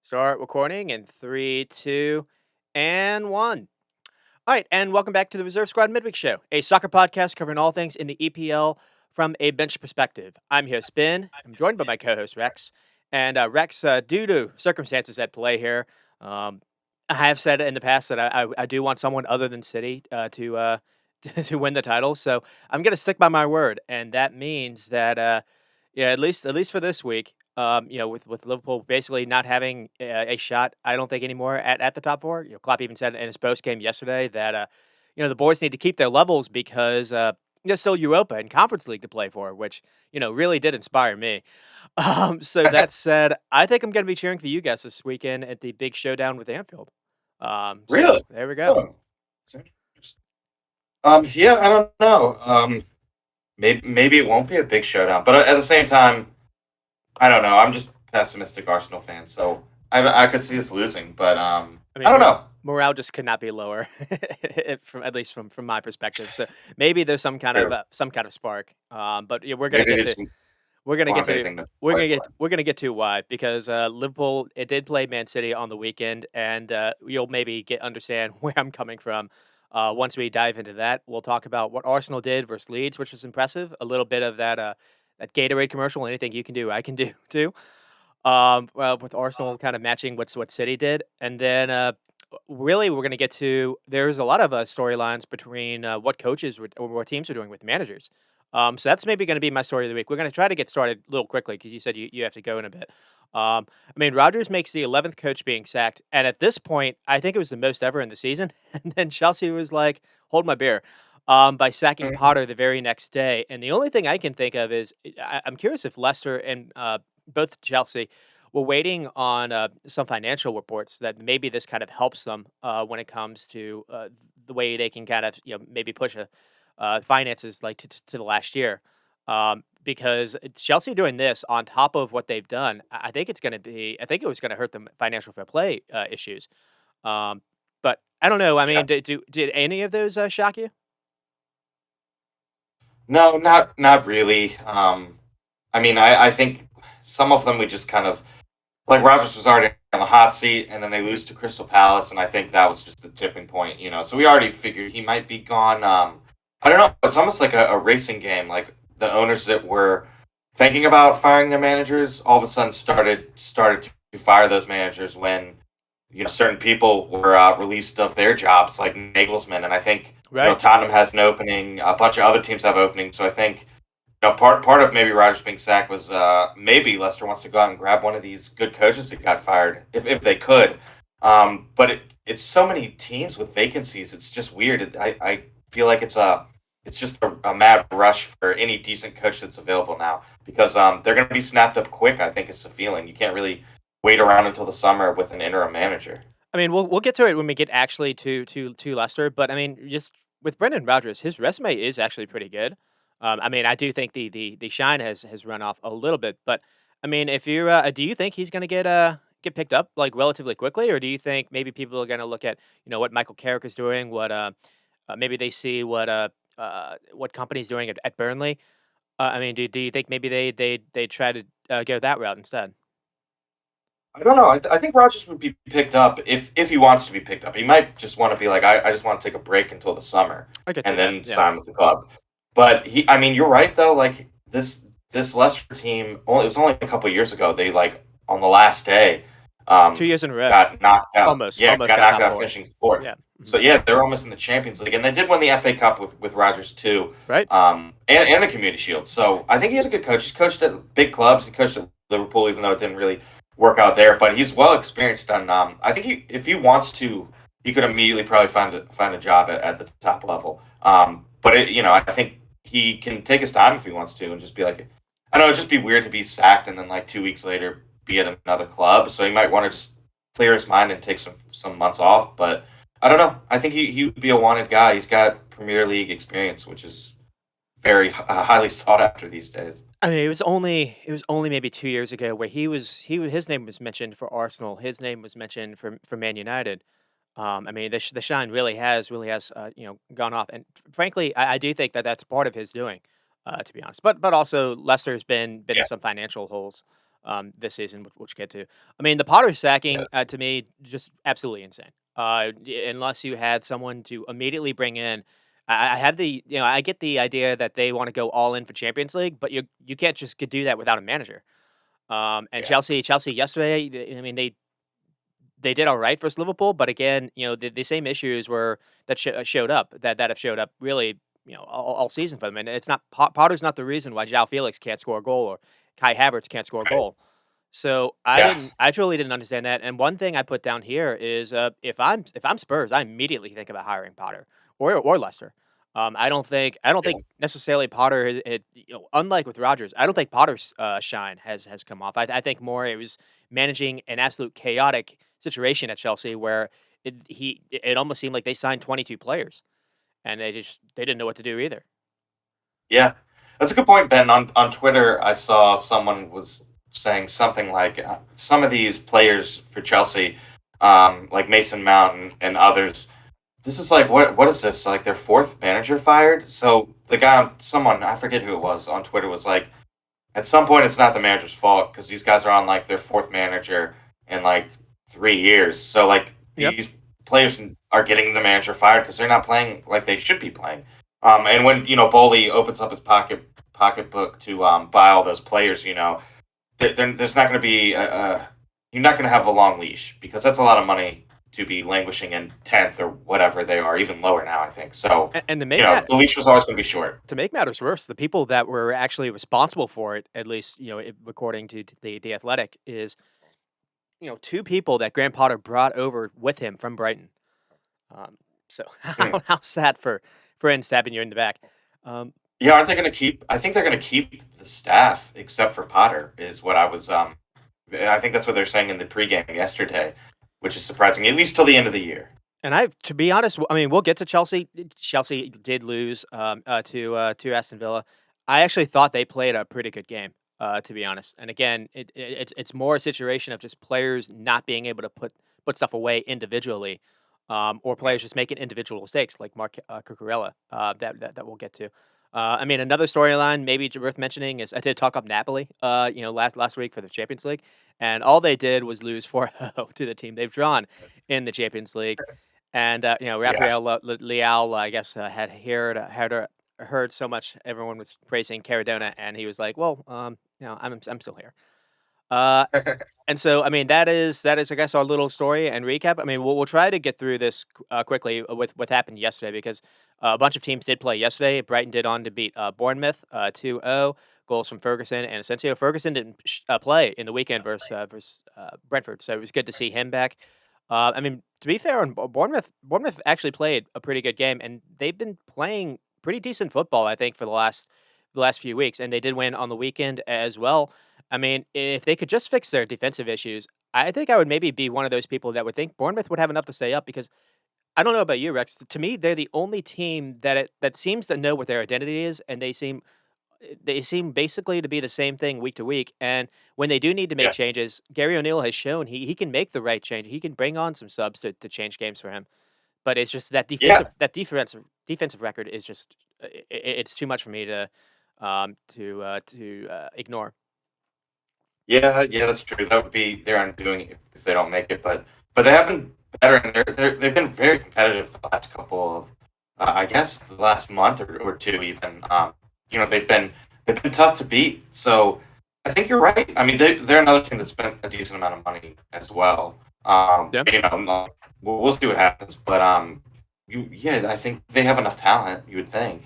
Start recording in three, two, and one. All right, and welcome back to the Reserve Squad Midweek Show, a soccer podcast covering all things in the EPL from a bench perspective. I'm your host, Ben. I'm joined by my co-host, Rex. And Rex, due to circumstances at play here, um, I have said in the past that I do want someone other than City to to win the title. So I'm going to stick by my word, and that means that yeah, at least for this week, with Liverpool basically not having a shot, I don't think anymore at the top four. Klopp even said in his post game yesterday that the boys need to keep their levels because there's still Europa and Conference League to play for, which really did inspire me. So that said, I think I'm going to be cheering for you guys this weekend at the big showdown with Anfield. So Really? there we go. Oh, that's interesting. Yeah, I don't know. Maybe it won't be a big showdown, but at the same time, I don't know. I'm just pessimistic Arsenal fan, so I could see us losing, but I I mean, don't know. morale just could not be lower, from at least from my perspective. So maybe there's True. some kind of spark. But yeah, Maybe they just we're gonna won't get have to anything to play for. we're gonna get to why because Liverpool it did play Man City on the weekend, and you'll maybe get understand where I'm coming from. Once we dive into that, we'll talk about what Arsenal did versus Leeds, which was impressive. A little bit of that Gatorade commercial. Anything you can do, I can do too. Well, with Arsenal kind of matching what City did, and then really we're going to get to there's a lot of storylines between what coaches or what teams are doing with managers. So that's maybe going to be my story of the week. We're going to try to get started a little quickly because you said you have to go in a bit. I mean, Rodgers makes the 11th coach being sacked, and at this point, I think it was the most ever in the season. And then Chelsea was like, "Hold my beer." By sacking Mhm. Potter the very next day, and the only thing I can think of is I'm curious if Leicester and both Chelsea were waiting on some financial reports that maybe this kind of helps them when it comes to the way they can kind of maybe push finances like to the last year. Because Chelsea doing this on top of what they've done, I think it's going to be. I think it was going to hurt them financial fair play issues. Um, but I don't know. I Yeah. mean, did any of those shock you? No, not really. I mean, I think some of them we just kind of like Rogers was already on the hot seat, and then they lose to Crystal Palace, and I think that was just the tipping point, you know. So we already figured he might be gone. I don't know. It's almost like a racing game. Like the owners that were thinking about firing their managers, all of a sudden started to fire those managers when certain people were released of their jobs, like Nagelsmann, and I think Right. Tottenham has an opening. A bunch of other teams have openings, so I think part of maybe Rogers being sacked was maybe Leicester wants to go out and grab one of these good coaches that got fired if they could. But it's so many teams with vacancies. It's just weird. I feel like it's just a mad rush for any decent coach that's available now because they're going to be snapped up quick. I think it's the feeling. You can't really wait around until the summer with an interim manager. I mean, we'll get to it when we get actually to Leicester, but I mean, just with Brendan Rodgers, his resume is actually pretty good. I mean, I do think the shine has run off a little bit, but I mean, if you do you think he's going to get picked up like relatively quickly, or do you think maybe people are going to look at what Michael Carrick is doing, what maybe they see what company's doing at Burnley? I mean, do you think maybe they try to go that route instead? I don't know. I think Rogers would be picked up if he wants to be picked up. He might just want to be like, I just want to take a break until the summer I get and to that, then yeah. sign with the club. But I mean, you're right though. Like this Leicester team, it was only a couple years ago. They like on the last day, 2 years in a row, got knocked out. Yeah, almost got got knocked top out, four. finishing fourth. Yeah. So yeah, they're almost in the Champions League, and they did win the FA Cup with Rogers too, Right? and the Community Shield. So I think he's a good coach. He's coached at big clubs. He coached at Liverpool, even though it didn't really work out there. But he's well experienced on. I think if he wants to, he could immediately probably find a job at the top level. But I think he can take his time if he wants to, and just be like, I don't know, it'd just be weird to be sacked and then like 2 weeks later be at another club. So he might want to just clear his mind and take some months off. But I don't know. I think he would be a wanted guy. He's got Premier League experience, which is very highly sought after these days. I mean, it was only maybe 2 years ago where his name was mentioned for Arsenal. His name was mentioned for Man United. I mean, the shine really has gone off, and frankly, I do think that that's part of his doing, to be honest. But also Leicester's been in Yeah. some financial holes. this season, which we'll get to. I mean, the Potter Yeah. sacking to me just absolutely insane. Unless you had someone to immediately bring in. I had I get the idea that they want to go all in for Champions League, but you can't just do that without a manager. And Yeah. Chelsea yesterday, I mean, they did all right versus Liverpool, but again, the same issues were that showed up that have showed up really, all season for them. And it's not Potter's not the reason why João Felix can't score a goal or Kai Havertz can't score a Right. goal. So Yeah. I truly didn't understand that. And one thing I put down here is if I'm Spurs, I immediately think about hiring Potter or Leicester. I don't think Yeah. necessarily Potter unlike with Rodgers, I don't think Potter's shine has come off. I think more it was managing an absolute chaotic situation at Chelsea where it almost seemed like they signed 22 players and they didn't know what to do either. Yeah. That's a good point, Ben. On Twitter, I saw someone was saying something like some of these players for Chelsea, like Mason Mount and others. This is like what is this? Like their fourth manager fired? So the guy, someone I forget who it was on Twitter was like, at some point it's not the manager's fault because these guys are on like their fourth manager in like 3 years. So like Yep. these players are getting the manager fired because they're not playing like they should be playing. And when Bowley opens up his pocketbook to buy all those players, there's not going to be you're not going to have a long leash because that's a lot of money to be languishing in 10th or whatever they are, even lower now. I think so. And The leash was always going to be short. to make matters worse, the people that were actually responsible for it, at least according to the Athletic, is two people that Graham Potter brought over with him from Brighton. So Mm. how's that for stabbing you in the back? Um, Yeah, aren't they going to keep? I think they're going to keep the staff except for Potter. Is what I was. I think that's what they're saying in the pregame yesterday, which is surprising. At least till the end of the year. And to be honest, I mean, we'll get to Chelsea. Chelsea did lose to Aston Villa. I actually thought they played a pretty good game, to be honest. And again, it's more a situation of just players not being able to put stuff away individually, or players just making individual mistakes, like Mark Cucurella, that we'll get to. I mean, another storyline maybe worth mentioning is I did talk up Napoli, last week for the Champions League, and all they did was lose 4-0 to the team they've drawn in the Champions League. And, Yeah. Rafael Leal, I guess, had heard so much everyone was praising Caradona, and he was like, "Well, I'm still here." Uh, and so, I mean, that is, I guess, our little story and recap. I mean, we'll try to get through this quickly with what happened yesterday because a bunch of teams did play yesterday. Brighton did on to beat Bournemouth 2-0. Goals from Ferguson and Asensio. Ferguson didn't play in the weekend versus Brentford, so it was good to see him back. I mean, to be fair, on Bournemouth actually played a pretty good game, and they've been playing pretty decent football, I think, for the last few weeks, and they did win on the weekend as well. I mean, if they could just fix their defensive issues, I think I would maybe be one of those people that would think Bournemouth would have enough to stay up because I don't know about you, Rex. To me, they're the only team that seems to know what their identity is, and they seem basically to be the same thing week to week. And when they do need to make Yeah. changes, Gary O'Neill has shown he can make the right change. He can bring on some subs to change games for him. But it's just that Yeah. defensive record is just it's too much for me to ignore. Yeah. Yeah. That's true. That would be their undoing if they don't make it. But they have been better, and they've been very competitive the last couple of, I guess, the last month or two even. They've been tough to beat. So I think you're right. I mean, they're another team that spent a decent amount of money as well. Yeah. We'll see what happens. But yeah, I think they have enough talent. You would think.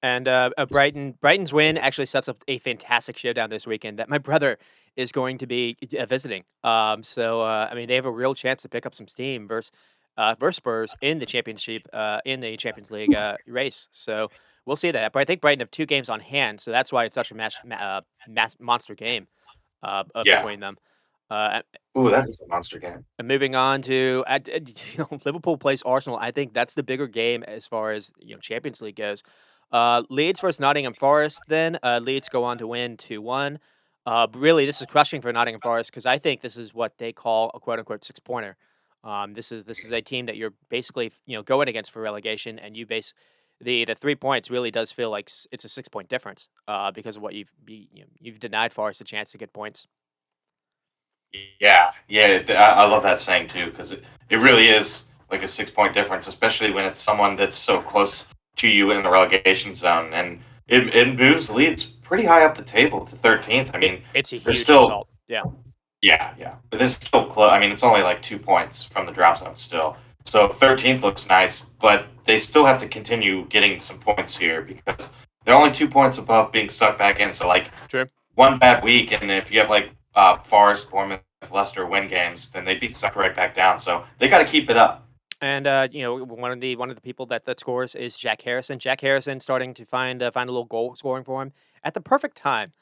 And Brighton's win actually sets up a fantastic showdown this weekend that my brother is going to be visiting. I mean, they have a real chance to pick up some steam versus Spurs in the championship in the Champions League race. So we'll see that. But I think Brighton have two games on hand, so that's why it's such a monster game Yeah. between them. Uh, Ooh, that is a monster game. and moving on to Liverpool plays Arsenal. I think that's the bigger game as far as Champions League goes. Leeds versus Nottingham Forest. Then Leeds go on to win 2-1. Really, this is crushing for Nottingham Forest because I think this is what they call a quote unquote six pointer. This is a team that you're basically going against for relegation, and the 3 points really does feel like it's a 6 point difference because of what you've denied Forest a chance to get points. I love that saying too because it really is like a 6 point difference, especially when it's someone that's so close to you in the relegation zone, and it moves Leeds pretty high up the table to 13th. I mean, It's a they're huge still result. Yeah. but they're still close. I mean, it's only like 2 points from the drop zone still. So 13th looks nice, but they still have to continue getting some points here because they're only 2 points above being sucked back in. So like True. one bad week, and if you have like Forest, Bournemouth, Leicester win games, then they'd be sucked right back down. So they got to keep it up. And one of the people that scores is Jack Harrison. Jack Harrison starting to find a little goal scoring for him at the perfect time.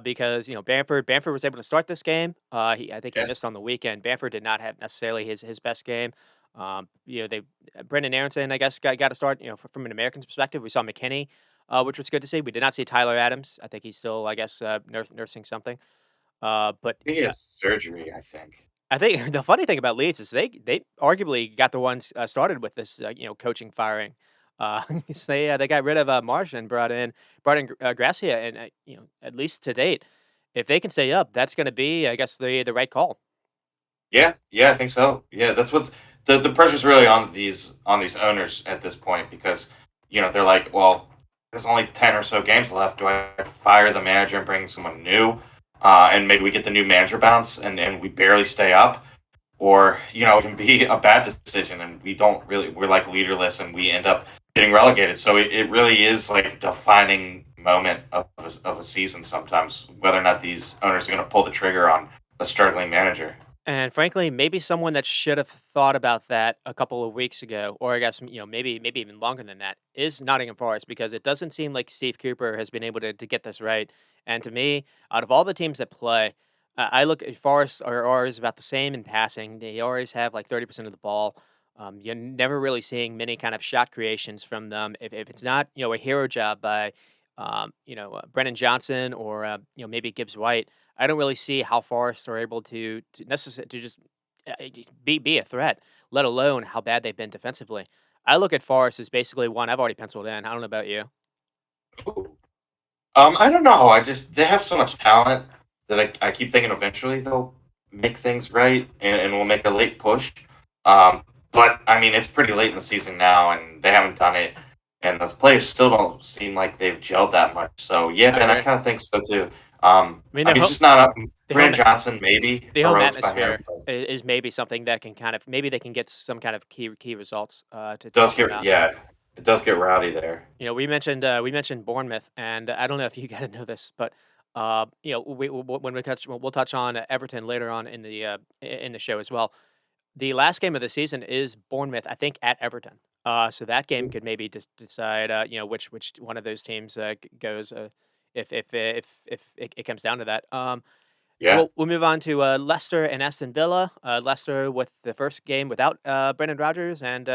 Because Bamford was able to start this game. I think he Yeah, missed on the weekend. Bamford did not have necessarily his best game. They Brendan Aronson, I guess, got to start. From an American's perspective, we saw McKinney, which was good to see. We did not see Tyler Adams. I think he's still, I guess, nursing something. But he has surgery, I think. I think the funny thing about Leeds is they arguably got the ones started with this coaching firing. 'Cause they got rid of Marsh and brought in Gracia, and at least to date, if they can stay up, that's going to be, I guess, the right call. Yeah, I think so. Yeah, that's what the pressure's really on these owners at this point because they're like, well, there's only 10 or so games left. Do I fire the manager and bring someone new, and maybe we get the new manager bounce and we barely stay up, or it can be a bad decision and we're like leaderless and we end up getting relegated. So it really is like a defining moment of a season sometimes whether or not these owners are going to pull the trigger on a struggling manager. And frankly, maybe someone that should have thought about that a couple of weeks ago, or I guess maybe even longer than that, is Nottingham Forest because it doesn't seem like Steve Cooper has been able to get this right. And to me, out of all the teams that play, I look at Forest are always about the same in passing. They always have like 30% of the ball. You're never really seeing many kind of shot creations from them. If it's not a hero job by Brennan Johnson or maybe Gibbs White. I don't really see how Forest are able to just be a threat, let alone how bad they've been defensively. I look at Forest as basically one I've already penciled in. I don't know about you. I don't know. They have so much talent that I keep thinking eventually they'll make things right and we'll make a late push. But I mean, it's pretty late in the season now, and they haven't done it, and the players still don't seem like they've gelled that much. So yeah, I Ben, I agree. kind of think so too. I mean, I mean, just not up. the home Brandon Johnson, maybe the home heroics by him. atmosphere is maybe something that can kind of maybe they can get some kind of key results to Does help them get out. yeah, it does get rowdy there. We mentioned Bournemouth, and I don't know if you got to know this, but when we'll touch on Everton later on in the show as well. The last game of the season is Bournemouth, I think, at Everton. So that game could maybe decide, which one of those teams goes, if it comes down to that. Yeah. We'll move on to Leicester and Aston Villa. Leicester with the first game without Brendan Rodgers, and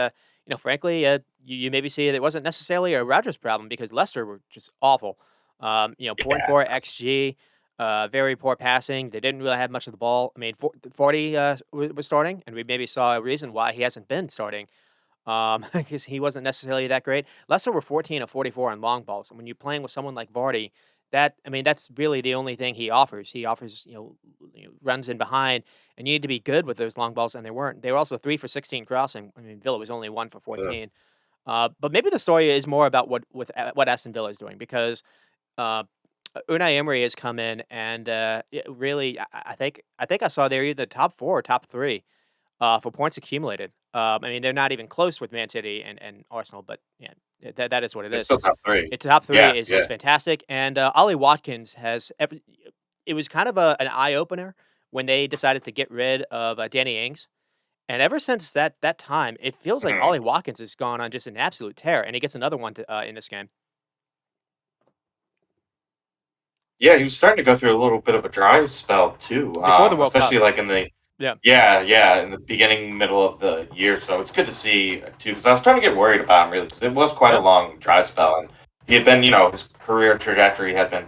frankly, you maybe see it wasn't necessarily a Rodgers problem because Leicester were just awful. Point Yeah. four xG, very poor passing. They didn't really have much of the ball. I mean, 40 was starting, and we maybe saw a reason why he hasn't been starting. Because he wasn't necessarily that great. Leicester were 14 of 44 on long balls, and when you're playing with someone like Vardy, that's really the only thing he offers. He offers runs in behind, and you need to be good with those long balls, and they weren't. They were also 3 for 16 crossing. I mean, Villa was only 1 for Ugh. 14. But maybe the story is more about what Aston Villa is doing because uh, Unai Emery has come in and really, I think I saw they're either top four or top three for points accumulated. I mean, they're not even close with Man City and Arsenal, but yeah, that is what it They're is. still top three. It's top three Yeah, is yeah. fantastic, and Ollie Watkins has. It was kind of an eye opener when they decided to get rid of Danny Ings, and ever since that time, it feels like Mhm. Ollie Watkins has gone on just an absolute tear, and he gets another one in this game Yeah, he was starting to go through a little bit of a dry spell too, before the World Cup. especially like in the Yeah, yeah, in the beginning, middle of the year. So it's good to see too, because I was starting to get worried about him really, because it was quite a yeah. long dry spell, and he had been, his career trajectory had been,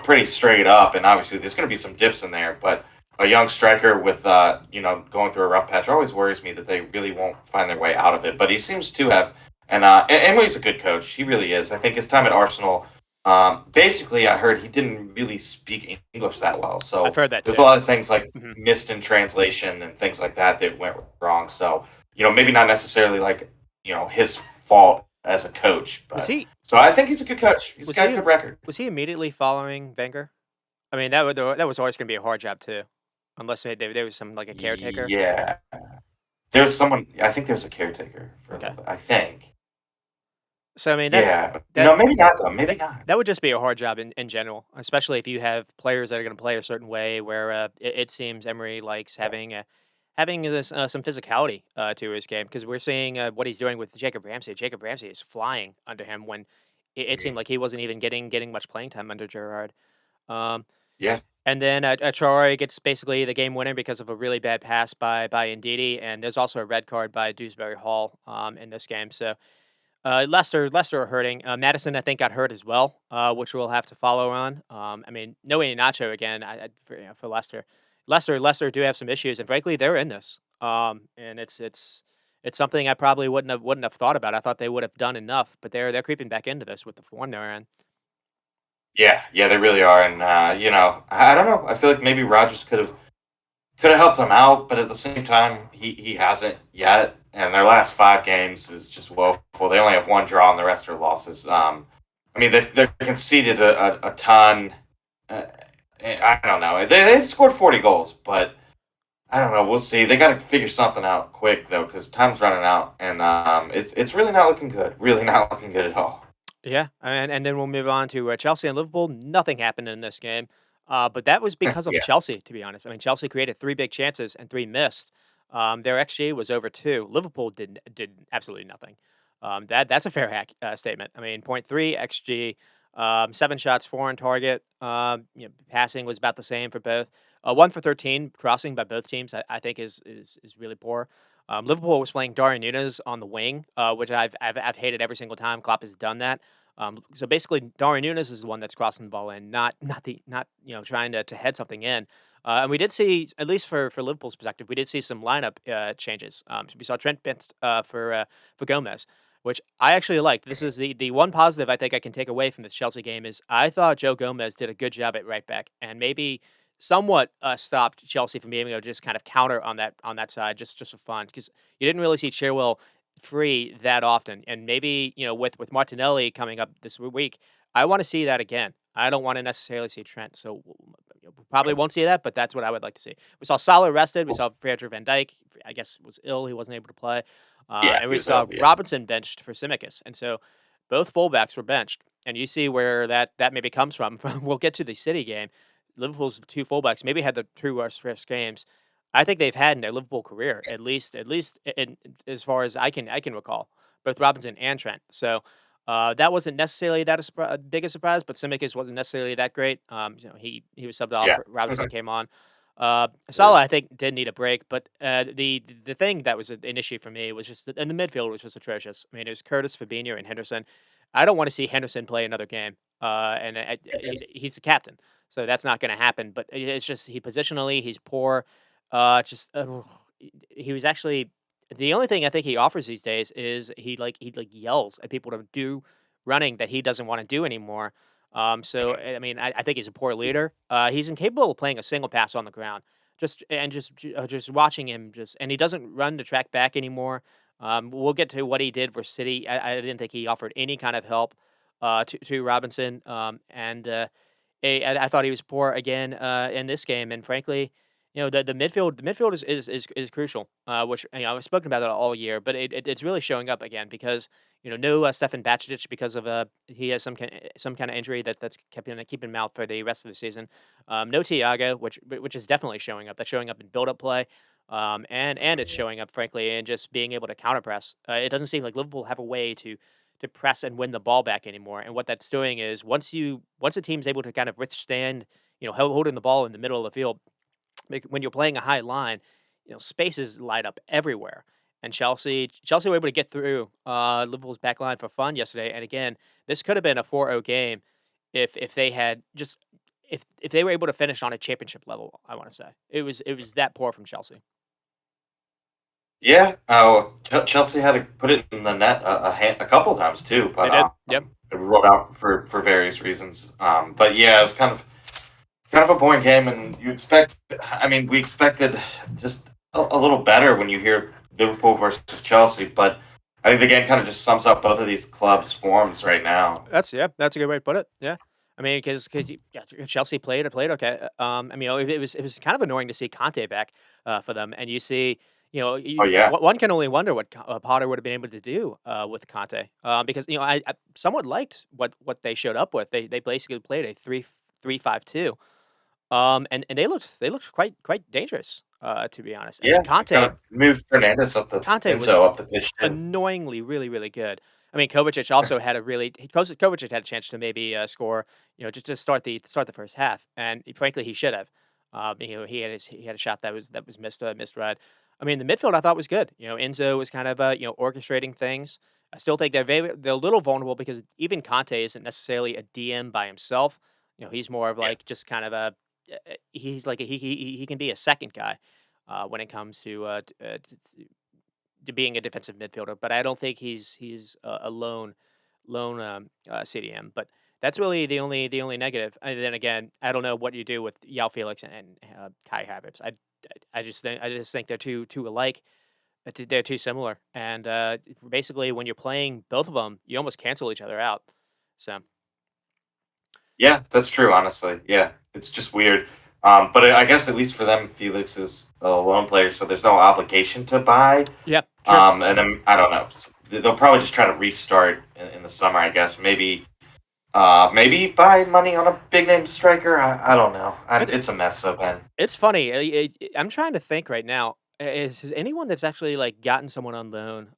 pretty straight up, and obviously there's going to be some dips in there, but a young striker with, going through a rough patch always worries me that they really won't find their way out of it. But he seems to have, and Emery's a good coach. He really is. I think his time at Arsenal. Basically, I heard he didn't really speak English that well, I've so heard that there's a too. lot of things like Hmm. missed in translation and things like that that went wrong. So maybe not necessarily like his fault as a coach, Was but he so I think he's a good coach. He's was got a he good record. was he immediately following Wenger? I mean, that was always going to be a hard job too, unless there was some like a caretaker. Yeah, there's someone. I think there's a caretaker for a Okay, little bit. I think. so I mean Yeah, that maybe not though. Maybe that not. that would just be a hard job in general, especially if you have players that are going to play a certain way. Where it seems Emery likes having this, some physicality to his game because we're seeing what he's doing with Jacob Ramsey. Jacob Ramsey is flying under him when it seemed Mhm. like he wasn't even getting much playing time under Gerrard. Um, Yeah, and then Traore gets basically the game winner because of a really bad pass by Ndidi, and there's also a red card by Dewsbury Hall in this game. So Leicester are hurting. Madison, I think, got hurt as well, which we'll have to follow on. I mean, no Nacho again. For Leicester, Leicester do have some issues, and frankly, they're in this. And it's something I probably wouldn't have thought about. I thought they would have done enough, but they're creeping back into this with the form they're in. yeah, they really are, and I don't know. I feel like maybe Rogers could have helped them out, but at the same time, he hasn't yet. And their last 5 games is just woeful. They only have one draw, and the rest are losses. I mean, they've conceded a ton. Uh, I don't know. They've scored 40 goals, but I don't know. We'll see. They got to figure something out quick though, because time's running out, and it's really not looking good. Really not looking good at all. Yeah, and then we'll move on to Chelsea and Liverpool. Nothing happened in this game, but that was because of Yeah, Chelsea. To be honest, I mean Chelsea created three big chances and three missed. Their xG was over 2. Liverpool did absolutely nothing. That's a fair statement. I mean, point 0.3 xG, 7 shots, 4 on target. Passing was about the same for both. 1 for 13 crossing by both teams. I think is really poor. Liverpool was playing Darwin Núñez on the wing, which I've hated every single time Klopp has done that. So basically, Darwin Núñez is the one that's crossing the ball in, not trying to head something in. And we did see, at least for Liverpool's perspective, we did see some lineup changes. So we saw Trent Bent for Gomez, which I actually liked. This is the one positive I think I can take away from this Chelsea game is I thought Joe Gomez did a good job at right back and maybe somewhat stopped Chelsea from being able to just kind of counter on that side just for fun because you didn't really see Chilwell free that often. And maybe, with Martinelli coming up this week, I want to see that again. I don't want to necessarily see Trent. So we probably won't see that, but that's what I would like to see. We saw Salah rested. We saw Virgil van Dijk, I guess, was ill. He wasn't able to play. yeah, And he we was saw up. Yeah, Robinson benched for Simicus. And so both fullbacks were benched. And you see where that maybe comes from. We'll get to the City game. Liverpool's two fullbacks maybe had the two worst games I think they've had in their Liverpool career, at least as far as I can recall, both Robinson and Trent. So that wasn't necessarily that big a surprise, but Simicus wasn't necessarily that great. He was subbed off. yeah. Robinson Mhm. came on. Yeah. Salah, I think, did need a break, but the thing that was an issue for me was just that in the midfield was just atrocious. I mean, it was Curtis, Fabinho, and Henderson. I don't want to see Henderson play another game, and he's the captain, so that's not going to happen. But it's just he positionally he's poor. Just he was actually the only thing I think he offers these days is he yells at people to do running that he doesn't want to do anymore. So Mhm. I mean, I think he's a poor leader. He's incapable of playing a single pass on the ground. Just watching him and he doesn't run the track back anymore. We'll get to what he did for City. I didn't think he offered any kind of help to Robinson. I thought he was poor again in this game, and frankly, the midfield is crucial. Which I've spoken about it all year, but it's really showing up again because no Stefan Bacic because of he has some kind of injury that's keeping him out for the rest of the season. No Thiago, which is definitely showing up. That's showing up in build up play. And it's showing up, frankly, in just being able to counter press. It doesn't seem like Liverpool have a way to press and win the ball back anymore. And what that's doing is once a team's able to kind of withstand, holding the ball in the middle of the field, when you're playing a high line, spaces light up everywhere. And Chelsea were able to get through Liverpool's back line for fun yesterday. And again, this could have been a 4-0 game if they had just if they were able to finish on a championship level. I want to say it was that poor from Chelsea. Yeah. Oh, Chelsea had to put it in the net a couple times too, They but did. Yep. rolled out for various reasons. But yeah, it was kind of a boring game, and you expect. I mean, we expected just a little better when you hear Liverpool versus Chelsea, but I think the game kind of just sums up both of these clubs' forms right now. That's a good way to put it. Yeah, I mean, because yeah, Chelsea played okay. I mean, it was kind of annoying to see Conte back for them, and you see, Oh yeah, one can only wonder what Potter would have been able to do with Conte, because I somewhat liked what they showed up with. They basically played a 3-3-5-2, and they looked quite dangerous, to be honest. And yeah. It kind Conte of moved Fernandez up the Conte was Enzo up the pitch too. annoyingly really, really good. I mean, Kovacic also had a really Kovacic had a chance to maybe, score, just to start the first half, and frankly, he should have. He had a shot that was misread. I mean, the midfield I thought was good. Enzo was kind of, orchestrating things. I still think they're a little vulnerable because even Conte isn't necessarily a DM by himself. He's more of Yeah, like just kind of he's like he can be a second guy, when it comes to being a defensive midfielder, but I don't think he's a lone CDM. But that's really the only negative. And then again, I don't know what you do with Yao Felix and Kai Havertz. I just think they're too alike. They're too similar, and basically when you're playing both of them, you almost cancel each other out. So yeah, that's true. Honestly, yeah, it's just weird. But I guess at least for them, Felix is a lone player, so there's no obligation to buy. yeah, true. And then I don't know. They'll probably just try to restart in the summer, I guess. Maybe buy money on a big name striker. I don't know. It's a mess, so Ben. It's funny. I'm trying to think right now. Is anyone that's actually like gotten someone on loan?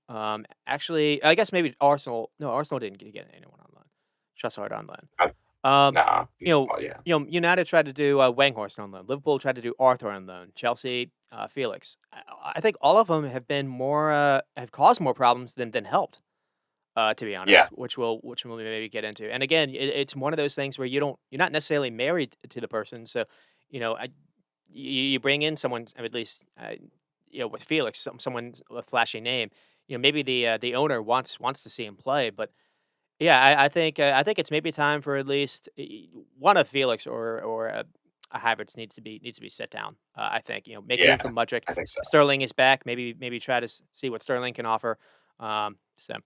Actually, I guess maybe Arsenal. No, Arsenal didn't get anyone on loan. Trossard on loan. I, Um, nah. you know, Well, yeah. United tried to do Wanghorst on loan. Liverpool tried to do Arthur on loan. Chelsea, Felix. I think all of them have caused more problems than helped. To be Yeah. honest, which we'll maybe get into. And again, it's one of those things where you're not necessarily married to the person, so I you bring in someone at least with Felix, someone with a flashy name. Maybe the owner wants to see him play, but yeah, I think it's maybe time for at least one of Felix or a Havertz needs to be set down. I think make room for Yeah. Mudryk. I think so. Sterling is back. Maybe try to see what Sterling can offer. So.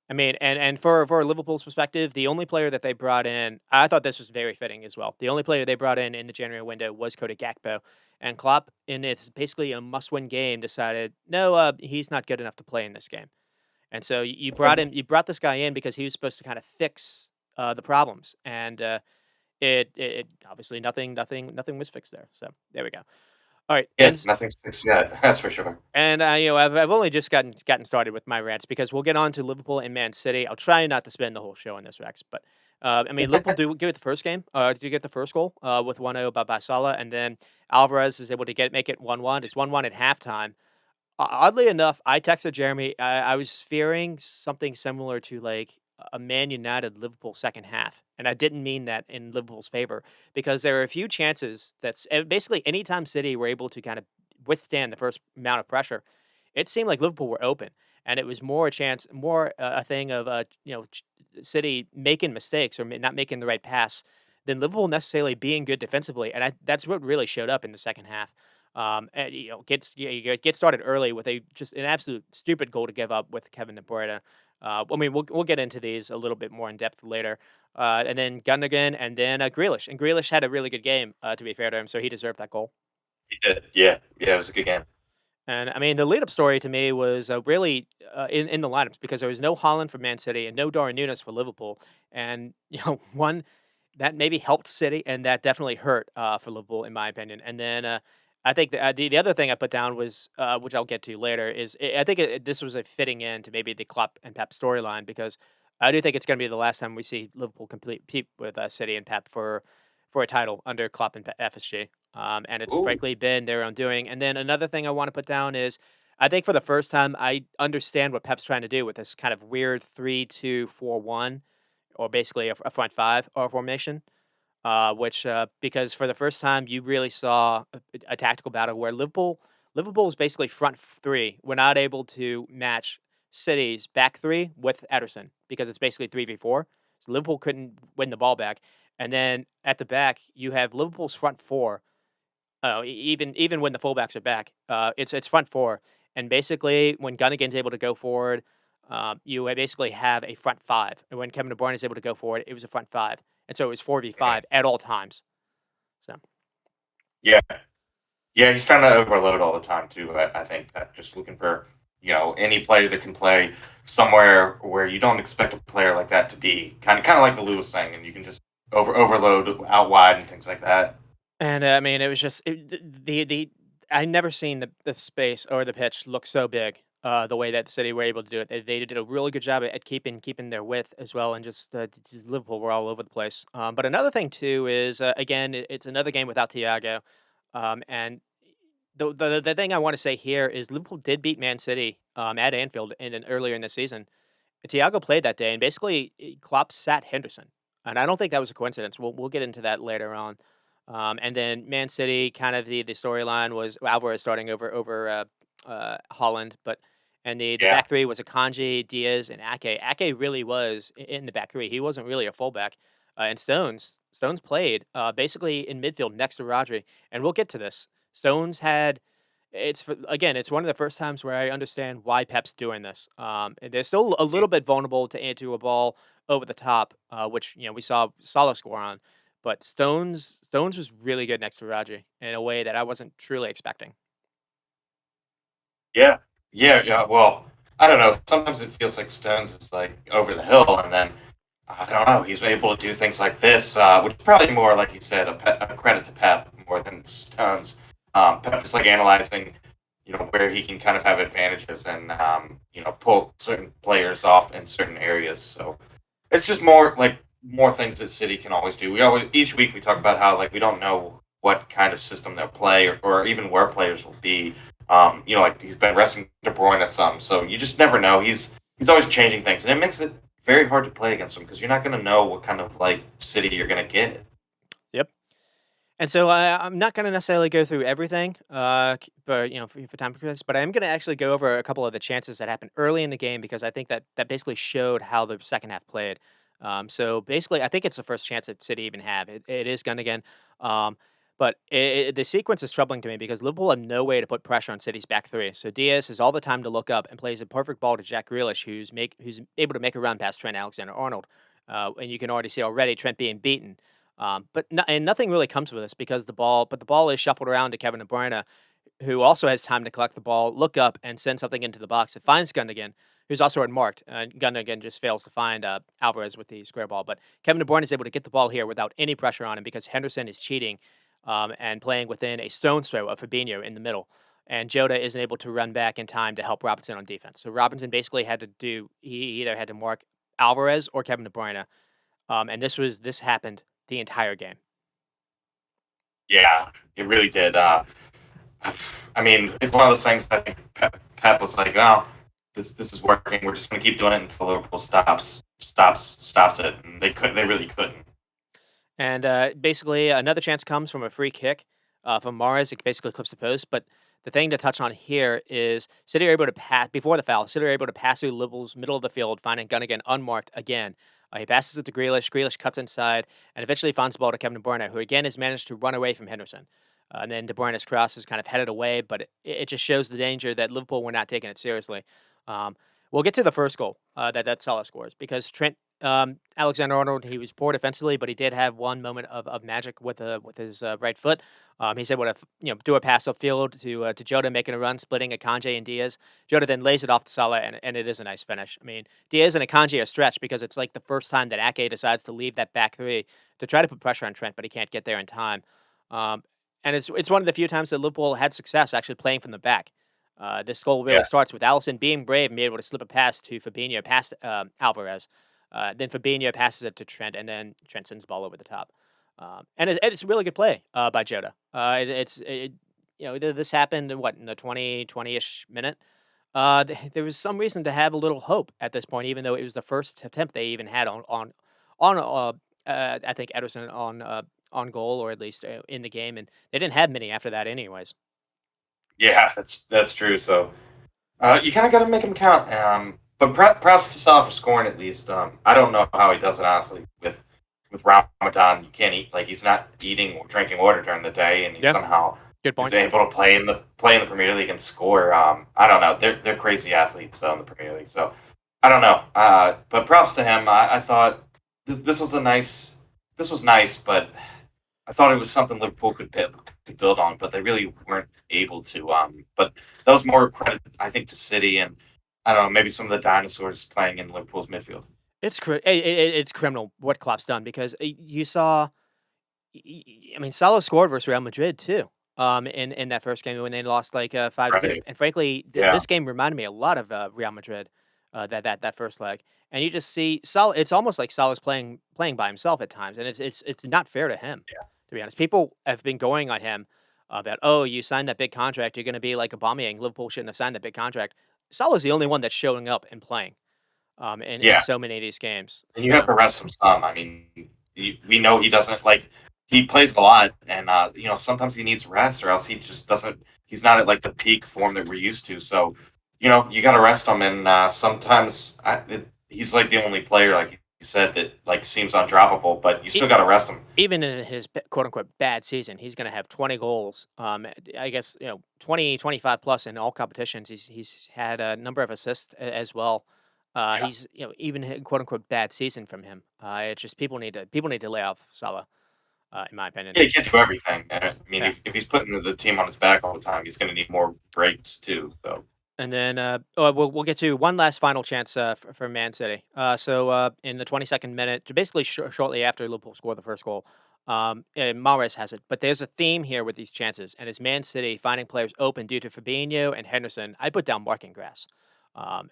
I mean, and for Liverpool's perspective, the only player that they brought in, I thought this was very fitting as well. The only player they brought in the January window was Cody Gakpo, and Klopp, in it's basically a must-win game, decided no, he's not good enough to play in this game, and so you brought this guy in because he was supposed to kind of fix the problems, and it obviously nothing was fixed there. So there we go. All right, Yeah, nothing's fixed yet. That's for sure. and I've only just gotten started with my rants because we'll get on to Liverpool and Man City. I'll try not to spend the whole show on this, Rex. But I mean, Liverpool do get the first game. Did you get the first goal with 1-0 by Salah, and then Alvarez is able to make it 1-1. It's 1-1 at halftime. Oddly enough, I texted Jeremy. I was fearing something similar to like a Man United Liverpool second half, and I didn't mean that in Liverpool's favor because there are a few chances that's basically anytime City were able to kind of withstand the first amount of pressure, it seemed like Liverpool were open, and it was more a chance, more a thing of City making mistakes or not making the right pass than Liverpool necessarily being good defensively, and that's what really showed up in the second half. And you get started early with just an absolute stupid goal to give up with Kevin De Bruyne. I mean, we'll get into these a little bit more in depth later. And then Gundogan, and then Grealish. And Grealish had a really good game, to be fair to him, so he deserved that goal. He did. Yeah. Yeah, it was a good game. And I mean, the lead up story to me was really in the lineups because there was no Holland for Man City and no Darwin Núñez for Liverpool. And one that maybe helped City, and that definitely hurt for Liverpool, in my opinion. And then I think the other thing I put down was, which I'll get to later, is I think this was a fitting end to maybe the Klopp and Pep storyline because I do think it's going to be the last time we see Liverpool compete with City and Pep for a title under Klopp and FSG. And it's Ooh. frankly been their own doing. And then another thing I want to put down is I think for the first time I understand what Pep's trying to do with this kind of weird 3-2-4-1, or basically a front five formation. Which because for the first time you really saw a tactical battle where Liverpool is basically front three. We're not able to match City's back three with Ederson because it's basically 3v4. So Liverpool couldn't win the ball back. And then at the back, you have Liverpool's front four. Even when the fullbacks are back, it's front four. And basically, when Gunnigan's able to go forward, basically have a front five. And when Kevin De Bruyne is able to go forward, it was a front five. And so it was 4v5 at all times. So. Yeah, yeah, he's trying to overload all the time too. I think that just looking for any player that can play somewhere where you don't expect a player like that to be, kind of like the Lewis thing, and you can just overload out wide and things like that. And, I mean, it was just the I never seen the space or the pitch look so big, the way that City were able to do it. They did a really good job at keeping their width as well, and just Liverpool were all over the place. But another thing too is, again, it's another game without Thiago, and the thing I wanna say here is Liverpool did beat Man City, at Anfield earlier in the season. Thiago played that day, and basically, Klopp sat Henderson, and I don't think that was a coincidence. We'll get into that later on. And then Man City, kind of the storyline was Alvarez starting over Holland, but and the Yeah, back three was Akanji, Diaz, and Ake. Ake really was in the back three. He wasn't really a fullback. And Stones played basically in midfield next to Rodri, and we'll get to this. Stones had again, it's one of the first times where I understand why Pep's doing this. And they're still a little bit vulnerable to a ball over the top, which we saw Salah score on. But Stones was really good next to Rodri in a way that I wasn't truly expecting. yeah, yeah, yeah. Well, I don't know. Sometimes it feels like Stones is like over the hill, and then I don't know. He's able to do things like this, which is probably more, like you said, a credit to Pep more than Stones. Pep is like analyzing, where he can kind of have advantages and pull certain players off in certain areas. So it's just more things that City can always do. We always each week we talk about how like we don't know what kind of system they'll play or even where players will be. Like he's been resting De Bruyne some, so you just never know. He's always changing things, and it makes it very hard to play against him because you're not going to know what kind of like City you're going to get. Yep. And so I'm not going to necessarily go through everything, but for time purposes, but I am going to actually go over a couple of the chances that happened early in the game because I think that basically showed how the second half played. So basically, I think it's the first chance that City even have. It is Gundogan, but the sequence is troubling to me because Liverpool have no way to put pressure on City's back three. So Diaz has all the time to look up and plays a perfect ball to Jack Grealish, who's able to make a run past Trent Alexander-Arnold, and you can already see already Trent being beaten. And nothing really comes with this because the ball is shuffled around to Kevin De Bruyne, who also has time to collect the ball, look up, and send something into the box. It finds Gundogan, who's also unmarked. Gundogan just fails to find Alvarez with the square ball. But Kevin De Bruyne is able to get the ball here without any pressure on him because Henderson is cheating and playing within a stone's throw of Fabinho in the middle. And Jota isn't able to run back in time to help Robinson on defense. So Robinson basically he either had to mark Alvarez or Kevin De Bruyne. And this happened the entire game. Yeah, it really did. I mean, it's one of those things that I think Pep was like, "Oh, this is working. We're just going to keep doing it until Liverpool stops it." And they really couldn't. And basically, another chance comes from a free kick from Mahrez. It basically clips the post. But the thing to touch on here is City are able to pass before the foul. City are able to pass through Liverpool's middle of the field, finding Gundogan unmarked again. He passes it to Grealish. Grealish cuts inside and eventually finds the ball to Kevin De Bruyne, who again has managed to run away from Henderson. And then De Bruyne's cross is kind of headed away, but it just shows the danger that Liverpool were not taking it seriously. Um, we'll get to the first goal that Salah scores because Trent Alexander-Arnold, he was poor defensively, but he did have one moment of magic with his right foot. He's able to do a pass upfield to Jota, making a run, splitting Akanji and Diaz. Jota then lays it off to Salah, and it is a nice finish. I mean, Diaz and Akanji are stretched because it's like the first time that Ake decides to leave that back three to try to put pressure on Trent, but he can't get there in time. Um, and it's one of the few times that Liverpool had success actually playing from the back. This goal really Yeah, starts with Allison being brave and being able to slip a pass to Fabinho past Alvarez. Then Fabinho passes it to Trent, and then Trent sends the ball over the top. And it's a really good play by Jota. This happened in the 20-ish minute. There was some reason to have a little hope at this point, even though it was the first attempt they even had on I think Ederson on goal, or at least in the game, and they didn't have many after that, anyways. yeah, that's true. So you kind of got to make them count. but props to Salah for scoring at least. I don't know how he does it honestly with Ramadan. You can't eat, like, he's not eating or drinking water during the day, and he Yeah, somehow good is point. able to play in the Premier League and score. I don't know. They're crazy athletes though in the Premier League. So I don't know. But props to him. I thought this was a nice. This was nice, but I thought it was something Liverpool could build on, but they really weren't able to. But that was more credit, I think, to City and I don't know, maybe some of the dinosaurs playing in Liverpool's midfield. It's criminal what Klopp's done because you saw. I mean, Salah scored versus Real Madrid too. In that first game when they lost like 5-0. Right. And frankly, Yeah. this game reminded me a lot of Real Madrid. That first leg, and you just see Salah. It's almost like Salah's playing by himself at times, and it's not fair to him. To be honest, people have been going on him about, oh, you signed that big contract, you're going to be like Aubameyang. Liverpool shouldn't have signed that big contract. Salah's the only one that's showing up and playing in Yeah. so many of these games. And you have So. to rest him some. I mean, we know he doesn't like he plays a lot, and sometimes he needs rest, or else he just doesn't. He's not at like the peak form that we're used to. So, you got to rest him, and sometimes he's like the only player, like you said, that like seems undroppable. But you e still got to rest him. Even in his quote unquote bad season, he's going to have 20 goals. I guess 20, 25 plus in all competitions. He's had a number of assists as well. Yeah, He's even quote unquote bad season from him. It's just people need to lay off Salah, in my opinion. yeah, he can't do everything. And I mean, Yeah. if he's putting the team on his back all the time, he's going to need more breaks too. So And then we'll get to one last final chance for Man City. In the 22nd minute, basically shortly after Liverpool scored the first goal, Mahrez has it. But there's a theme here with these chances, and it's Man City finding players open due to Fabinho and Henderson. I put down marking grass.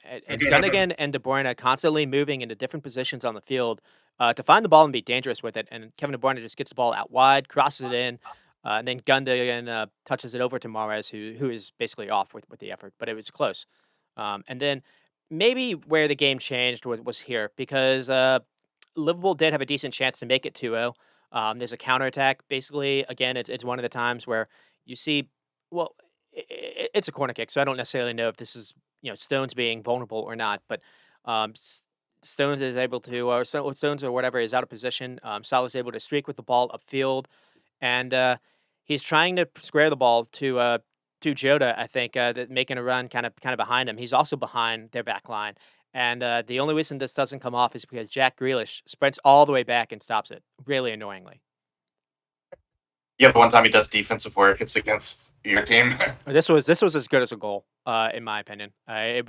It's Gundogan and De Bruyne constantly moving into different positions on the field to find the ball and be dangerous with it. And Kevin De Bruyne just gets the ball out wide, crosses it in, and then Gundogan touches it over to Mahrez, who is basically off with the effort, but it was close. And then maybe where the game changed was here because Liverpool did have a decent chance to make it 2-0. There's a counterattack. Basically, again, it's one of the times where you see, well, it's a corner kick, so I don't necessarily know if this is Stones being vulnerable or not, but Stones is able to, or Stones or whatever is out of position. Salah's able to streak with the ball upfield, and he's trying to square the ball to Jota. I think that making a run kind of behind him. He's also behind their back line, and the only reason this doesn't come off is because Jack Grealish sprints all the way back and stops it, really annoyingly. yeah, the one time he does defensive work, it's against your team. This was as good as a goal, in my opinion. I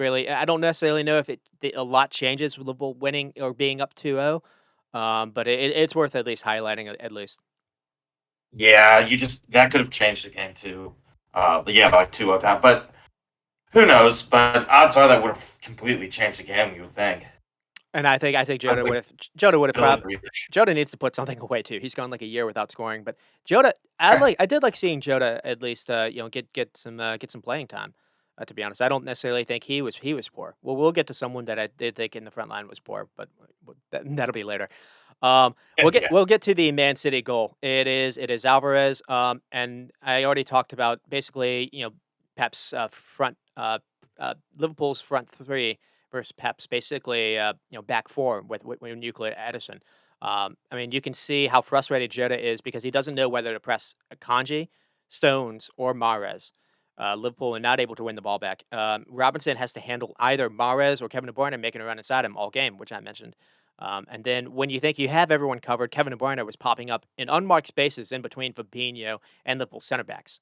don't necessarily know if a lot changes with Liverpool winning or being up 2-0, but it's worth at least highlighting at least. Yeah, you just that could have changed the game too. But yeah, like 2-0 down. But who knows? But odds are that would have completely changed the game. You would think. And I think I Jota would think have Jota would have Billy prob Grealish. Jota needs to put something away too. He's gone like a year without scoring, but Jota, I did like seeing Jota at least get some playing time. To be honest, I don't necessarily think he was poor. Well, we'll get to someone that I did think in the front line was poor, but that'll be later. We'll get Yeah, we'll get to the Man City goal. It is Alvarez. And I already talked about basically Pep's Liverpool's front three versus Pep's basically back four with Nuclear Edison. I mean, you can see how frustrated Jota is because he doesn't know whether to press Akanji, Stones, or Mahrez. Liverpool are not able to win the ball back. Robinson has to handle either Mahrez or Kevin De Bruyne making a run inside him all game, which I mentioned. And then when you think you have everyone covered, Kevin De Bruyne was popping up in unmarked spaces in between Fabinho and Liverpool center backs,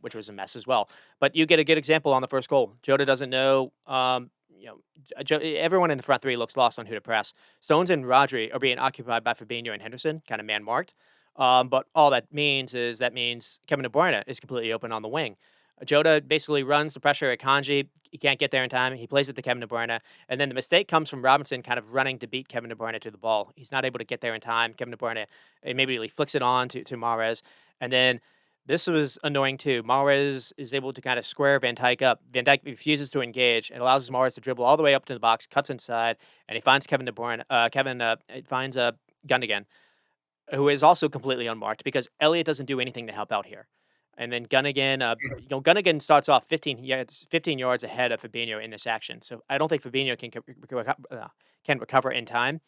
which was a mess as well. But you get a good example on the first goal. Jota doesn't know. Everyone in the front three looks lost on who to press. Stones and Rodri are being occupied by Fabinho and Henderson, kind of man marked. But all that means Kevin De Bruyne is completely open on the wing. Jota basically runs the pressure at Kanji. He can't get there in time. He plays it to Kevin De Bruyne. And then the mistake comes from Robinson kind of running to beat Kevin De Bruyne to the ball. He's not able to get there in time. Kevin De Bruyne immediately flicks it on to Mahrez. And then this was annoying too. Mahrez is able to kind of square Van Dijk up. Van Dijk refuses to engage and allows Mahrez to dribble all the way up to the box, cuts inside, and he finds Kevin De Bruyne. Kevin finds Gundogan, who is also completely unmarked because Elliott doesn't do anything to help out here. And then Gunnigan, Gunnigan starts off 15 yards ahead of Fabinho in this action. So I don't think Fabinho can recover in time.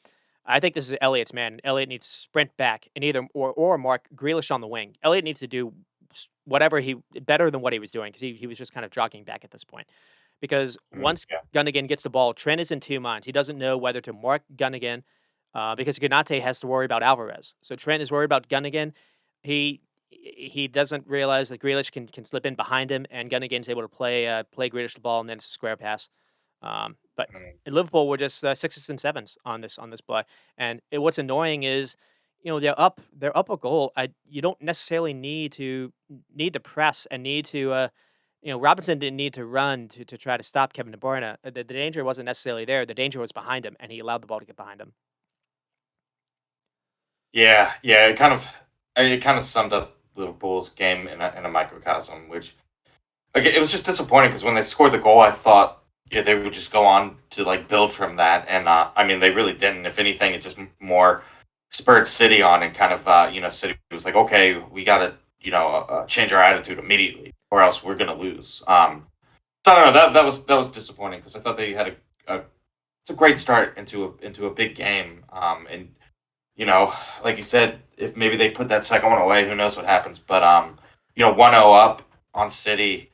I think this is Elliott's man. Elliott needs to sprint back and either or mark Grealish on the wing. Elliott needs to do whatever he better than what he was doing because he was just kind of jogging back at this point. Because once Yeah. Gunnigan gets the ball, Trent is in two minds. He doesn't know whether to mark Gunnigan because Granate has to worry about Alvarez. So Trent is worried about Gunnigan. He doesn't realize that Grealish can slip in behind him, and Gunnigan's able to play Grealish the ball, and then it's a square pass. But Mm. in Liverpool were just sixes and sevens on this play, and what's annoying is, they're up a goal. You don't necessarily need to press and need to. Robinson didn't need to run to try to stop Kevin De Bruyne. The danger wasn't necessarily there. The danger was behind him, and he allowed the ball to get behind him. Yeah, yeah, it kind of summed up Liverpool's game in a microcosm, which like it was just disappointing because when they scored the goal, I thought yeah they would just go on to like build from that, and I mean they really didn't. If anything, it just more spurred City on, and kind of City was like, okay, we got to change our attitude immediately, or else we're gonna lose. So I don't know that was disappointing because I thought they had a it's a great start into a big game, and you know, like you said, if maybe they put that second one away, who knows what happens? But 1-0 up on City,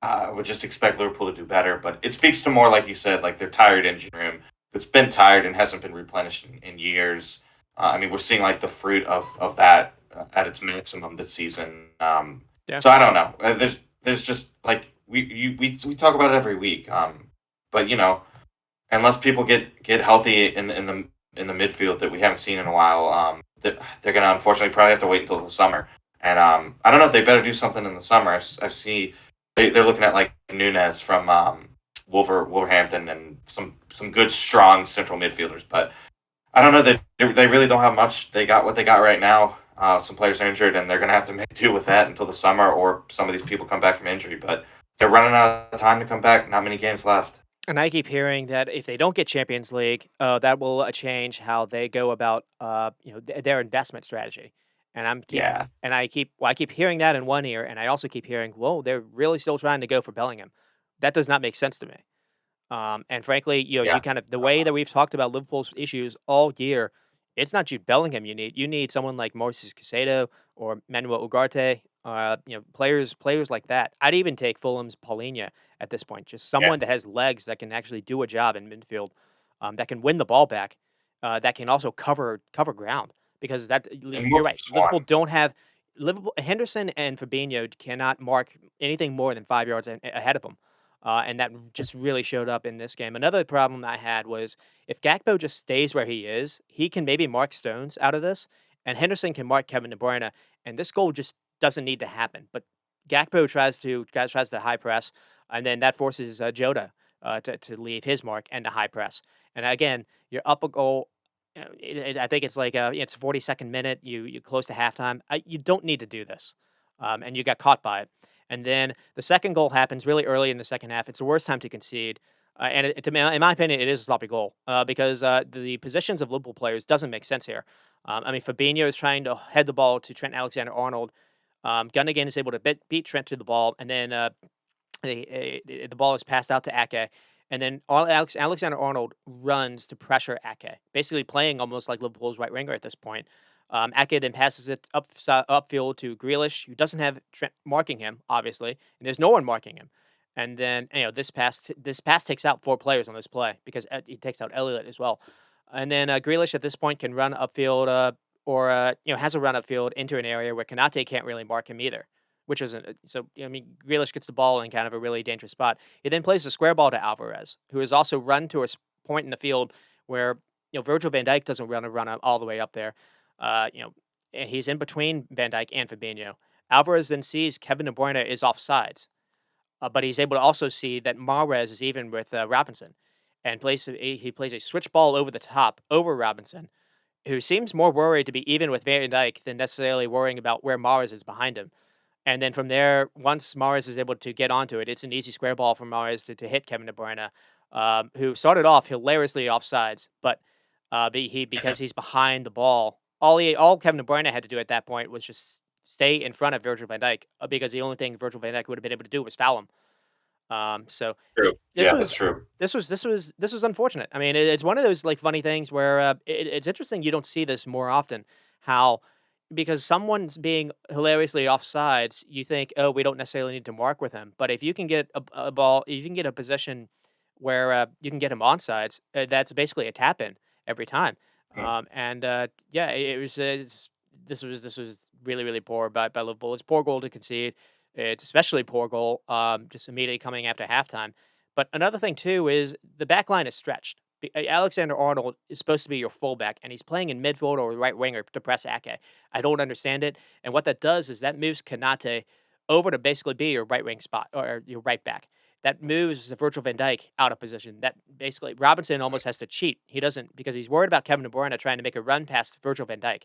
I would just expect Liverpool to do better. But it speaks to more, like you said, like their tired engine room that's been tired and hasn't been replenished in years. I mean, we're seeing like the fruit of that at its maximum this season. Yeah. So I don't know. There's just like we talk about it every week. But unless people get healthy in the midfield that we haven't seen in a while, they're gonna unfortunately probably have to wait until the summer. And I don't know. They better do something in the summer. I see they're looking at like Nunez from Wolverhampton and some good strong central midfielders, but I don't know. They really don't have much. They got what they got right now. Some players are injured, and they're gonna have to make do with that until the summer, or some of these people come back from injury. But they're running out of time to come back. Not many games left. And I keep hearing that if they don't get Champions League, that will change how they go about, their investment strategy. And Yeah, I keep hearing that in one ear, and I also keep hearing, "Whoa, they're really still trying to go for Bellingham." That does not make sense to me. And frankly, you yeah. kind of the way that we've talked about Liverpool's issues all year, it's not Jude Bellingham you need. You need someone like Moises Caicedo or Manuel Ugarte, players like that. I'd even take Fulham's Paulinho at this point, just Yeah, someone that has legs that can actually do a job in midfield, that can win the ball back, that can also cover ground because and more you're from right. Liverpool Swan. don't have Liverpool Henderson and Fabinho cannot mark anything more than 5 yards ahead of them. And that just really showed up in this game. Another problem I had was if Gakpo just stays where he is, he can maybe mark Stones out of this, and Henderson can mark Kevin De Bruyne, and this goal just doesn't need to happen. But Gakpo tries to high press, and then that forces Jota to leave his mark and to high press. And again, you're up a goal. I think it's like it's 42nd minute. You close to halftime. You don't need to do this, and you got caught by it. And then the second goal happens really early in the second half. It's the worst time to concede. And in my opinion, it is a sloppy goal because the positions of Liverpool players doesn't make sense here. I mean, Fabinho is trying to head the ball to Trent Alexander-Arnold. Gundogan is able to beat Trent to the ball, and then the ball is passed out to Ake. And then Alexander-Arnold runs to pressure Ake, basically playing almost like Liverpool's right winger at this point. Ake then passes it upfield to Grealish, who doesn't have Trent marking him, obviously, and there's no one marking him. And then this pass takes out four players on this play because he takes out Elliott as well. And then Grealish at this point can run upfield or has a run upfield into an area where Kanate can't really mark him either, which isn't so. I mean, Grealish gets the ball in kind of a really dangerous spot. He then plays a square ball to Alvarez, who has also run to a point in the field where Virgil van Dijk doesn't run all the way up there. And he's in between Van Dijk and Fabinho. Alvarez then sees Kevin De Bruyne is offsides, but he's able to also see that Mahrez is even with Robinson, and he plays a switch ball over the top over Robinson, who seems more worried to be even with Van Dijk than necessarily worrying about where Mahrez is behind him. And then from there, once Mahrez is able to get onto it, it's an easy square ball for Mahrez to hit Kevin De Bruyne, who started off hilariously offsides, but because he's behind the ball, all Kevin De Bruyne had to do at that point was just stay in front of Virgil van Dijk because the only thing Virgil van Dijk would have been able to do was foul him. So True. this Yeah, that's was true. this was unfortunate. I mean, it's one of those like funny things where it's interesting you don't see this more often. How because someone's being hilariously offsides, you think, oh, we don't necessarily need to mark with him. But if you can get a ball, if you can get a position where you can get him onside, that's basically a tap in every time. Mm. Yeah, this was really really poor by Liverpool. It's poor goal to concede. It's especially poor goal just immediately coming after halftime. But another thing too is the back line is stretched. Alexander Arnold is supposed to be your fullback, and he's playing in midfield or right winger to press Ake. I don't understand it. And what that does is that moves Kanate over to basically be your right wing spot or your right back. That moves Virgil van Dijk out of position. That basically Robinson almost has to cheat. He doesn't because he's worried about Kevin De Bruyne trying to make a run past Virgil van Dijk.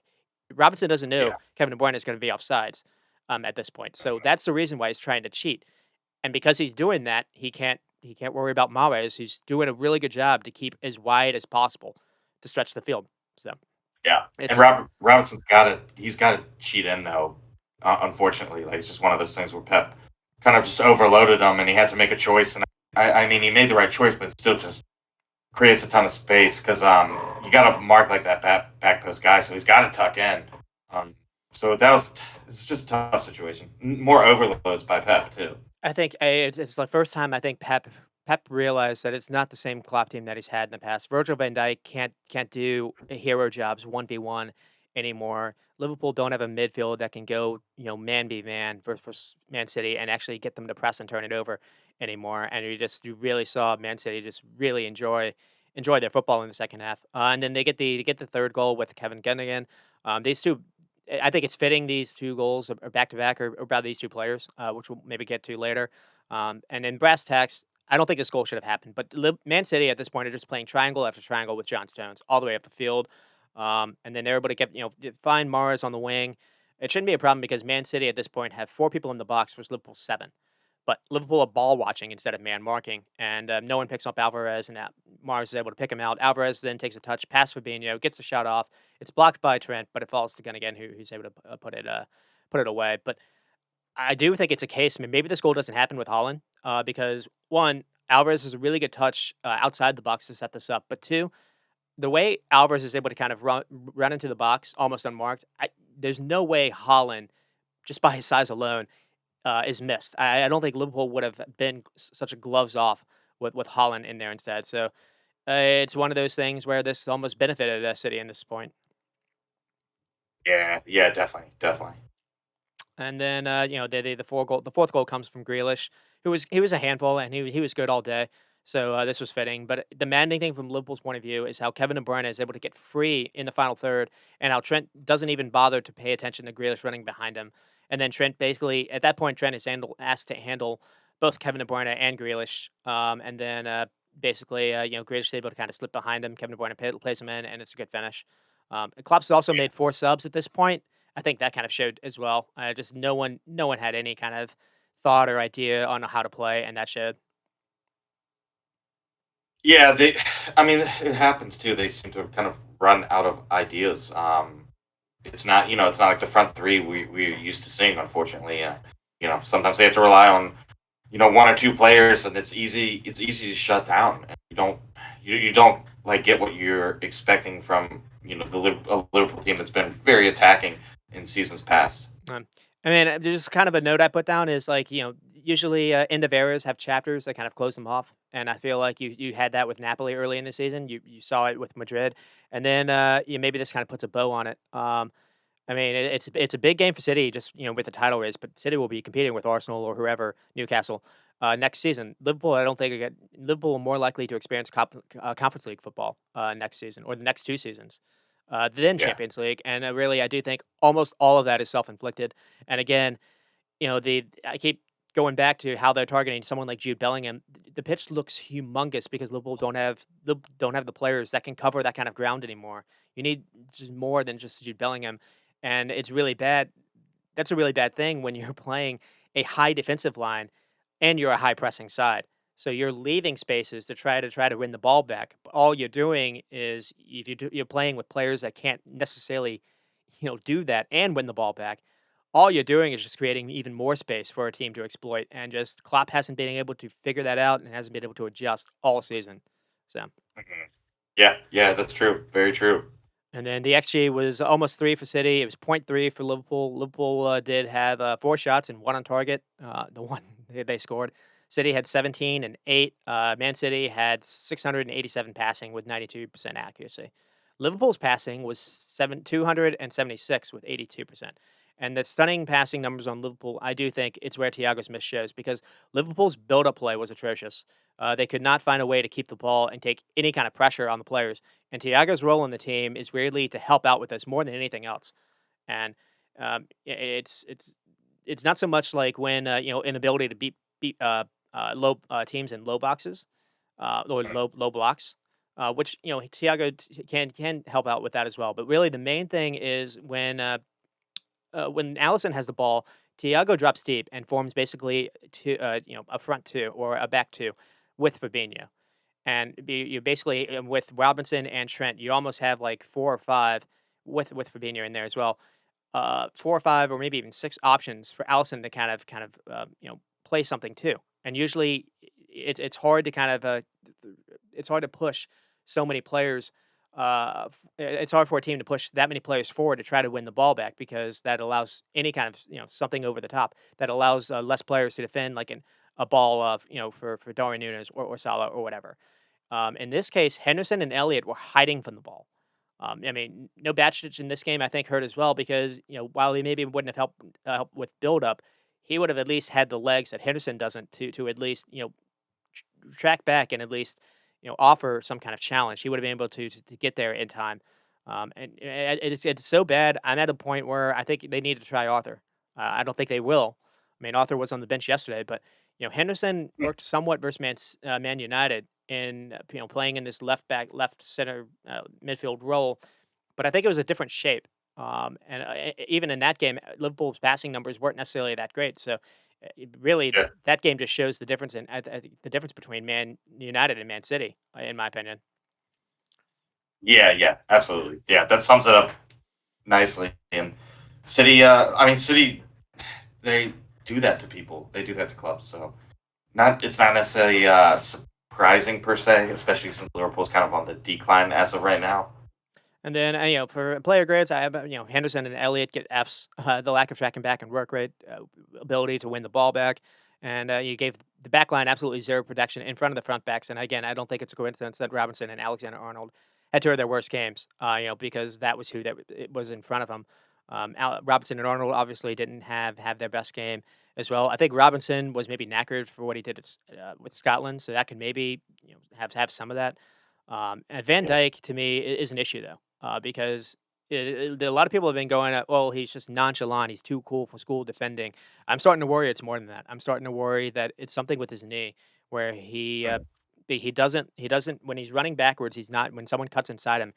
Robinson doesn't know Yeah. Kevin De Bruyne is going to be offsides at this point. So that's the reason why he's trying to cheat. And because he's doing that, he can't worry about Mahrez, who's doing a really good job to keep as wide as possible to stretch the field. So Yeah, and it's Robinson's got to cheat in though. Unfortunately, like it's just one of those things where Pep kind of just overloaded him, and he had to make a choice. And I mean, he made the right choice, but it still just creates a ton of space because you got to mark like that back post guy, so he's got to tuck in. Um, so it's just a tough situation. More overloads by Pep too. I think it's the first time I think Pep realized that it's not the same Klopp team that he's had in the past. Virgil van Dijk can't do hero jobs 1v1 anymore. Liverpool don't have a midfield that can go, man be man versus Man City and actually get them to press and turn it over anymore. And you really saw Man City just really enjoy their football in the second half. And then they get the third goal with Kevin Gundogan. These two I think it's fitting these two goals are back to back or about these two players, which we'll maybe get to later. And in brass tacks, I don't think this goal should have happened. But Man City at this point are just playing triangle after triangle with John Stones all the way up the field, and then they're able to find Mars on the wing. It shouldn't be a problem because Man City at this point have 4 people in the box versus Liverpool 7. But Liverpool are ball watching instead of man marking, and no one picks up Alvarez, and Mars is able to pick him out. Alvarez then takes a touch, pass Fabinho, gets the shot off. It's blocked by Trent, but it falls to Gundogan, who's able to put it away. But I do think it's a case. I mean, maybe this goal doesn't happen with Holland because one, Alvarez is a really good touch outside the box to set this up, but two, the way Alvarez is able to kind of run into the box almost unmarked, there's no way Holland, just by his size alone, is missed. I don't think Liverpool would have been such a gloves off with Holland in there instead. So it's one of those things where this almost benefited City in this point. Yeah, yeah, definitely, definitely. And then the fourth goal comes from Grealish, he was a handful and he was good all day. So this was fitting. But the maddening thing from Liverpool's point of view is how Kevin De Bruyne is able to get free in the final third, and how Trent doesn't even bother to pay attention to Grealish running behind him. And then Trent basically at that point Trent is asked to handle both Kevin De Bruyne and Grealish. And then basically Grealish is able to kind of slip behind him. Kevin De Bruyne plays him in, and it's a good finish. Klopp's also Yeah. made 4 subs at this point. I think that kind of showed as well. Just no one had any kind of thought or idea on how to play, and that showed. Yeah, they. I mean, it happens too. They seem to kind of run out of ideas. It's not like the front three we're used to seeing. Unfortunately, sometimes they have to rely on one or two players, and it's easy to shut down. And you don't like get what you're expecting from a Liverpool team that's been very attacking in seasons past. Um, I mean, just kind of a note I put down is like usually end of eras have chapters that kind of close them off, and I feel like you had that with Napoli early in the season. You saw it with Madrid, and then maybe this kind of puts a bow on it. I mean, it's a big game for City, just with the title race. But City will be competing with Arsenal or whoever, Newcastle, next season. Liverpool, I don't think Liverpool are more likely to experience Conference League football next season or the next 2 seasons than Yeah, Champions League. And really, I do think almost all of that is self inflicted. And again, I keep going back to how they're targeting someone like Jude Bellingham. The pitch looks humongous because Liverpool don't have the players that can cover that kind of ground anymore. You need just more than just Jude Bellingham, and it's really bad. That's a really bad thing when you're playing a high defensive line and you're a high pressing side. So you're leaving spaces to try to win the ball back. But all you're doing is if you're playing with players that can't necessarily do that and win the ball back. all you're doing is just creating even more space for a team to exploit, and just Klopp hasn't been able to figure that out and hasn't been able to adjust all season. So, Mhm. Yeah, yeah, that's true. Very true. and then the XG was almost 3 for City. It was point 0.3 for Liverpool. Liverpool did have 4 shots and 1 on target. The one they scored. City had 17 and 8. Man City had 687 passing with 92% accuracy. Liverpool's passing was 276 with 82%. And the stunning passing numbers on Liverpool, I do think it's where Thiago's miss shows, because Liverpool's build-up play was atrocious. They could not find a way to keep the ball and take any kind of pressure on the players. And Thiago's role in the team is weirdly to help out with this more than anything else. And it's not so much like when inability to beat low teams in low boxes, or Mhm. low blocks, which Thiago can help out with that as well. But really, the main thing is when Allison has the ball, Thiago drops deep and forms basically a front two or a back two with Fabinho. And you basically with Robinson and Trent, you almost have like 4 or 5 with Fabinho in there as well. 4 or 5 or maybe even 6 options for Allison to play something too. And usually it's hard to it's hard to push so many players. It's hard for a team to push that many players forward to try to win the ball back, because that allows any kind of something over the top that allows less players to defend, like a ball of for Darwin Nunes or Salah or whatever. In this case, Henderson and Elliott were hiding from the ball. I mean, no Bacic in this game, I think, hurt as well, because while he maybe wouldn't have helped with build up, he would have at least had the legs that Henderson doesn't to at least track back and at least offer some kind of challenge. He would have been able to get there in time. It's so bad. I'm at a point where I think they need to try Arthur. I don't think they will. I mean, Arthur was on the bench yesterday, but Henderson Mm. worked somewhat versus Man United in playing in this left center midfield role, but I think it was a different shape. Even in that game, Liverpool's passing numbers weren't necessarily that great. So, really, Yeah, that game just shows the difference the difference between Man United and Man City, in my opinion. yeah, yeah, absolutely. Yeah, that sums it up nicely. And City, I mean, City, they do that to people. They do that to clubs. So it's not necessarily surprising per se, especially since Liverpool's kind of on the decline as of right now. And then, for player grades, I have, Henderson and Elliott get Fs. The lack of tracking back and work rate, ability to win the ball back, and you gave the back line absolutely zero protection in front of the front backs. And again, I don't think it's a coincidence that Robinson and Alexander Arnold had two of their worst games. Because that was who it was in front of them. Robinson and Arnold obviously didn't have their best game as well. I think Robinson was maybe knackered for what he did with Scotland, so that could maybe have some of that. And Van Yeah, Dyke to me is an issue though, because a lot of people have been going, "Well, he's just nonchalant. He's too cool for school defending." I'm starting to worry it's more than that. I'm starting to worry that it's something with his knee, where mhm, he doesn't when he's running backwards. He's not when someone cuts inside him.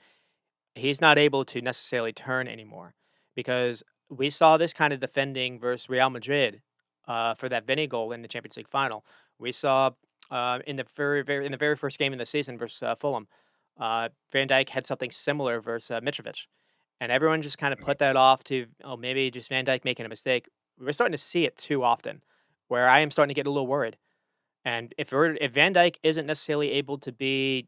He's not able to necessarily turn anymore, because we saw this kind of defending versus Real Madrid for that Vinny goal in the Champions League final. We saw in the in the very first game in the season versus Fulham, Van Dijk had something similar versus Mitrovic, and everyone just kind of mhm. put that off to maybe just Van Dijk making a mistake. We're starting to see it too often, where I am starting to get a little worried. And if Van Dyke isn't necessarily able to be,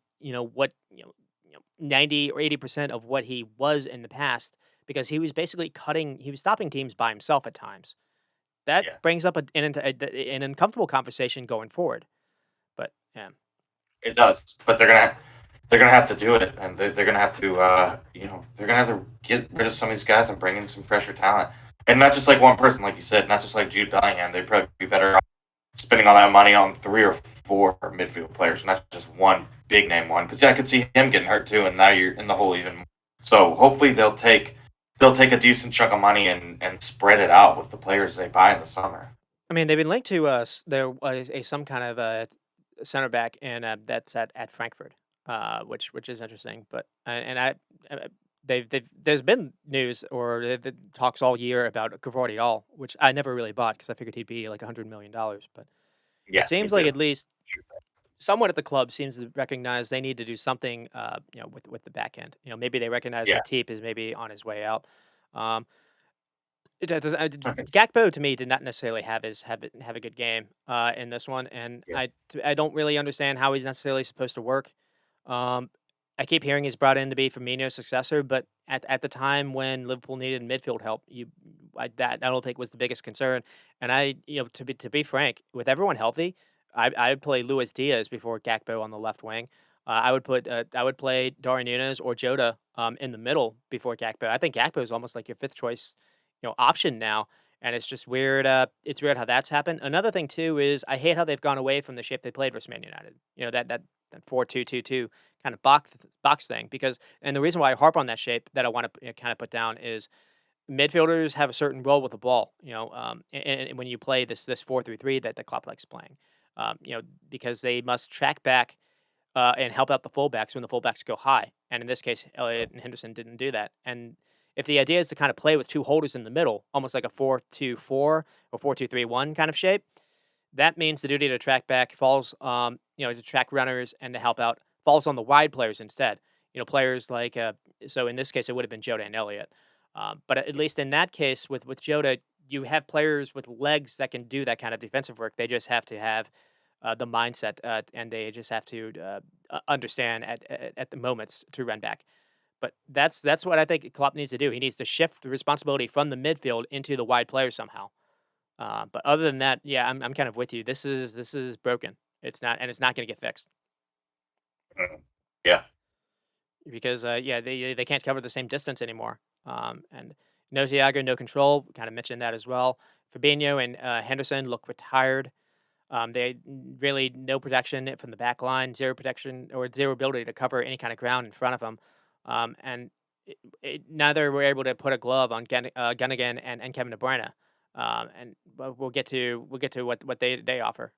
90 or 80% of what he was in the past, because he was stopping teams by himself at times. That Yeah, brings up an uncomfortable conversation going forward. But yeah. it does. But they're gonna have to do it, and they're gonna have to they're gonna have to get rid of some of these guys and bring in some fresher talent, and not just like one person, like you said, not just like Jude Bellingham. They'd probably be better off spending all that money on 3 or 4 midfield players, not just one big name one. Because yeah, I could see him getting hurt too, and now you're in the hole even more. So hopefully they'll take a decent chunk of money and spread it out with the players they buy in the summer. I mean, they've been linked to there was some kind of center back that's at Frankfurt, which is interesting. But and I there's been news or the talks all year about Gvardiol, which I never really bought because I figured he'd be like $100 million. But it Yeah, me seems like too. at least someone at the club seems to recognize they need to do something, with the back end. Maybe they recognize Yeah, Matip is maybe on his way out. Um, It does Gakpo to me did not necessarily have a good game, in this one, and Yeah. I don't really understand how he's necessarily supposed to work. Um, I keep hearing he's brought in to be Firmino's successor, but at the time when Liverpool needed midfield help, that I don't think was the biggest concern. And to be frank, with everyone healthy, I'd play Luis Diaz before Gakpo on the left wing. I would play Darwin Núñez or Jota in the middle before Gakpo. I think Gakpo is almost like your fifth choice, option now. And it's just weird. It's weird how that's happened. Another thing too is I hate how they've gone away from the shape they played versus Man United. That 4-2-2-2 kind of box thing. Because and the reason why I harp on that shape that I want to kind of put down is midfielders have a certain role with the ball. And when you play this 4-3-3 that the Klopp likes playing, because they must track back and help out the fullbacks when the fullbacks go high. And in this case, Elliott and Henderson didn't do that. And if the idea is to kind of play with two holders in the middle, almost like a 4-2-4 or 4-2-3-1 kind of shape, that means the duty to track back falls, to track runners and to help out falls on the wide players instead. Players like so in this case it would have been Jota and Elliott. But at least in that case with Jota, you have players with legs that can do that kind of defensive work. They just have to have the mindset, and they just have to understand at the moments to run back. But that's what I think Klopp needs to do. He needs to shift the responsibility from the midfield into the wide players somehow. But other than that, yeah, I'm kind of with you. This is broken. It's not going to get fixed Mhm. Yeah. because yeah, they can't cover the same distance anymore. And no Thiago, no control. Kind of mentioned that as well. Fabinho and Henderson look retired. They really no protection from the back line, zero protection or zero ability to cover any kind of ground in front of them. And neither were able to put a glove on Gunnigan and Kevin De Bruyne. And we'll get to what they offer.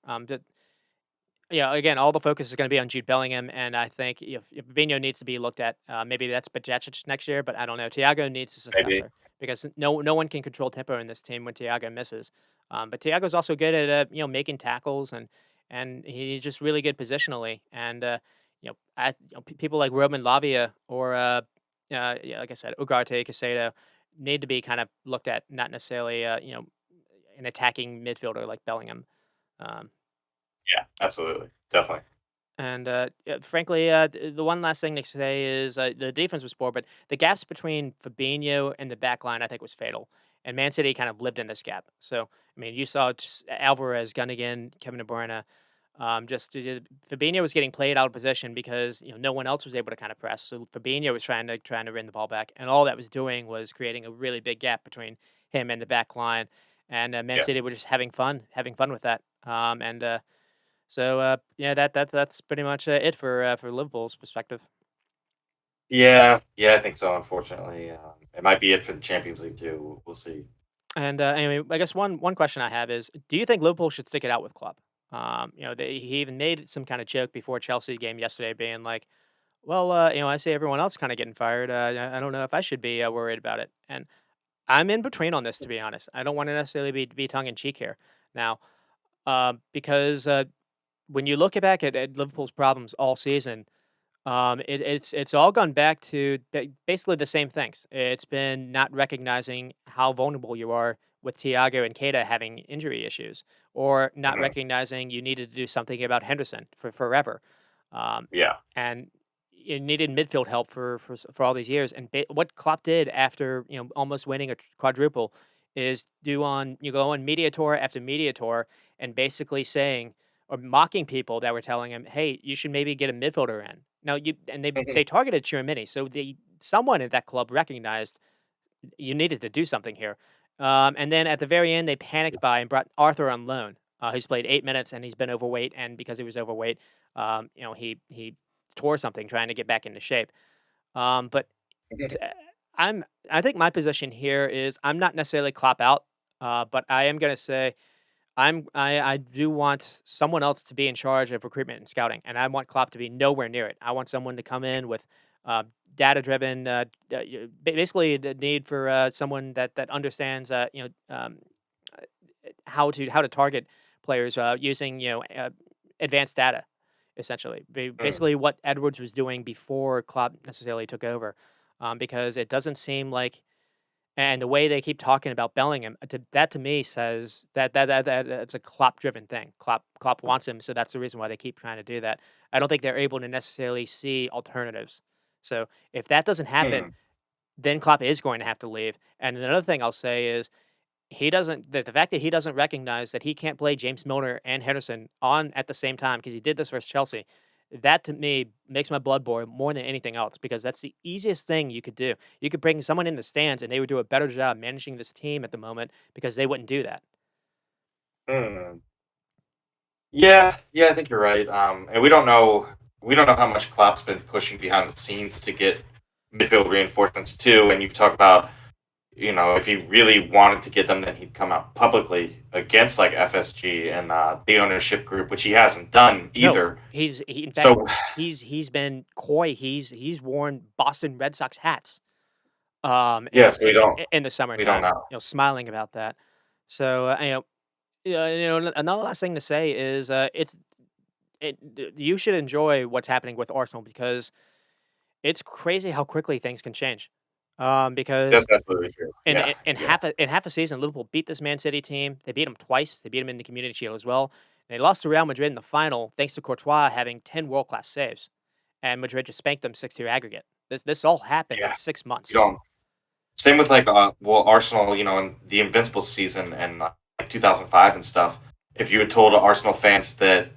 Yeah, again, all the focus is going to be on Jude Bellingham, and I think if Fabinho needs to be looked at, maybe that's Bajcetic next year, but I don't know. Thiago needs a Maybe. successor because no one can control tempo in this team when Thiago misses. But Thiago's also good at making tackles and he's just really good positionally. And people like Roman Lavia or yeah, like I said, Ugarte, Casado need to be kind of looked at, not necessarily an attacking midfielder like Bellingham. Um, Yeah. Absolutely. Definitely. And frankly, the one last thing to say is the defense was poor, but the gaps between Fabinho and the back line, I think, was fatal. And Man City kind of lived in this gap. So, I mean, you saw Alvarez, Gunnigan, Kevin De Bruyne. Fabinho was getting played out of position because no one else was able to kind of press. So Fabinho was trying to win the ball back, and all that was doing was creating a really big gap between him and the back line. And Man Yeah. City were just having fun with that. Yeah, that's pretty much it for Liverpool's perspective. Yeah. Yeah. I think so. Unfortunately, it might be it for the Champions League too. We'll see. And anyway, I guess one question I have is, do you think Liverpool should stick it out with Klopp? He even made some kind of joke before Chelsea game yesterday, being like, "Well, I see everyone else kind of getting fired. I don't know if I should be worried about it." And I'm in between on this, to be honest. I don't want to necessarily be tongue in cheek here now, because when you look back at Liverpool's problems all season. It's all gone back to basically the same things. It's been not recognizing how vulnerable you are with Thiago and Keita having injury issues, or not Mhm. recognizing you needed to do something about Henderson for forever, um, Yeah. and you needed midfield help for all these years. And what Klopp did after almost winning a quadruple is you go on media tour after media tour and basically saying or mocking people that were telling him, "Hey, you should maybe get a midfielder in." Now they Mhm. targeted Tchouaméni, so someone at that club recognized you needed to do something here. And then at the very end, they panicked by and brought Arthur on loan. He's played 8 minutes and he's been overweight, and because he was overweight, he tore something trying to get back into shape. But t- uh, I'm I think my position here is I'm not necessarily Klopp out, but I am going to say I do want someone else to be in charge of recruitment and scouting, and I want Klopp to be nowhere near it. I want someone to come in with data-driven, basically the need for someone that understands, how to target players using advanced data, essentially. Mhm. Basically, what Edwards was doing before Klopp necessarily took over, because it doesn't seem like And the way they keep talking about Bellingham, to me says that it's a Klopp-driven thing. Klopp wants him, so that's the reason why they keep trying to do that. I don't think they're able to necessarily see alternatives. So if that doesn't happen, Hmm. then Klopp is going to have to leave. And another thing I'll say is the fact that he doesn't recognize that he can't play James Milner and Henderson on at the same time because he did this versus Chelsea. That to me makes my blood boil more than anything else because that's the easiest thing you could do. You could bring someone in the stands and they would do a better job managing this team at the moment because they wouldn't do that. Hmm. Yeah, yeah, I think you're right. And we don't know how much Klopp's been pushing behind the scenes to get midfield reinforcements too. And you've talked about, if he really wanted to get them, then he'd come out publicly against like FSG and the ownership group, which he hasn't done No, either. in fact So he's been coy. He's worn Boston Red Sox hats yes, we don't in the we don't summertime, know. smiling about that. So yeah, another last thing to say is you should enjoy what's happening with Arsenal because it's crazy how quickly things can change. That's Because absolutely true. Yeah, yeah, in half a season, Liverpool beat this Man City team. They beat them twice. They beat them in the Community Shield as well. They lost to Real Madrid in the final thanks to Courtois having 10 world class saves, and Madrid just spanked them 6-2 aggregate. This all happened in yeah. We 6 months. don't. Same with like Arsenal, in the Invincible season and like 2005 and stuff. If you had told Arsenal fans that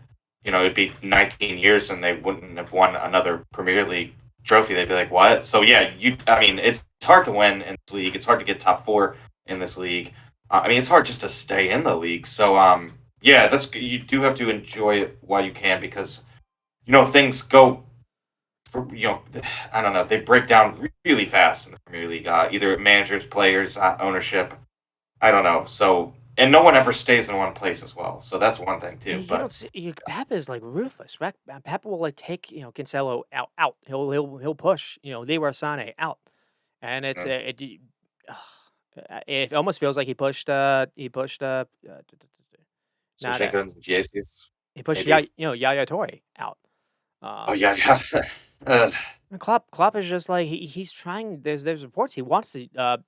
it'd be 19 years and they wouldn't have won another Premier League trophy, they'd be like, "What?" So yeah, I mean, it's hard to win in this league. It's hard to get top four in this league. I mean, it's hard just to stay in the league. So yeah, that's you do have to enjoy it while you can because things go I don't know. They break down really fast in the Premier League. Either managers, players, ownership. I don't know. So, and no one ever stays in one place as well. So that's one thing too. You don't But see Pep is like ruthless. Pep will like take Cancelo out. He'll push Leroy Sané out, and it's mm, ugh, it almost feels like not Zinchenko and Jesus, he pushed maybe. Yaya Toure out. Oh Um, yeah, yeah. uh, and Klopp is just like he's trying. There's reports he wants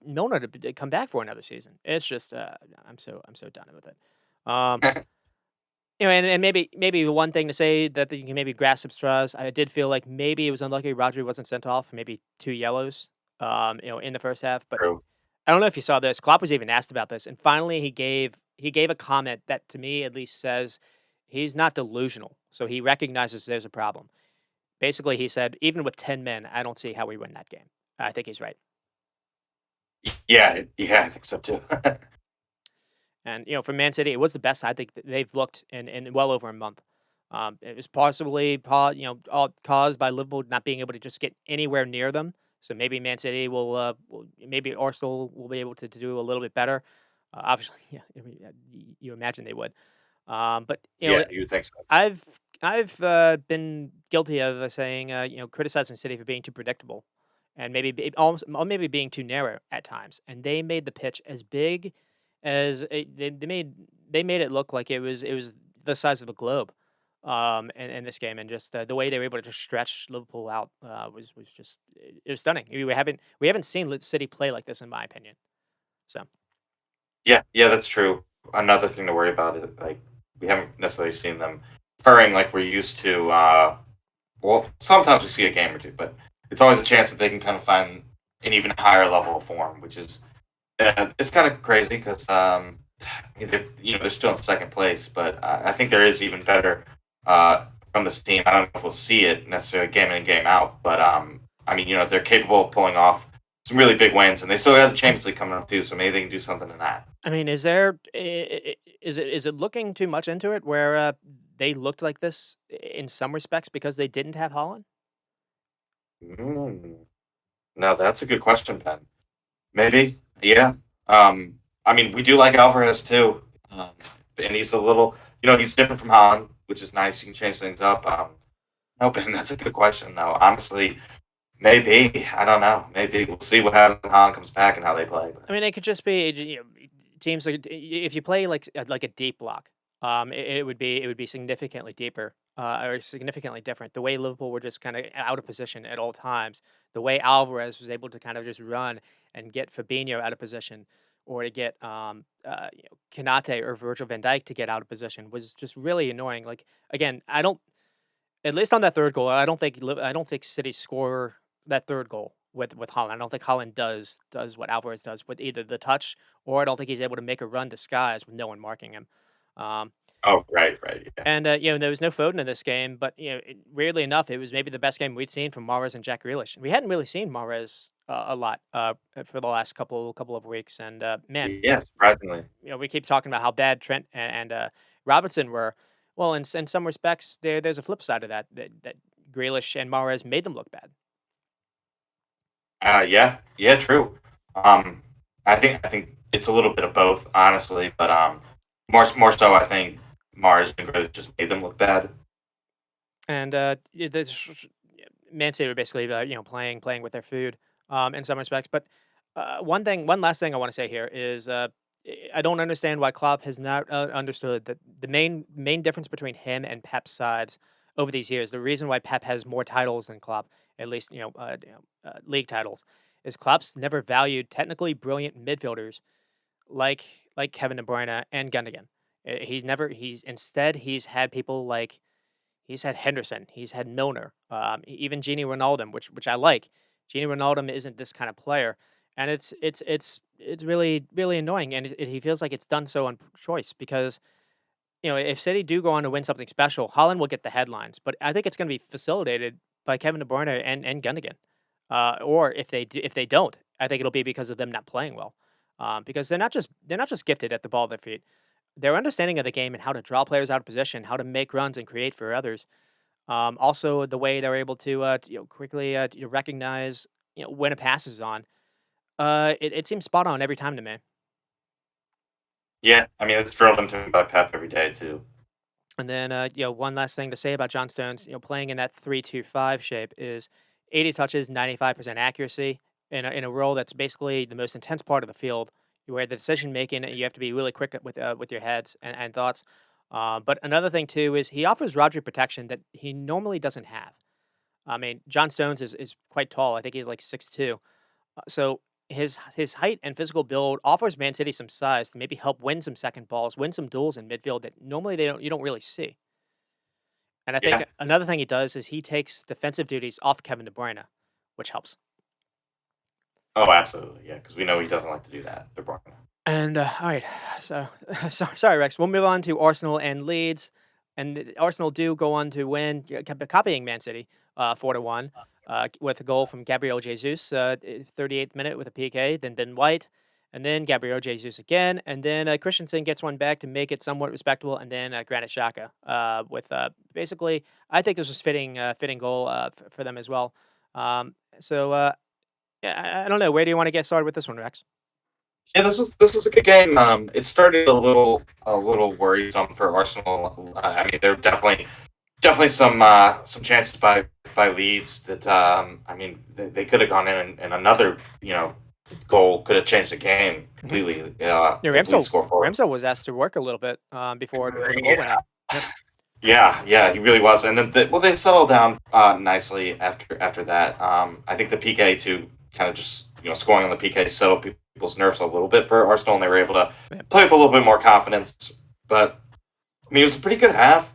Milner to come back for another season. It's just I'm so done with it. Um, and maybe the one thing to say that you can maybe grasp some straws. I did feel like maybe it was unlucky Rodri wasn't sent off for maybe 2 yellows, in the first half. But true. I don't know if you saw this. Klopp was even asked about this, and finally he gave a comment that to me at least says he's not delusional. So he recognizes there's a problem. Basically, he said, even with 10 men, I don't see how we win that game. I think he's right. Yeah, yeah. I think so too. And, for Man City, it was the best I think that they've looked in well over a month. It was possibly, all caused by Liverpool not being able to just get anywhere near them. So maybe Man City maybe Arsenal will be able to do a little bit better. Obviously, yeah, I mean, you imagine they would. But Yeah, you would think so. I've been guilty of saying, criticizing City for being too predictable, and almost or maybe being too narrow at times. And they made the pitch as big as they made it look like it was the size of a globe, in this game, and just the way they were able to just stretch Liverpool out was just it was stunning. We haven't seen City play like this in my opinion. So. Yeah, yeah, that's true. Another thing to worry about is like we haven't necessarily seen them purring like we're used to. Well, sometimes we see a game or two, but it's always a chance that they can kind of find an even higher level of form, which is it's kind of crazy because I mean, they're still in second place, but I think there is even better from this team. I don't know if we'll see it necessarily game in and game out, but I mean, they're capable of pulling off some really big wins, and they still have the Champions League coming up too, so maybe they can do something in that. I mean, is it looking too much into it where they looked like this in some respects because they didn't have Holland? Mm. Now that's a good question, Ben. Maybe, yeah. I mean, we do like Alvarez too, and he's a little, he's different from Holland, which is nice. You can change things up. No, Ben, that's a good question, though. Honestly, maybe I don't know. Maybe we'll see what happens when Holland comes back and how they play. But I mean, it could just be teams like if you play like a deep block, it would be significantly deeper. are significantly different. The way Liverpool were just kind of out of position at all times, the way Alvarez was able to kind of just run and get Fabinho out of position, or to get Kanate or Virgil van Dijk to get out of position was just really annoying. Like again, I don't at least on that third goal, I don't think City score that third goal with Holland. I don't think Holland does what Alvarez does with either the touch, or I don't think he's able to make a run disguise with no one marking him. Um, Oh, right, right, yeah. and there was no Foden in this game, but weirdly enough, it was maybe the best game we'd seen from Mahrez and Jack Grealish. We hadn't really seen Mahrez a lot for the last couple of weeks, and man, Yeah, surprisingly. we keep talking about how bad Trent and Robinson were. Well, in some respects, there's a flip side of that Grealish and Mahrez made them look bad. Yeah, yeah, true. Um, I think it's a little bit of both, honestly, but more so, I think Mars and Grealish just made them look bad. And Man City were basically playing with their food in some respects. But one last thing I want to say here is I don't understand why Klopp has not understood that the main difference between him and Pep's sides over these years. The reason why Pep has more titles than Klopp, at least league titles, is Klopp's never valued technically brilliant midfielders like Kevin De Bruyne and Gundogan. He's had people like he's had Henderson, he's had Milner, even Genie Ronaldo, which I like. Genie Ronaldo isn't this kind of player, and it's really annoying, and he feels like it's done so on choice because if City do go on to win something special, Holland will get the headlines, but I think it's going to be facilitated by Kevin De Bruyne and Gundogan, or if they don't, I think it'll be because of them not playing well, because they're not just gifted at the ball at their feet. Their understanding of the game and how to draw players out of position, how to make runs and create for others. Also, the way they're able to quickly recognize when a pass is on. It seems spot on every time to me. Yeah, I mean it's drilled into me by Pep every day too. And then one last thing to say about John Stones, playing in that 3-2-5 shape is 80 touches, 95% accuracy in a role that's basically the most intense part of the field, where the decision making you have to be really quick with your heads and thoughts. But another thing too is he offers Rodri protection that he normally doesn't have. I mean, John Stones is quite tall. I think he's like 6'2". So his height and physical build offers Man City some size to maybe help win some second balls, win some duels in midfield that normally they don't you don't really see. And I think Yeah. another thing he does is he takes defensive duties off Kevin De Bruyne, which helps. Oh, absolutely. Yeah, because we know he doesn't like to do that. De Bruyne. And all right, so sorry, Rex. We'll move on to Arsenal and Leeds, and Arsenal do go on to win, copying Man City, 4-1, with a goal from Gabriel Jesus, 38th minute with a PK, then Ben White, and then Gabriel Jesus again, and then Christensen gets one back to make it somewhat respectable, and then Granit Xhaka, with basically, I think this was fitting goal for them as well. So yeah, I don't know. Where do you want to get started with this one, Rex? Yeah, this was a good game. It started a little worrisome for Arsenal. I mean, there were definitely some chances by Leeds that I mean they could have gone in and another goal could have changed the game Mhm. completely Yeah, if Leeds score four. Ramsdale was asked to work a little bit before the goal went Yeah, in. Yep. yeah, he really was. And then they settled down nicely after that. I think the PK too kind of just scoring on the PK settled people's nerves a little bit for Arsenal, and they were able to Yep. play with a little bit more confidence. But I mean, it was a pretty good half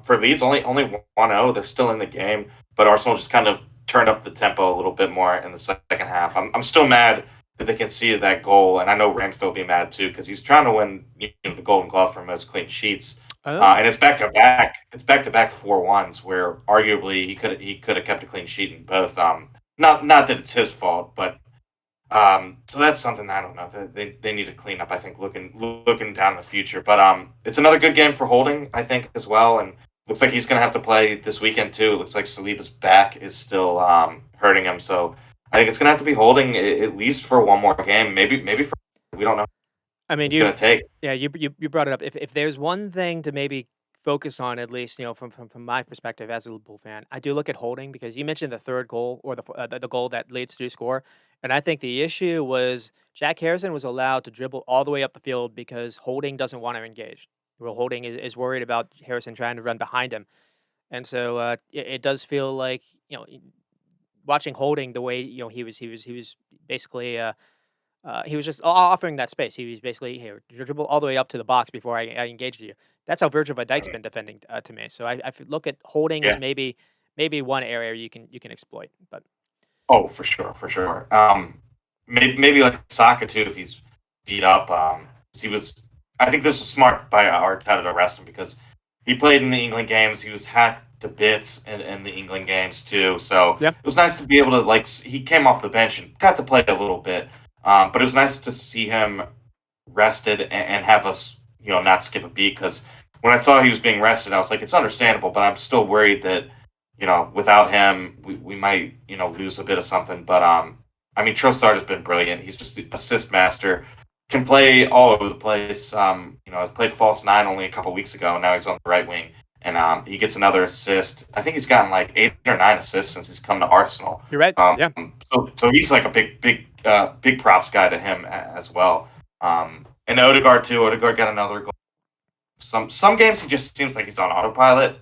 for Leeds. Only 1-0. They're still in the game, but Arsenal just kind of turned up the tempo a little bit more in the second half. I'm still mad that they conceded that goal, and I know Ramsdale will be mad too because he's trying to win the Golden Glove for most clean sheets. Oh, And it's back to back. It's back to back 4-1s where arguably he could have kept a clean sheet in both. Not that it's his fault, but so that's something I don't know that they need to clean up. I think looking down the future, but it's another good game for Holding. I think as well, and looks like he's going to have to play this weekend too. Looks like Saliba's back is still hurting him, so I think it's going to have to be Holding at least for one more game. Maybe for we don't know I mean, what it's going to take. yeah, you brought it up. If there's one thing to maybe focus on, at least from my perspective as a Liverpool fan, I do look at Holding because you mentioned the third goal or the goal that leads to score, and I think the issue was Jack Harrison was allowed to dribble all the way up the field because Holding doesn't want to engage. Will Holding is worried about Harrison trying to run behind him, and so it does feel like watching Holding the way he was basically he was just offering that space. He was basically here dribble all the way up to the box before I engaged you. That's how Virgil van Dijk's Mhm. been defending to me. So look at Holding as Yeah. maybe one area you can exploit. But Oh, for sure, for sure. Maybe like Saka too if he's beat up. 'Cause he was. I think this was smart by Arteta to rest him because he played in the England games. He was hacked to bits in the England games too. So yeah, it was nice to be able to he came off the bench and got to play a little bit. But it was nice to see him rested and have us, not skip a beat. Because when I saw he was being rested, I was like, it's understandable, but I'm still worried that, without him, we might, lose a bit of something. But I mean, Trossard has been brilliant. He's just the assist master. Can play all over the place. Has played false nine only a couple weeks ago. Now he's on the right wing, and he gets another assist. I think he's gotten like 8 or 9 assists since he's come to Arsenal. you're right. Um, Yeah, so he's like a big props guy to him as well. And Odegaard too. Odegaard got another goal. Some games he just seems like he's on autopilot.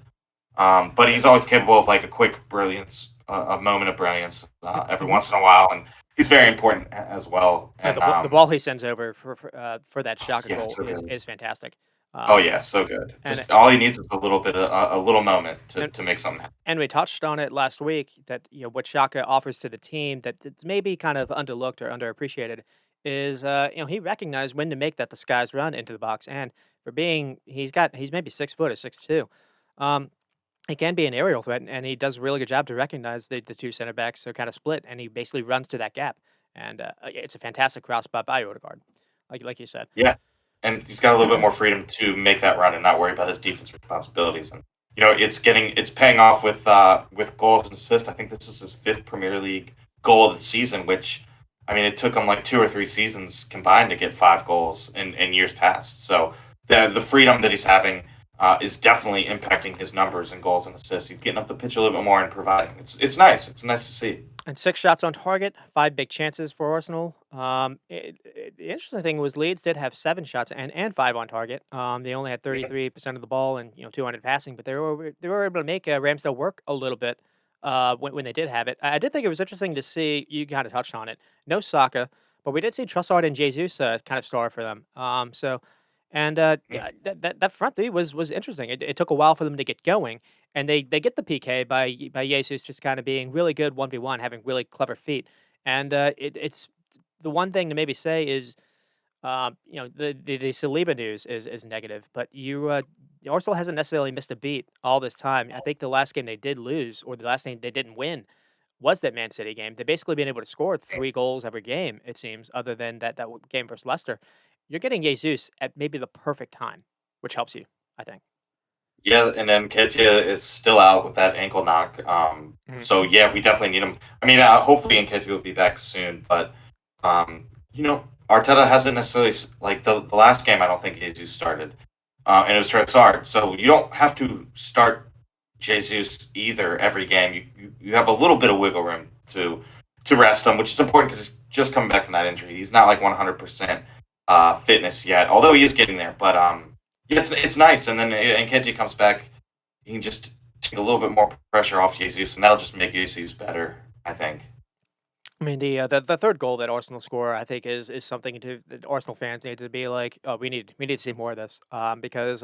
But he's always capable of like a quick brilliance, a moment of brilliance every hmm once in a while, and he's very important as well. and And the ball he sends over for that Shaka yeah, goal so good. is fantastic. Oh Um, yeah, so good. and Just all he needs is a little bit of a little moment to and to make something happen. And we touched on it last week that what Shaka offers to the team that it's maybe kind of underlooked or underappreciated is he recognized when to make that disguise run into the box, and for being he's maybe 6 foot or 6'2", um, he can be an aerial threat, and he does a really good job to recognize the two center backs are kind of split, and he basically runs to that gap, and it's a fantastic cross by Odegaard, like you said. Yeah, and he's got a little bit more freedom to make that run and not worry about his defense responsibilities. And it's paying off with goals and assists. I think this is his fifth Premier League goal of the season, which I mean it took him like 2 or 3 seasons combined to get 5 goals in years past. So the freedom that he's having is definitely impacting his numbers and goals and assists. He's getting up the pitch a little bit more and providing. It's nice. It's nice to see. And 6 shots on target, 5 big chances for Arsenal. The interesting thing was Leeds did have 7 shots and 5 on target. They only had Mhm. 33% of the ball and 200 passing, but they were able to make Ramsdale work a little bit when they did have it. I did think it was interesting to see. You kind of touched on it. No Saka, but we did see Trossard and Jesus kind of star for them. Yeah, that front three was interesting. It took a while for them to get going, and they get the PK by Jesus just kind of being really good 1v1, having really clever feet. And it's the one thing to maybe say is, the Saliba news is negative, but Arsenal hasn't necessarily missed a beat all this time. I think the last game they did lose, or the last game they didn't win, was that Man City game. They've basically been able to score 3 goals every game, it seems, other than that game versus Leicester. You're getting Jesus at maybe the perfect time, which helps you, I think. Yeah, and then Nketiah is still out with that ankle knock. Mhm. So yeah, we definitely need him. I mean, hopefully Nketiah will be back soon, but Arteta hasn't necessarily like the last game. I don't think Jesus started, and it was Trossard. So you don't have to start Jesus either every game. You have a little bit of wiggle room to rest him, which is important because he's just coming back from that injury. He's not like 100% fitness yet, although he is getting there. But yeah, it's nice. And then Nketiah comes back, he can just take a little bit more pressure off Jesus, and that'll just make Jesus better. I think. I mean, the third goal that Arsenal score, I think, is something that Arsenal fans need to be like, oh, we need to see more of this, because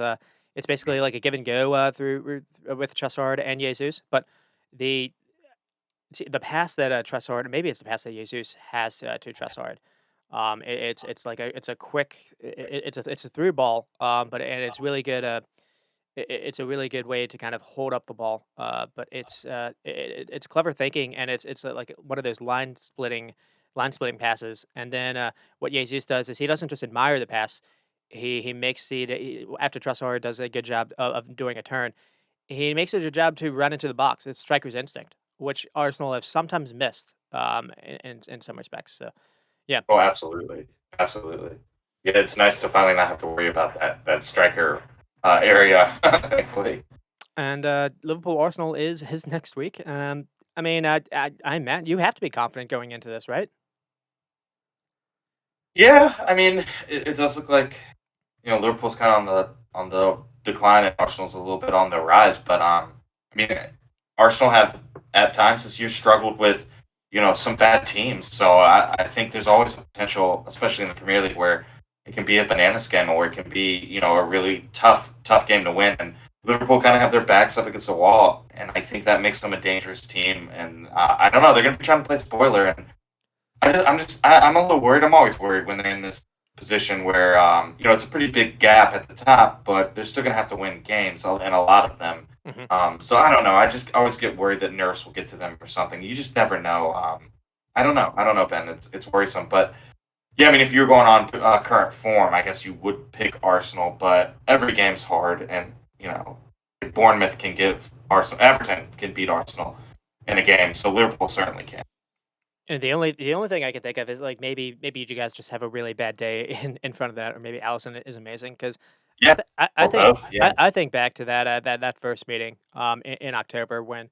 it's basically like a give and go with Trossard and Jesus, but the the pass that Trossard, maybe it's the pass that Jesus has to Trossard. It's like it's a quick, it's a through ball, and it's really good. It's a really good way to kind of hold up the ball. But it's clever thinking, and it's like one of those line splitting passes. And then what Jesus does is he doesn't just admire the pass. He makes after Trossard does a good job of doing a turn. He makes it a job to run into the box. It's striker's instinct, which Arsenal have sometimes missed in some respects. So yeah. Oh, absolutely, absolutely. Yeah, it's nice to finally not have to worry about that striker area. Thankfully. And Liverpool Arsenal is his next week. I mean, Matt, you have to be confident going into this, right? Yeah, I mean, it does look like Liverpool's kind of on the decline, and Arsenal's a little bit on the rise. But I mean, Arsenal have at times this year struggled with some bad teams. So I think there's always a potential, especially in the Premier League, where it can be a banana skin or it can be a really tough game to win. And Liverpool kind of have their backs up against the wall, and I think that makes them a dangerous team. And I don't know, they're going to be trying to play spoiler, and I'm a little worried. I'm always worried when they're in this position where it's a pretty big gap at the top, but they're still gonna have to win games and a lot of them. Hmm. So I don't know. I just always get worried that nerves will get to them or something. You just never know. I don't know. I don't know, Ben. It's worrisome, but yeah. I mean, if you're going on current form, I guess you would pick Arsenal, but every game's hard, and Bournemouth can give Arsenal. Everton can beat Arsenal in a game, so Liverpool certainly can. And the only thing I can think of is like maybe you guys just have a really bad day in front of that, or maybe Allison is amazing because Yeah, I or think both. Yeah, I think back to that first meeting in October when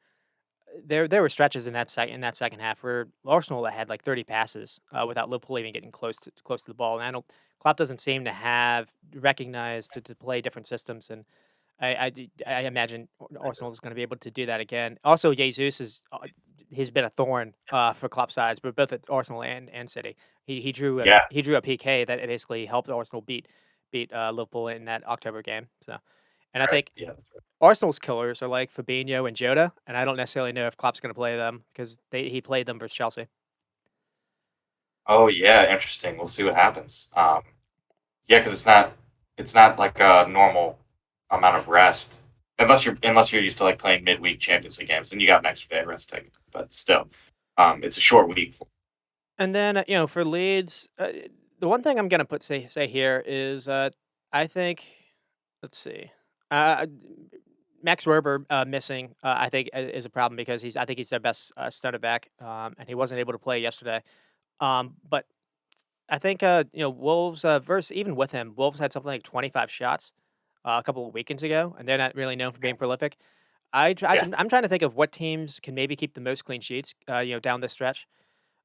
there were stretches in that second half where Arsenal had like 30 passes without Liverpool even getting close to the ball, and I don't Klopp doesn't seem to have recognized to play different systems, and I imagine Arsenal is going to be able to do that again. Also, Jesus is he's been a thorn for Klopp's sides, but both at Arsenal and City. yeah, He drew a PK that basically helped Arsenal beat Liverpool in that October game. So, and I right. think Yeah. Arsenal's killers are like Fabinho and Jota, and I don't necessarily know if Klopp's going to play them because he played them versus Chelsea. Oh yeah, interesting. We'll see what happens. Yeah, because it's not like a normal amount of rest unless you're used to like playing midweek Champions League games, then you got an extra day of rest taken. But still, it's a short week. And then for Leeds, the one thing I'm going to say here is I think let's see. Uh, Max Werber missing, I think, is a problem because I think he's their best center back, and he wasn't able to play yesterday. But I think Wolves versus even with him, Wolves had something like 25 shots a couple of weekends ago, and they're not really known for being prolific. Yeah. I'm trying to think of what teams can maybe keep the most clean sheets, down this stretch,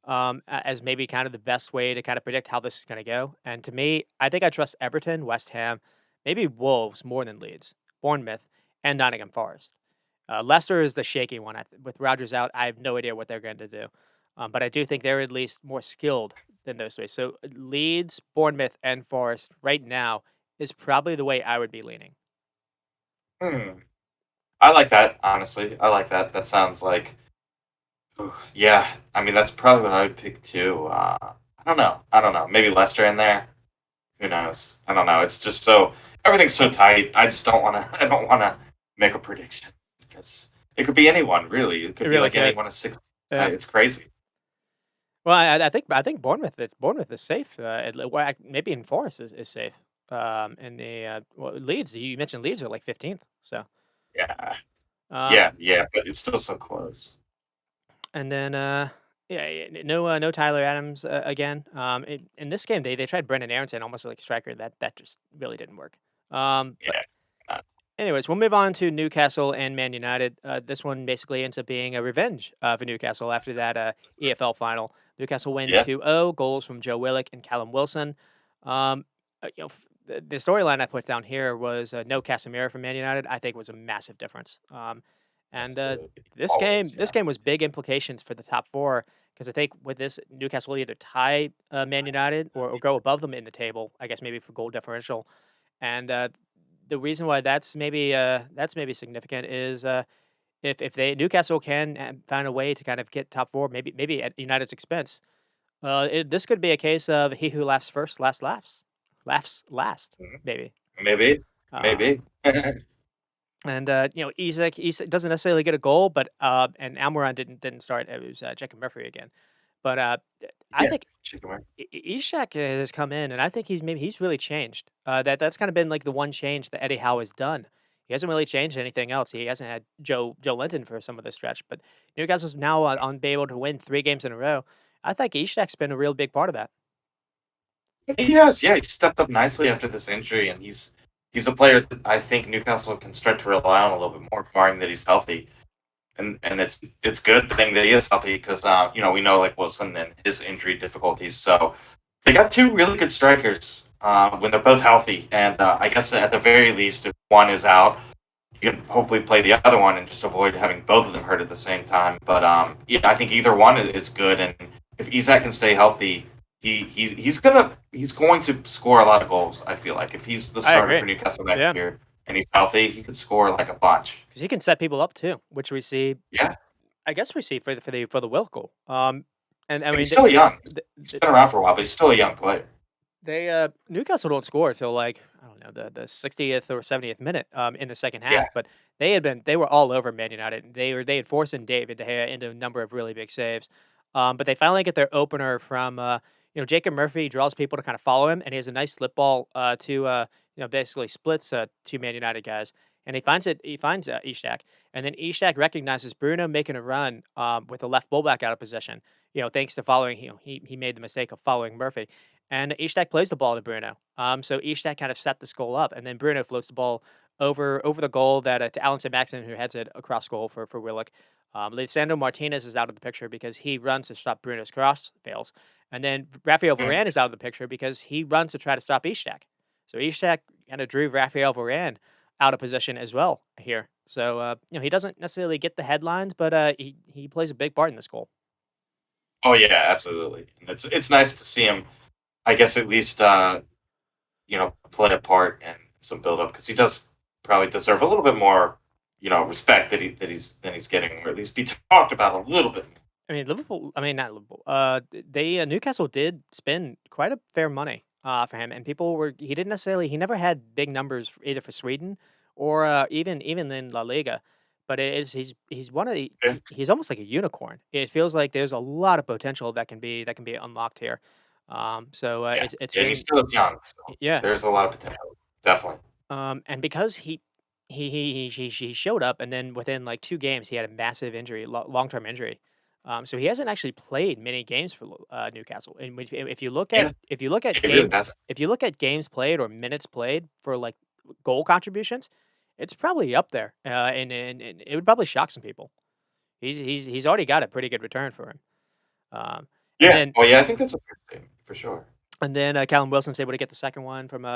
as maybe kind of the best way to kind of predict how this is going to go. And to me, I think I trust Everton, West Ham, maybe Wolves more than Leeds, Bournemouth, and Nottingham Forest. Leicester is the shaky one. With Rodgers out, I have no idea what they're going to do. But I do think they're at least more skilled than those three. So Leeds, Bournemouth, and Forest right now is probably the way I would be leaning. Hmm. I like that, honestly. I like that. That sounds like, yeah. I mean, that's probably what I would pick too. I don't know. I don't know. Maybe Leicester in there. Who knows? I don't know. It's just everything's so tight. I just don't want to. I don't want to make a prediction because it could be anyone. Really, it It could be really like could. anyone of six. Yeah. It's crazy. Well, I think Bournemouth is safe. Maybe in Forest is safe. In the Leeds, you mentioned Leeds are like 15th. So Yeah. um, Yeah. But it's still so close. and then no Tyler Adams again. In this game they tried Brendan Aronson almost like striker that just really didn't work. But Yeah. Uh, anyways, we'll move on to Newcastle and Man United. This one basically ends up being a revenge for Newcastle after that EFL final. Newcastle win yeah. 2-0, goals from Joe Willock and Callum Wilson. The storyline I put down here was no Casemiro for Man United. I think was a massive difference. And Absolutely. this game, Always. this Yeah. game was big implications for the top four because I think with this Newcastle will either tie Man United or go above them in the table. I guess maybe for goal differential. And the reason why that's maybe significant is if they Newcastle can find a way to kind of get top four, maybe at United's expense. This could be a case of he who laughs first, laughs last, Mhm. maybe. Maybe. Um, Maybe. and Isak doesn't necessarily get a goal, but and Almiron didn't start. It was Jacob Murphy again. But I Yeah. think Chicken wing. Ishak has come in, and I think he's really changed. That's kind of been like the one change that Eddie Howe has done. He hasn't really changed anything else. He hasn't had Joe Linton for some of the stretch, but Newcastle's now on be able to win 3 games in a row. I think Ishak's been a real big part of that. He has, yeah. He stepped up nicely after this injury, and he's a player that I think Newcastle can start to rely on a little bit more, barring that he's healthy. And it's good thing that he is healthy because we know like Wilson and his injury difficulties. So they got two really good strikers when they're both healthy. And I guess at the very least, if one is out, you can hopefully play the other one and just avoid having both of them hurt at the same time. But yeah, I think either one is good. And if Isak can stay healthy, he's going to score a lot of goals. I feel like if he's the I starter agree. for Newcastle next Yeah, year and he's healthy, he could score like a bunch. because he can set people up too, which we see. Yeah, I guess we see for the Wilk goal. And I and mean, he's still young. He's the, been around for a while, but he's still a young player. they Newcastle don't score until like I don't know the 60th or 70th minute in the second Yeah, half, but they were all over Man United. They had forced in David De Gea into a number of really big saves, but they finally get their opener from Jacob Murphy draws people to kind of follow him, and he has a nice slip ball to basically splits two Man United guys, and he finds Ishak, and then Ishak recognizes Bruno making a run with the left fullback out of possession. Thanks to following, he made the mistake of following Murphy, and Ishak plays the ball to Bruno. So Ishak kind of set this goal up, and then Bruno floats the ball over the goal that to Alan Saint-Maximin, who heads it across goal for Willock. Lisandro Martinez is out of the picture because he runs to stop Bruno's cross fails, and then Rafael mm, Varane is out of the picture because he runs to try to stop Ishak. So Ishak kind of drew Rafael Varane out of position as well here. So he doesn't necessarily get the headlines, but he plays a big part in this goal. oh yeah, absolutely. And it's nice to see him. I guess at least play a part and some build up because he does probably deserve a little bit more, respect that he's getting, or at least be talked about a little bit. I mean, Liverpool. I mean, not Liverpool. They Newcastle did spend quite a fair money for him, and people were. He didn't necessarily. He never had big numbers either for Sweden or even in La Liga. But it is he's one of the Yeah, he's almost like a unicorn. It feels like there's a lot of potential that can be unlocked here. So yeah, it's and he been still is young, so yeah. there's a lot of potential, definitely. And because he showed up, and then within like 2 games, he had a massive injury, long term injury. So he hasn't actually played many games for Newcastle. And if you look at Yeah, it really games, has. if you look at games played or minutes played for like goal contributions, it's probably up there, and it would probably shock some people. He's already got a pretty good return for him. Um, and Yeah, then well, yeah, I think that's a fair statement for sure. Callum Wilson's able to get the second one from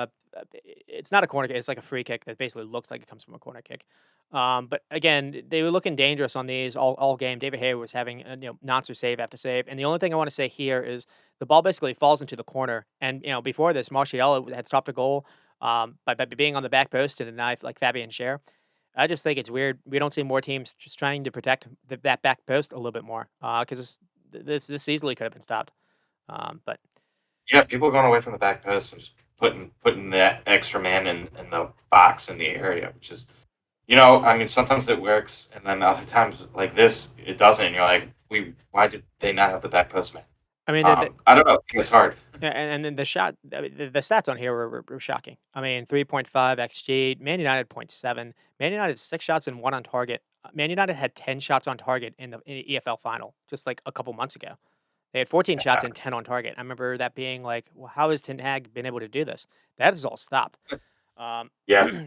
it's not a corner kick, it's like a free kick that basically looks like it comes from a corner kick. But again, they were looking dangerous on these all game. David Hay was having monster save after save, and the only thing I want to say here is the ball basically falls into the corner. And before this, Martial had stopped a goal by being on the back post to deny like Fabian Schär. I just think it's weird. We don't see more teams just trying to protect that back post a little bit more because this easily could have been stopped. But Yeah, people are going away from the back post and just putting that extra man in the box in the area, which is, I mean, sometimes it works, and then other times like this, it doesn't. And you're like, why did they not have the back post man? I mean, I don't know. It's hard. yeah, and then the shot, the stats on here were shocking. I mean, 3.5 xG, Man United point 0.7, Man United 6 shots and 1 on target. Man United had 10 shots on target in the EFL final just like a couple months ago. They had 14 shots and 10 on target. I remember that being like, well, how has Ten Hag been able to do this? That is all stopped. Um, Yeah,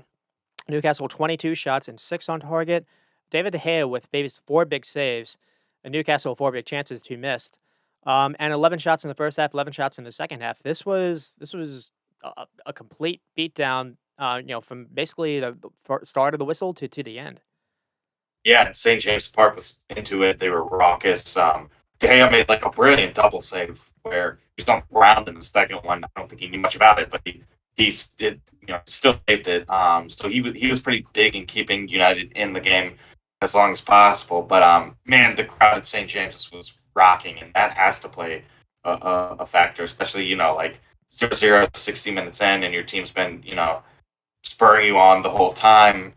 Newcastle 22 shots and 6 on target. David De Gea with maybe 4 big saves. And Newcastle 4 big chances, 2 missed. And 11 shots in the first half, 11 shots in the second half. This was a complete beatdown. From basically the start of the whistle to the end. yeah. And St. James Park was into it. They were raucous. De Gea made like a brilliant double save where he's on the ground in the second one. I don't think he knew much about it, but still saved it. So he was pretty big in keeping United in the game as long as possible. But man, the crowd at St. James's was rocking, and that has to play a factor, especially like 0-0, 60 minutes in, and your team's been spurring you on the whole time.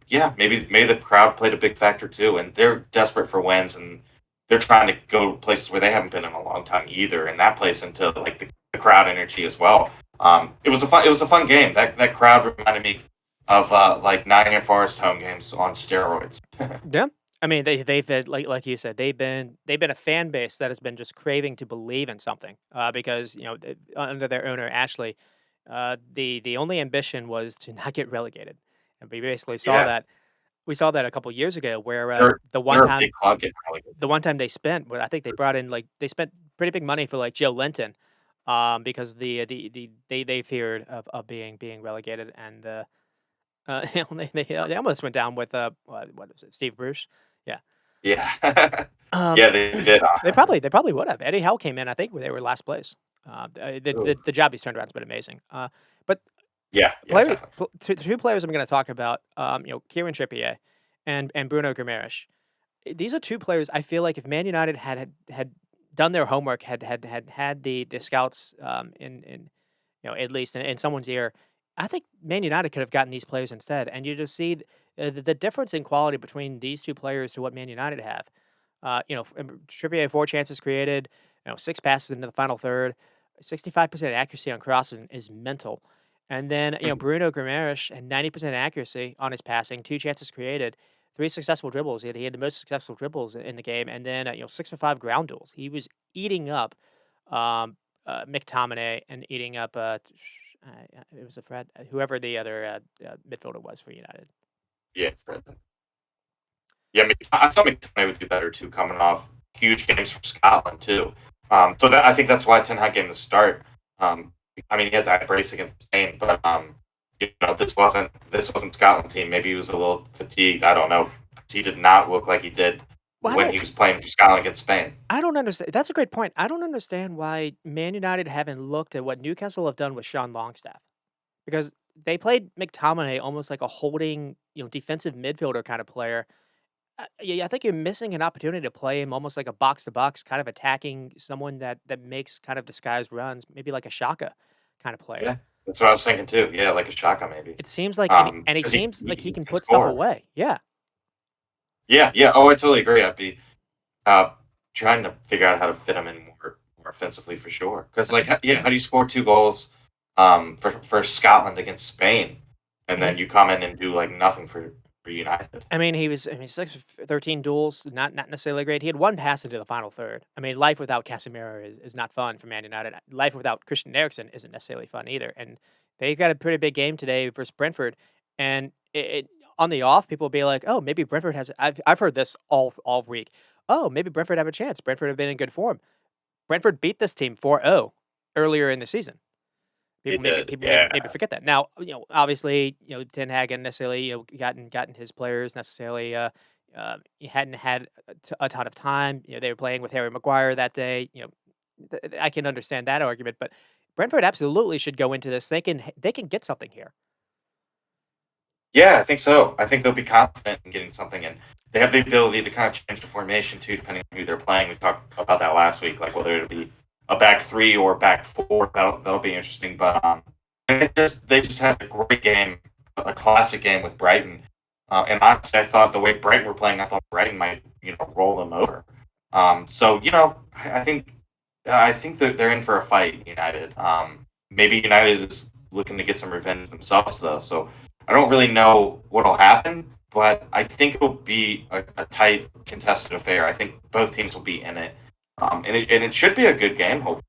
Yeah, maybe the crowd played a big factor too, and they're desperate for wins, and they're trying to go places where they haven't been in a long time either, and that plays into like the crowd energy as well. It was a fun game. That crowd reminded me of like Nottingham Forest home games on steroids. Yeah. I mean, they've been like you said, they've been a fan base that has been just craving to believe in something. Because under their owner Ashley, the only ambition was to not get relegated, and we basically saw Yeah, that. We saw that a couple years ago, where the one they're a time big club getting relegated. the one time they spent, well, I think they spent pretty big money for like Joe Linton, because they feared of being relegated, and they almost went down with what was it, Steve Bruce? Yeah. Yeah. Um, Yeah, they did. they probably would have. Eddie Howe came in, I think they were last place. Ooh. The job he's turned around has been amazing. But Yeah, definitely. two players I'm going to talk about, Kieran Trippier and Bruno Guimaraes. These are two players I feel like if Man United had done their homework, had the scouts in at least in someone's ear, I think Man United could have gotten these players instead. And you just see the difference in quality between these two players to what Man United have. Trippier 4 chances created, six passes into the final third, 65% accuracy on crosses is mental. And then Mhm. Bruno Guimaraes had 90% accuracy on his passing, 2 chances created, three successful dribbles. He had the most successful dribbles in the game, and then 6 for 5 ground duels. He was eating up um, McTominay and eating up it was a Fred, whoever the other midfielder was for United. Yeah, yeah. I thought McTominay would do better too, coming off huge games from Scotland too. So that I think that's why Ten Hag gave him the start. I mean, he had that brace against Spain, but this wasn't Scotland team. Maybe he was a little fatigued. I don't know. He did not look like he did Well, when he was playing for Scotland against Spain. I don't understand. That's a great point. I don't understand why Man United haven't looked at what Newcastle have done with Sean Longstaff, because they played McTominay almost like a holding, defensive midfielder kind of player. Yeah, I think you're missing an opportunity to play him almost like a box to box, kind of attacking someone that makes kind of disguised runs, maybe like a Shaka kind of player. Yeah, that's what I was thinking too. Yeah, like a Shaka maybe. It seems like, and he 'Cause he, seems he, like he he can can put stuff score. away. Yeah. Yeah, yeah. Oh, I totally agree. I'd be uh, trying to figure out how to fit him in more offensively for sure. Because yeah, how do you score 2 goals for Scotland against Spain, and then you come in and do like nothing for United? I mean, 6 of 13 duels, not necessarily great. He had 1 pass into the final third. I mean, life without Casemiro is not fun for Man United. Life without Christian Eriksen isn't necessarily fun either. And they got a pretty big game today versus Brentford. And on the off, people will be like, "Oh, maybe Brentford has." I've heard this all week. "Oh, maybe Brentford have a chance. Brentford have been in good form." Brentford beat this team 4-0 earlier in the season. He People maybe did. people maybe Yeah, maybe forget that. Now, obviously, Ten Hag hadn't necessarily, gotten his players necessarily, he hadn't had a ton of time. They were playing with Harry Maguire that day. I can understand that argument, but Brentford absolutely should go into this. They can get something here. yeah. I think so. I think they'll be confident in getting something, and they have the ability to kind of change the formation too, depending on who they're playing. We talked about that last week, like whether it'll be a back three or back four. That'll be interesting. But they just had a great game, a classic game with Brighton. And honestly, I thought the way Brighton were playing, I thought Brighton might roll them over. So I think that they're in for a fight, United. Maybe United is looking to get some revenge themselves, though. So I don't really know what'll happen, but I think it'll be a tight, contested affair. I think both teams will be in it, and it should be a good game, hopefully.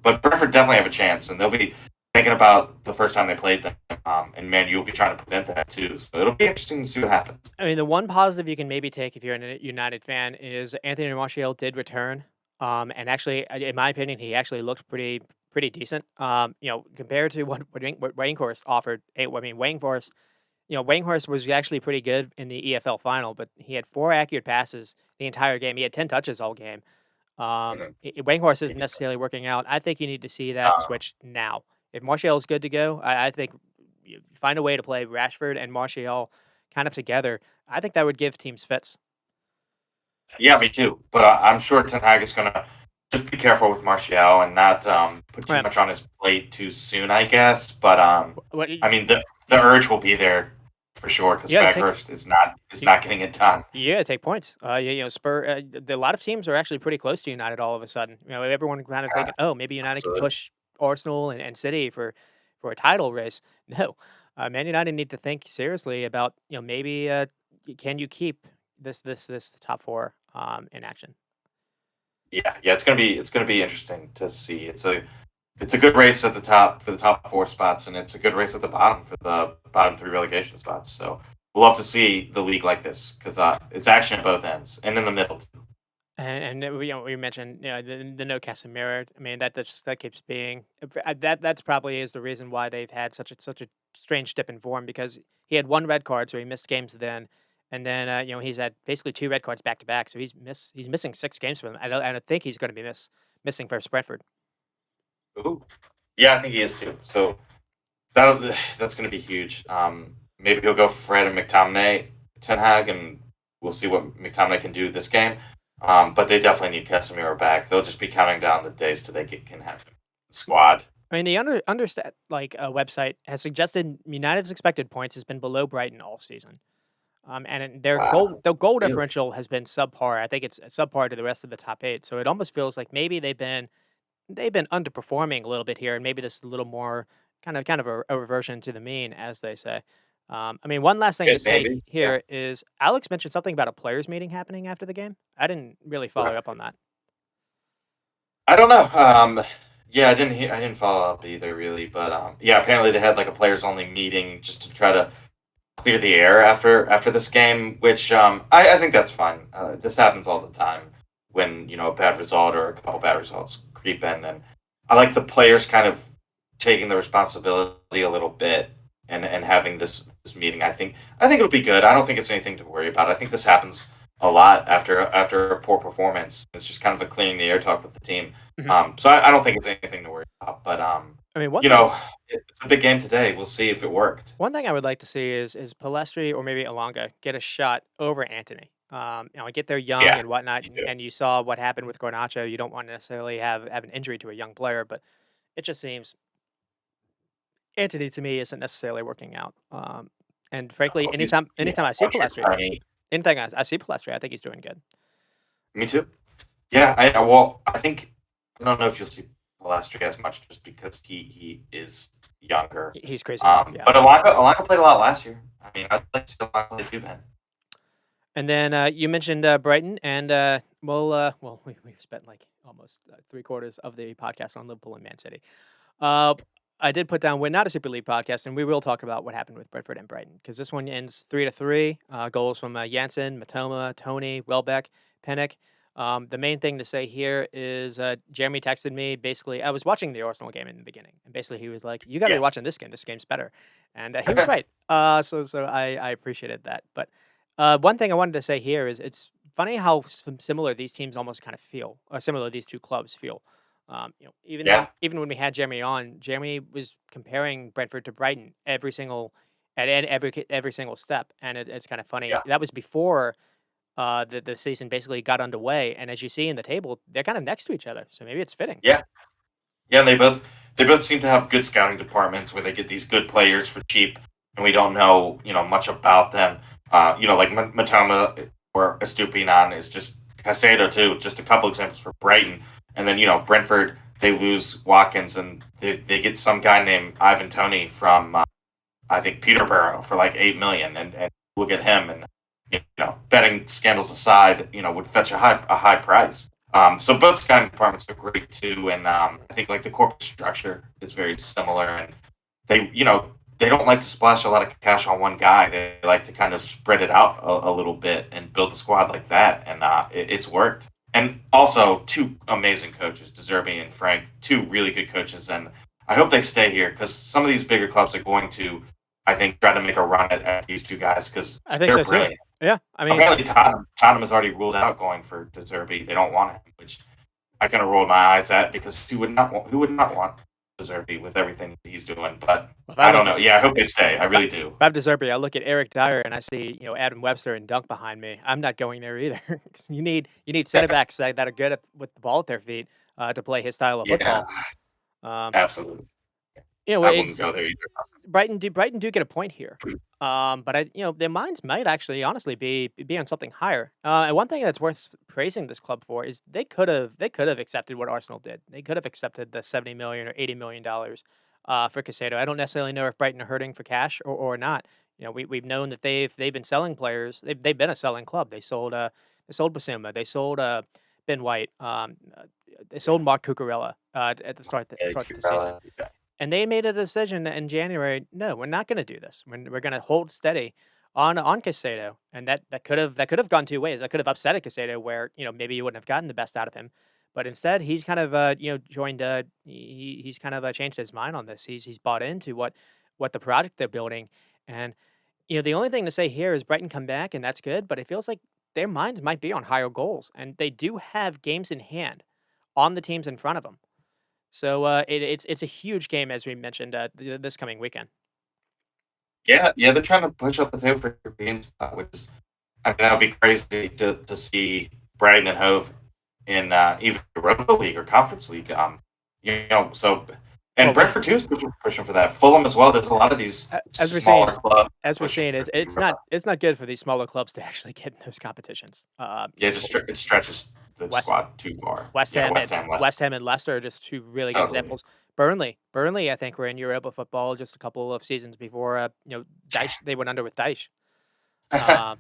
But Brentford definitely have a chance, and they'll be thinking about the first time they played them. And man, you'll be trying to prevent that too. So it'll be interesting to see what happens. I mean, the one positive you can maybe take if you're a United fan is Anthony Martial did return. And actually, in my opinion, he actually looked pretty decent. Compared to what Wainghorst offered. I mean, Wainghorst was actually pretty good in the EFL final, but he had 4 accurate passes the entire game. He had 10 touches all game. Mhm. Wainghorst isn't necessarily working out. I think you need to see that Uh, switch now. If Martial is good to go, I think you find a way to play Rashford and Martial kind of together. I think that would give teams fits. yeah, me too. But I'm sure Ten Hag is gonna just be careful with Martial and not put too Right. much on his plate too soon, I guess. But What I mean the urge will be there for sure because you gotta take Faghurst is you, not getting it done. you gotta take points. Spur. A lot of teams are actually pretty close to United all of a sudden. Everyone kind of Yeah, thinking, oh, maybe United can absolutely. push Arsenal and City for a title race. No, Man United need to think seriously about maybe can you keep this top four in action. Yeah, yeah, it's gonna be interesting to see. It's a good race at the top for the top four spots, and it's a good race at the bottom for the bottom three relegation spots. So we'll love to see the league like this because it's action at both ends and in the middle too. And we mentioned the no Casemiro. I mean that keeps being that's probably is the reason why they've had such a strange dip in form because he had one red card, so he missed games then, and then he's had basically two red cards back to back, so he's missing 6 games for them. I don't think he's going to be missing versus Brentford. Ooh. Yeah, I think he is too. So that's going to be huge. Maybe he'll go Fred and McTominay, Ten Hag, and we'll see what McTominay can do this game. But they definitely need Casemiro back. They'll just be counting down the days till can have him in the squad. I mean, the understat website has suggested United's expected points has been below Brighton all season. And Wow. their goal Really? differential has been subpar. I think it's subpar to the rest of the top 8. So it almost feels like maybe they've been underperforming a little bit here, and maybe this is a little more kind of a reversion to the mean, as they say. I mean, one last thing to say Maybe. Yeah. here is Alex mentioned something about a players' meeting happening after the game. I didn't really follow up on that. I don't know. Yeah, I didn't follow up either, really. But yeah, apparently they had like a players only meeting just to try to clear the air after this game, which I think that's fine. This happens all the time when a bad result or a couple bad results creep in, and I like the players kind of taking the responsibility a little bit and having this meeting. I think it'll be good. I don't think it's anything to worry about. I think this happens a lot after a poor performance. It's just kind of a clearing the air talk with the team. Mhm. So I don't think it's anything to worry about. But I mean, you know, it's a big game today. We'll see if it worked. one thing I would like to see is Palestri or maybe Alonga get a shot over Anthony. Get there young Yeah, and whatnot, me and, too. and you saw what happened with Garnacho. You don't want to necessarily have an injury to a young player, but it just seems Anthony to me isn't necessarily working out. And frankly, Oh, he's yeah, anytime I see one trick Palestri, pony. I see Palestri, I think he's doing good. Me too. Yeah, well, I don't know if you'll see Palestri as much just because he is younger. He's crazy young, yeah. But Alonso played a lot last year. I mean, I'd like to see Alonso play too, man. And then you mentioned Brighton, and we've spent like almost 3/4 of the podcast on Liverpool and Man City. Uh, I did put down we're not a Super League podcast, and we will talk about what happened with Brentford and Brighton because this one ends 3-3. Goals from Janssen, Matoma, Tony, Welbeck, Pinnock. The main thing to say here is Jeremy texted me. Basically, I was watching the Arsenal game in the beginning, and basically he was like, "You got to be Yeah. watching this game. This game's better," and he was right. So I appreciated that. But one thing I wanted to say here is it's funny how similar these teams almost kind of feel, or similar these two clubs feel. Yeah. Even when we had Jeremy on, Jeremy was comparing Brentford to Brighton at every single step, and it's kind of funny. Yeah. That was before the season basically got underway, and as you see in the table, they're kind of next to each other, so maybe it's fitting. Yeah. Yeah, and they both seem to have good scouting departments where they get these good players for cheap, and we don't know much about them. Like Matoma or Estupinan is just Casado too. Just a couple examples for Brighton, and then Brentford they lose Watkins and they get some guy named Ivan Tony from I think Peterborough for like 8 million, and look at him and betting scandals aside, would fetch a high price. So both scouting departments are great too, and I think like the corporate structure is very similar, and they don't like to splash a lot of cash on one guy. They like to kind of spread it out a little bit and build a squad like that, and it's worked. And also two amazing coaches, Deserbi and Frank, two really good coaches, and I hope they stay here because some of these bigger clubs are going to, I think, try to make a run at these two guys because I think they're so too. brilliant. Yeah, I mean, Apparently, Tottenham has already ruled out going for De Zerbi. They don't want him, which I kind of rolled my eyes at because who would not want De Zerbi with everything he's doing? But if I I don't look know. at Yeah, I hope they stay. I really do. if I'm Deserbi, I look at Eric Dyer and I see Adam Webster and Dunk behind me. I'm not going there either. 'Cause you need center backs that are good with the ball at their feet to play his style of Yeah, football. Um, absolutely. I wouldn't it's go there either. Brighton do get a point here. But their minds might actually honestly be on something higher. And one thing that's worth praising this club for is they could have accepted what Arsenal did. They could have accepted the 70 million or 80 million dollars for Casado. I don't necessarily know if Brighton are hurting for cash or not. We've known that they've been selling players. They've been a selling club. They sold Basuma. They sold Ben White. They sold Mark Cucurella at the start Yeah, of the season. And they made a decision in January. No, we're not going to do this. We're going to hold steady. on Casado, and that could have gone two ways. That could have upset Casado, where maybe you wouldn't have gotten the best out of him, but instead he's kind of joined. He's kind of changed his mind on this. He's bought into what the project they're building, and the only thing to say here is Brighton come back, and that's good. But it feels like their minds might be on higher goals, and they do have games in hand on the teams in front of them. So it's a huge game, as we mentioned, this coming weekend. Yeah, yeah, they're trying to push up the table for European spot, which is, I mean, that would be crazy to see Brighton and Hove in either Europa League or Conference League. So and Well, Brentford too is pushing for that. Fulham as well. There's a lot of these as we're smaller saying, clubs as we're pushing saying, for it's Europa. not good for these smaller clubs to actually get in those competitions. Yeah, it stretches the West squad too far. West Yeah, Ham West and Ham, West West Ham and Leicester are just two really good totally. examples. Burnley, I think were in Europa football just a couple of seasons before. Dyche, they went under with Dyche. Um,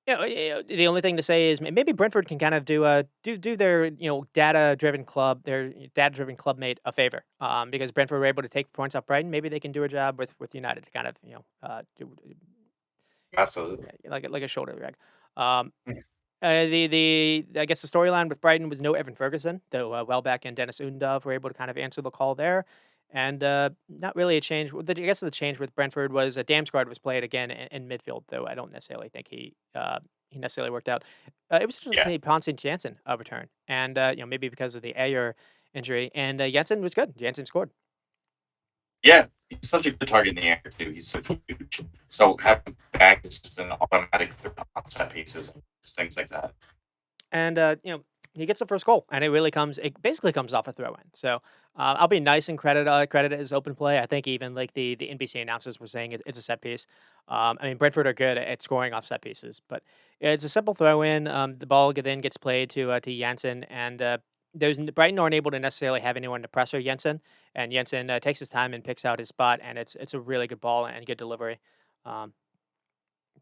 the only thing to say is maybe Brentford can kind of do their data driven club mate a favor, because Brentford were able to take points off Brighton. Maybe they can do a job with United to kind of Absolutely. yeah, like a shoulder rag. Um, the I guess the storyline with Brighton was no Evan Ferguson, though Welbeck and Dennis Undov were able to kind of answer the call there, and not really a change. I guess the change with Brentford was Damsgaard was played again in midfield, though I don't necessarily think he necessarily worked out. It was interesting to Yeah, see Ponce Janssen return, and maybe because of the Ayer injury, and Janssen was good. Janssen scored. yeah. He's such a good target in the air too. He's so huge. So having him back is just an automatic threat on set pieces and just things like that. And he gets the first goal, and it basically comes off a throw in. So I'll be nice and credit it as open play. I think even like the NBC announcers were saying it's a set piece. I mean, Brentford are good at scoring off set pieces, but it's a simple throw in. The ball then gets played to Jensen, and Brighton aren't able to necessarily have anyone to pressure Jensen, and Jensen takes his time and picks out his spot, and it's a really good ball and good delivery. Um,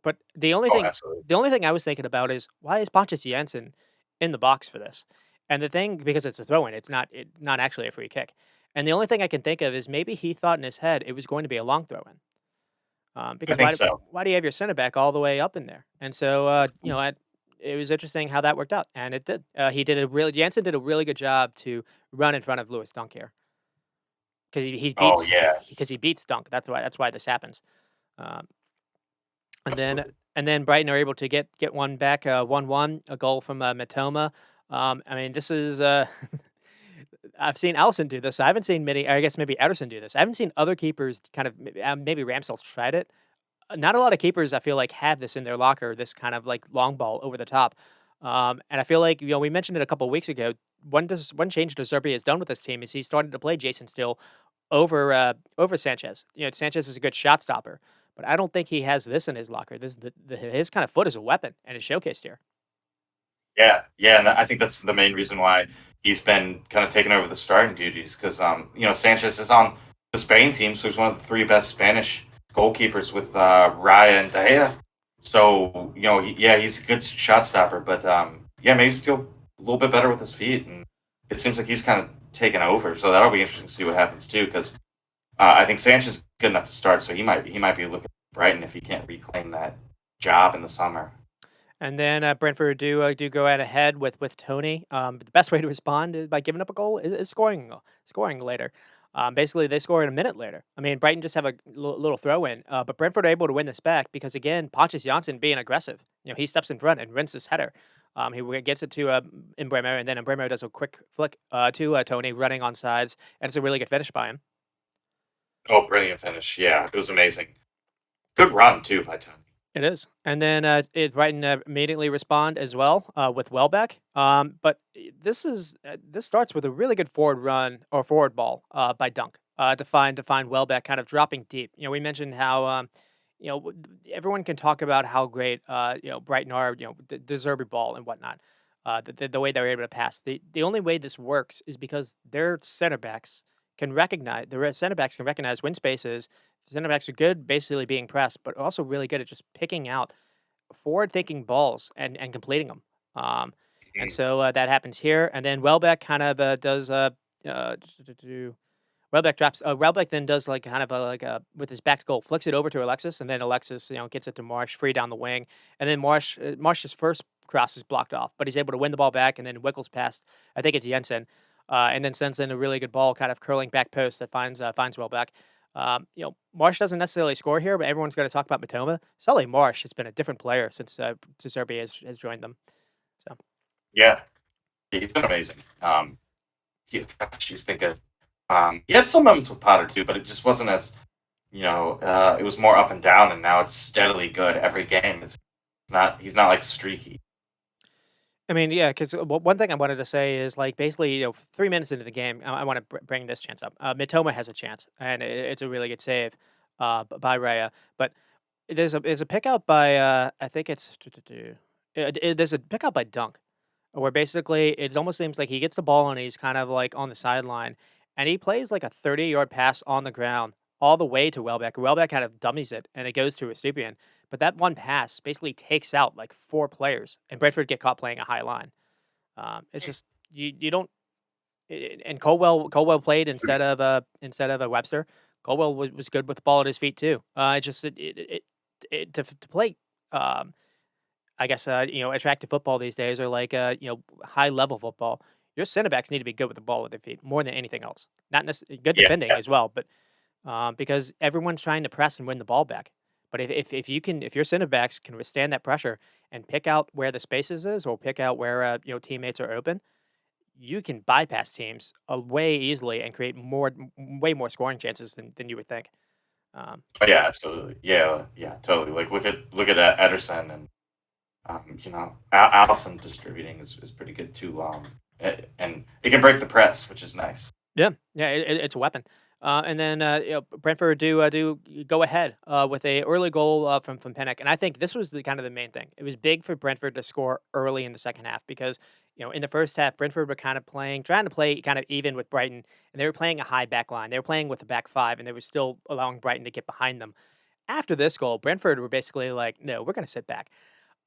but Oh, absolutely. the only thing I was thinking about is why is Pontus Janssen in the box for this? And the thing, because it's a throw in, not actually a free kick. And the only thing I can think of is maybe he thought in his head it was going to be a long throw in. I Because think so. why do you have your center back all the way up in there? And so it was interesting how that worked out, and it did. Janssen did a really good job to run in front of Lewis Dunk here because Oh yeah, he beats Dunk. That's why this happens. Um, And then absolutely. Brighton are able to get one back, 1-1, a goal from Matoma. I mean, this is I've seen Allison do this. I haven't seen many. I guess maybe Ederson do this. I haven't seen other keepers kind of. Maybe Ramsdale's tried it. Not a lot of keepers I feel like have this in their locker. This kind of like long ball over the top. And I feel like we mentioned it a couple of weeks ago. One change De Zerbi has done with this team is he started to play Jason Steele over Sanchez. Sanchez is a good shot stopper, but I don't think he has this in his locker. His kind of foot is a weapon, and it's showcased here. Yeah, yeah, and I think that's the main reason why he's been kind of taking over the starting duties because Sanchez is on the Spain team, so he's one of the three best Spanish goalkeepers with Raya and De Gea. So he's a good shot stopper, but maybe still a little bit better with his feet, and it seems like he's kind of taken over. So that'll be interesting to see what happens too, because I think Sanchez is good enough to start, so he might be looking at Brighton if he can't reclaim that job in the summer. And then Brentford do go out ahead with Tony. But the best way to respond is by giving up a goal is scoring later. Basically, they score in a minute later. I mean, Brighton just have a little throw in, but Brentford are able to win this back because again, Pontus Janssen being aggressive. He steps in front and wins his header. He gets it to Mbremer, and then Mbremer does a quick flick to Tony running on sides, and it's a really good finish by him. Oh, brilliant finish! Yeah, it was amazing. Good run too by Tony. It is, and then Brighton immediately respond as well with Welbeck. But this starts with a really good forward run or forward ball by Dunk to find Welbeck kind of dropping deep. We mentioned how everyone can talk about how great Brighton are, the Zerbi ball and whatnot. The way they're able to pass. The only way this works is because their center backs can recognize when spaces. Center backs are good, basically being pressed, but also really good at just picking out forward-thinking balls and completing them. And Mhm. so that happens here, and then Welbeck kind of does Welbeck drops. Welbeck then does like kind of a with his back to goal, flicks it over to Alexis, and then Alexis, gets it to Marsh, free down the wing, and then Marsh's first cross is blocked off, but he's able to win the ball back, and then Wickles past. I think it's Jensen, and then sends in a really good ball, kind of curling back post that finds Welbeck. Marsh doesn't necessarily score here, but everyone's going to talk about Matoma. Sully Marsh has been a different player since Serbia has joined them. So Yeah, he's been amazing. He's been good. He had some moments with Potter too, but it just wasn't as it was more up and down, and now it's steadily good every game. It's not he's not like streaky. I mean, yeah, because one thing I wanted to say is like basically, 3 minutes into the game, I want to bring this chance up. Mitoma has a chance, and it's a really good save by Raya. But there's a pick out by I think it's there's a pick out by Dunk, where basically it almost seems like he gets the ball and he's kind of like on the sideline, and he plays like a 30-yard pass on the ground all the way to Welbeck. Welbeck kind of dummies it, and it goes to Estupiñán. But that one pass basically takes out like four players, and Brentford get caught playing a high line. It's just you don't. And Colwell played instead of a Webster. Colwell was good with the ball at his feet too. It just to play. I guess attractive football these days, or like high level football. Your center backs need to be good with the ball at their feet more than anything else. Not necessarily good Yeah, defending as well, but because everyone's trying to press and win the ball back. But if your center backs can withstand that pressure and pick out where the spaces is, or pick out where teammates are open, you can bypass teams way easily and create way more scoring chances than you would think. Um, oh, yeah, absolutely. Yeah, yeah, totally. Like look at Ederson and Allison distributing is pretty good too. And it can break the press, which is nice. Yeah, yeah, it's a weapon. And then Brentford do go ahead with a early goal from Pinnock, and I think this was the kind of the main thing. It was big for Brentford to score early in the second half because in the first half Brentford were kind of trying to play kind of even with Brighton, and they were playing a high back line. They were playing with a back five, and they were still allowing Brighton to get behind them. After this goal, Brentford were basically like, "No, we're going to sit back."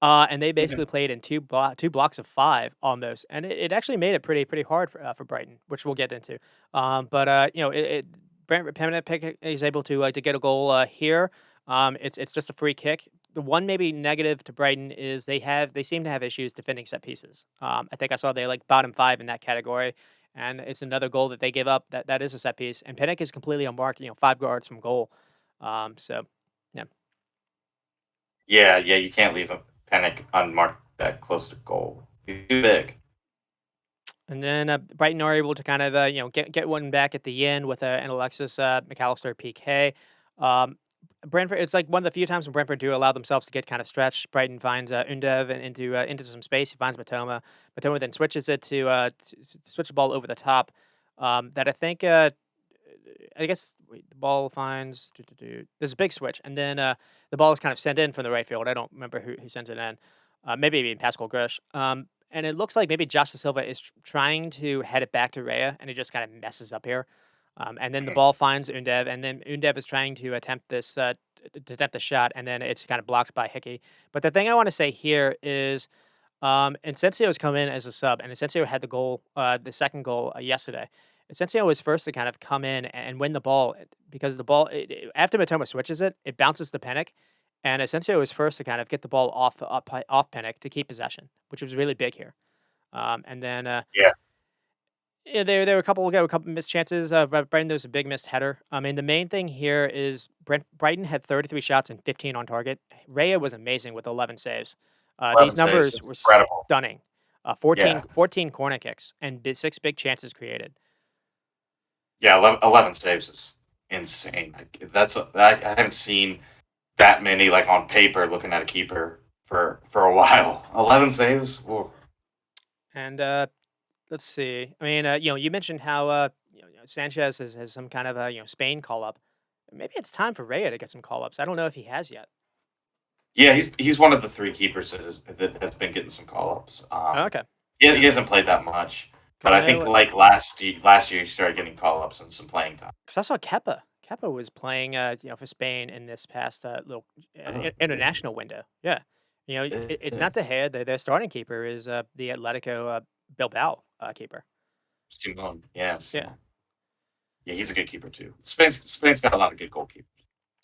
And they basically played in two blocks of five almost, and it actually made it pretty hard for Brighton, which we'll get into. But Brent Pickett is able to get a goal here. It's just a free kick. The one maybe negative to Brighton is they seem to have issues defending set pieces. I think I saw they like bottom five in that category, and it's another goal that they give up. That is a set piece, and Pinnock is completely unmarked. 5 yards from goal. So yeah. Yeah, yeah, you can't leave a panic unmarked that close to goal. He's too big. And then Brighton are able to kind of get one back at the end with an Alexis McAllister PK. Um, Brentford, it's like one of the few times when Brentford do allow themselves to get kind of stretched. Brighton finds Undev and into some space. He finds Matoma. Matoma then switches it to switch the ball over the top. That I think I guess the ball finds there's a big switch, and then the ball is kind of sent in from the right field. I don't remember who sends it in. Maybe even Pascal Grush. And it looks like maybe Josh Da Silva is trying to head it back to Raya, and he just kind of messes up here. And then the Mhm. ball finds Undev, and then Undev is trying to attempt this to attempt the shot, and then it's kind of blocked by Hickey. But the thing I want to say here is, Incensio has come in as a sub, and Incensio had the second goal yesterday. Incensio was first to kind of come in and win the ball because the ball after Matoma switches it, it bounces to Pinnock, and Asensio was first to kind of get the ball off Pinnock to keep possession, which was really big here. And then Yeah, yeah, there were a couple missed chances. Brighton, there was a big missed header. I mean, the main thing here is Brighton had 33 shots and 15 on target. Raya was amazing with 11 saves. 11 These saves. numbers It's were incredible. stunning. Yeah, 14 corner kicks and six big chances created. yeah, 11 saves is insane. Like, I haven't seen that many like on paper looking at a keeper for a while. 11 saves. Ooh. And let's see. I mean, you mentioned how Sanchez has some kind of Spain call up. Maybe it's time for Raya to get some call ups. I don't know if he has yet. Yeah, he's one of the three keepers that has been getting some call ups. Okay, He hasn't played that much, because but I I think know like last year he started getting call ups and some playing time. because I saw Kepa. Kepa was playing for Spain in this past little Uh, international window. Yeah, it's uh, not De Gea. Their starting keeper is the Atletico Bilbao keeper. Simone, yeah, Yeah. Simone. Yeah, he's a good keeper too. Spain's got a lot of good goalkeepers.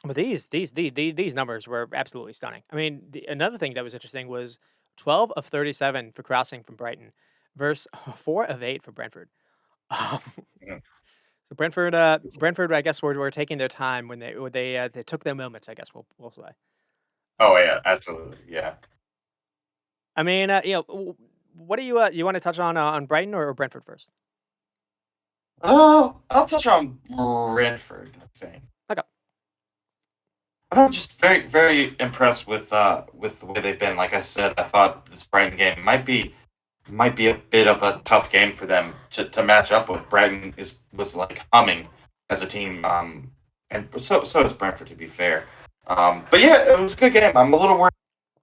But these numbers were absolutely stunning. I mean, another thing that was interesting was 12 of 37 for crossing from Brighton versus 4 of 8 for Brentford. Um, Mhm. so Brentford, I guess, were taking their time when they took their moments. I guess we'll say. Oh yeah, absolutely. Yeah. I mean, what do you want to touch on Brighton or Brentford first? I'll touch on Brentford. I think. Okay. I'm just very impressed with the way they've been. Like I said, I thought this Brighton game might be a bit of a tough game for them to match up with. Brighton was like humming as a team, and so is Brentford to be fair. But yeah, it was a good game. I'm a little worried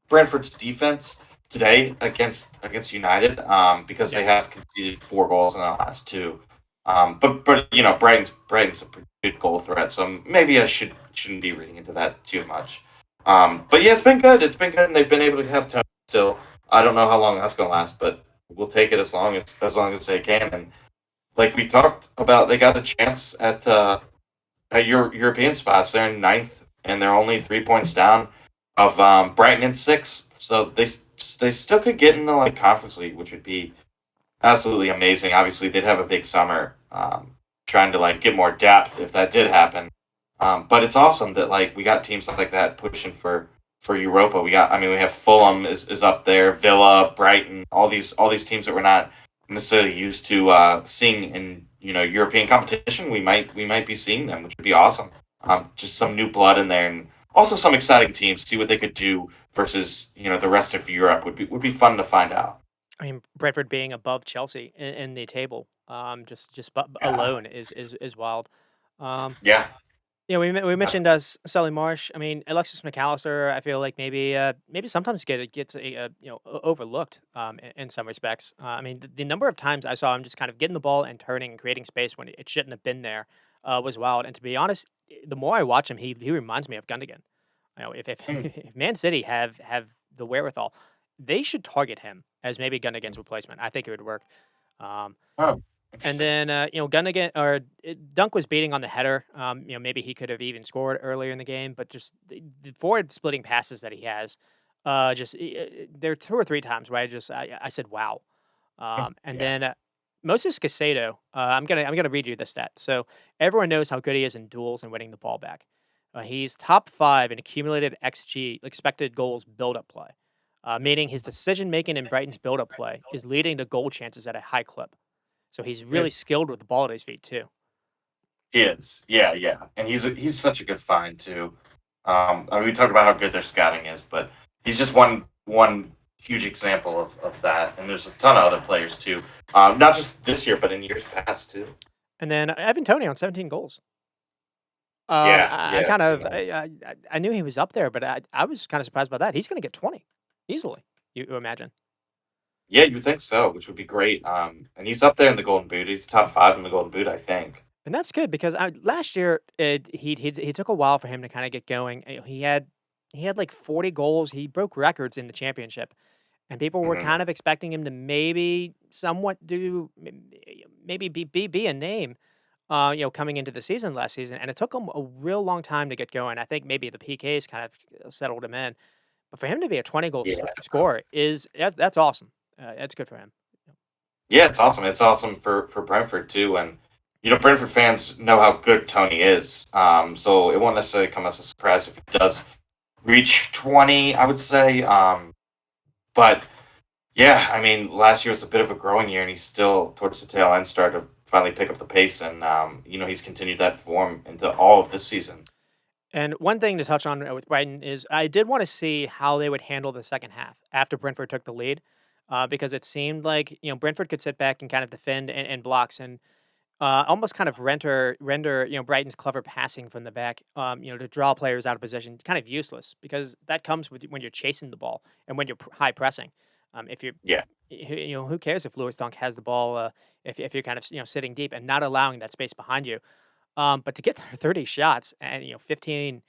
Brentford's defense today against United, because Yeah. they have conceded 4 goals in the last two. But Brighton's a pretty good goal threat, so maybe I shouldn't be reading into that too much. But yeah, it's been good. It's been good, and they've been able to have Tony still. I don't know how long that's gonna last, but we'll take it as long as they can. And like we talked about, they got a chance at European spots. They're in ninth, and they're only 3 points down of Brighton in sixth. So they still could get in the like conference league, which would be absolutely amazing. Obviously, they'd have a big summer, trying to like get more depth if that did happen. But it's awesome that like we got teams like that pushing for Europa. We have Fulham is up there, Villa, Brighton, all these teams that we're not necessarily used to seeing in European competition. We might be seeing them, which would be awesome. Just some new blood in there, and also some exciting teams. See what they could do versus the rest of Europe would be fun to find out. I mean, Brentford being above Chelsea in the table, Yeah, alone is wild. Um, yeah. we That's mentioned Sully Marsh. I mean, Alexis McAllister. I feel like maybe sometimes gets overlooked in some respects. I mean, the number of times I saw him just kind of getting the ball and turning and creating space when it shouldn't have been there was wild. And to be honest, the more I watch him, he reminds me of Gundogan. If mm, if Man City have the wherewithal, they should target him as maybe Gundogan's replacement. I think it would work. Um, oh, and interesting. then, Gundogan or Dunk was beating on the header. Maybe he could have even scored earlier in the game, but just the forward splitting passes that he has, there are 2 or 3 times where I said, "Wow." And Yeah. then Moses Caicedo, I'm gonna read you the stat. So everyone knows how good he is in duels and winning the ball back. He's top 5 in accumulated XG, expected goals build up play, meaning his decision making in Brighton's build up play is leading to goal chances at a high clip. So he's really skilled with the ball at his feet too. He is. Yeah, yeah. And he's such a good find too. We talked about how good their scouting is, but he's just one huge example of that. And there's a ton of other players too. Not just this year, but in years past too. And then Evan Toney on 17 goals. Yeah, I yeah. kind Pretty of nice. I knew he was up there, but I was kind of surprised by that. He's going to get 20 easily. You imagine? Yeah, you think so, which would be great. And he's up there in the Golden Boot. He's top five in the Golden Boot, I think. And that's good because last year he took a while for him to kind of get going. He had like 40 goals. He broke records in the championship, and people were Hmm. kind of expecting him to maybe somewhat maybe be a name. Coming into the season last season, and it took him a real long time to get going. I think maybe the PKs kind of settled him in, but for him to be a 20 goal Yeah. scorer that's awesome. That's good for him. Yeah, it's awesome. It's awesome for Brentford too. And Brentford fans know how good Tony is. So it won't necessarily come as a surprise if he does reach 20, I would say. But yeah, last year was a bit of a growing year, and he's still towards the tail end started to finally pick up the pace, and he's continued that form into all of this season. And one thing to touch on with Brighton is I did want to see how they would handle the second half after Brentford took the lead, because it seemed like Brentford could sit back and kind of defend and blocks and almost kind of render Brighton's clever passing from the back, to draw players out of position, kind of useless because that comes with when you're chasing the ball and when you're high pressing. If you're Yeah, who cares if Lewis Dunk has the ball if you're kind of sitting deep and not allowing that space behind you. But to get 30 shots and 15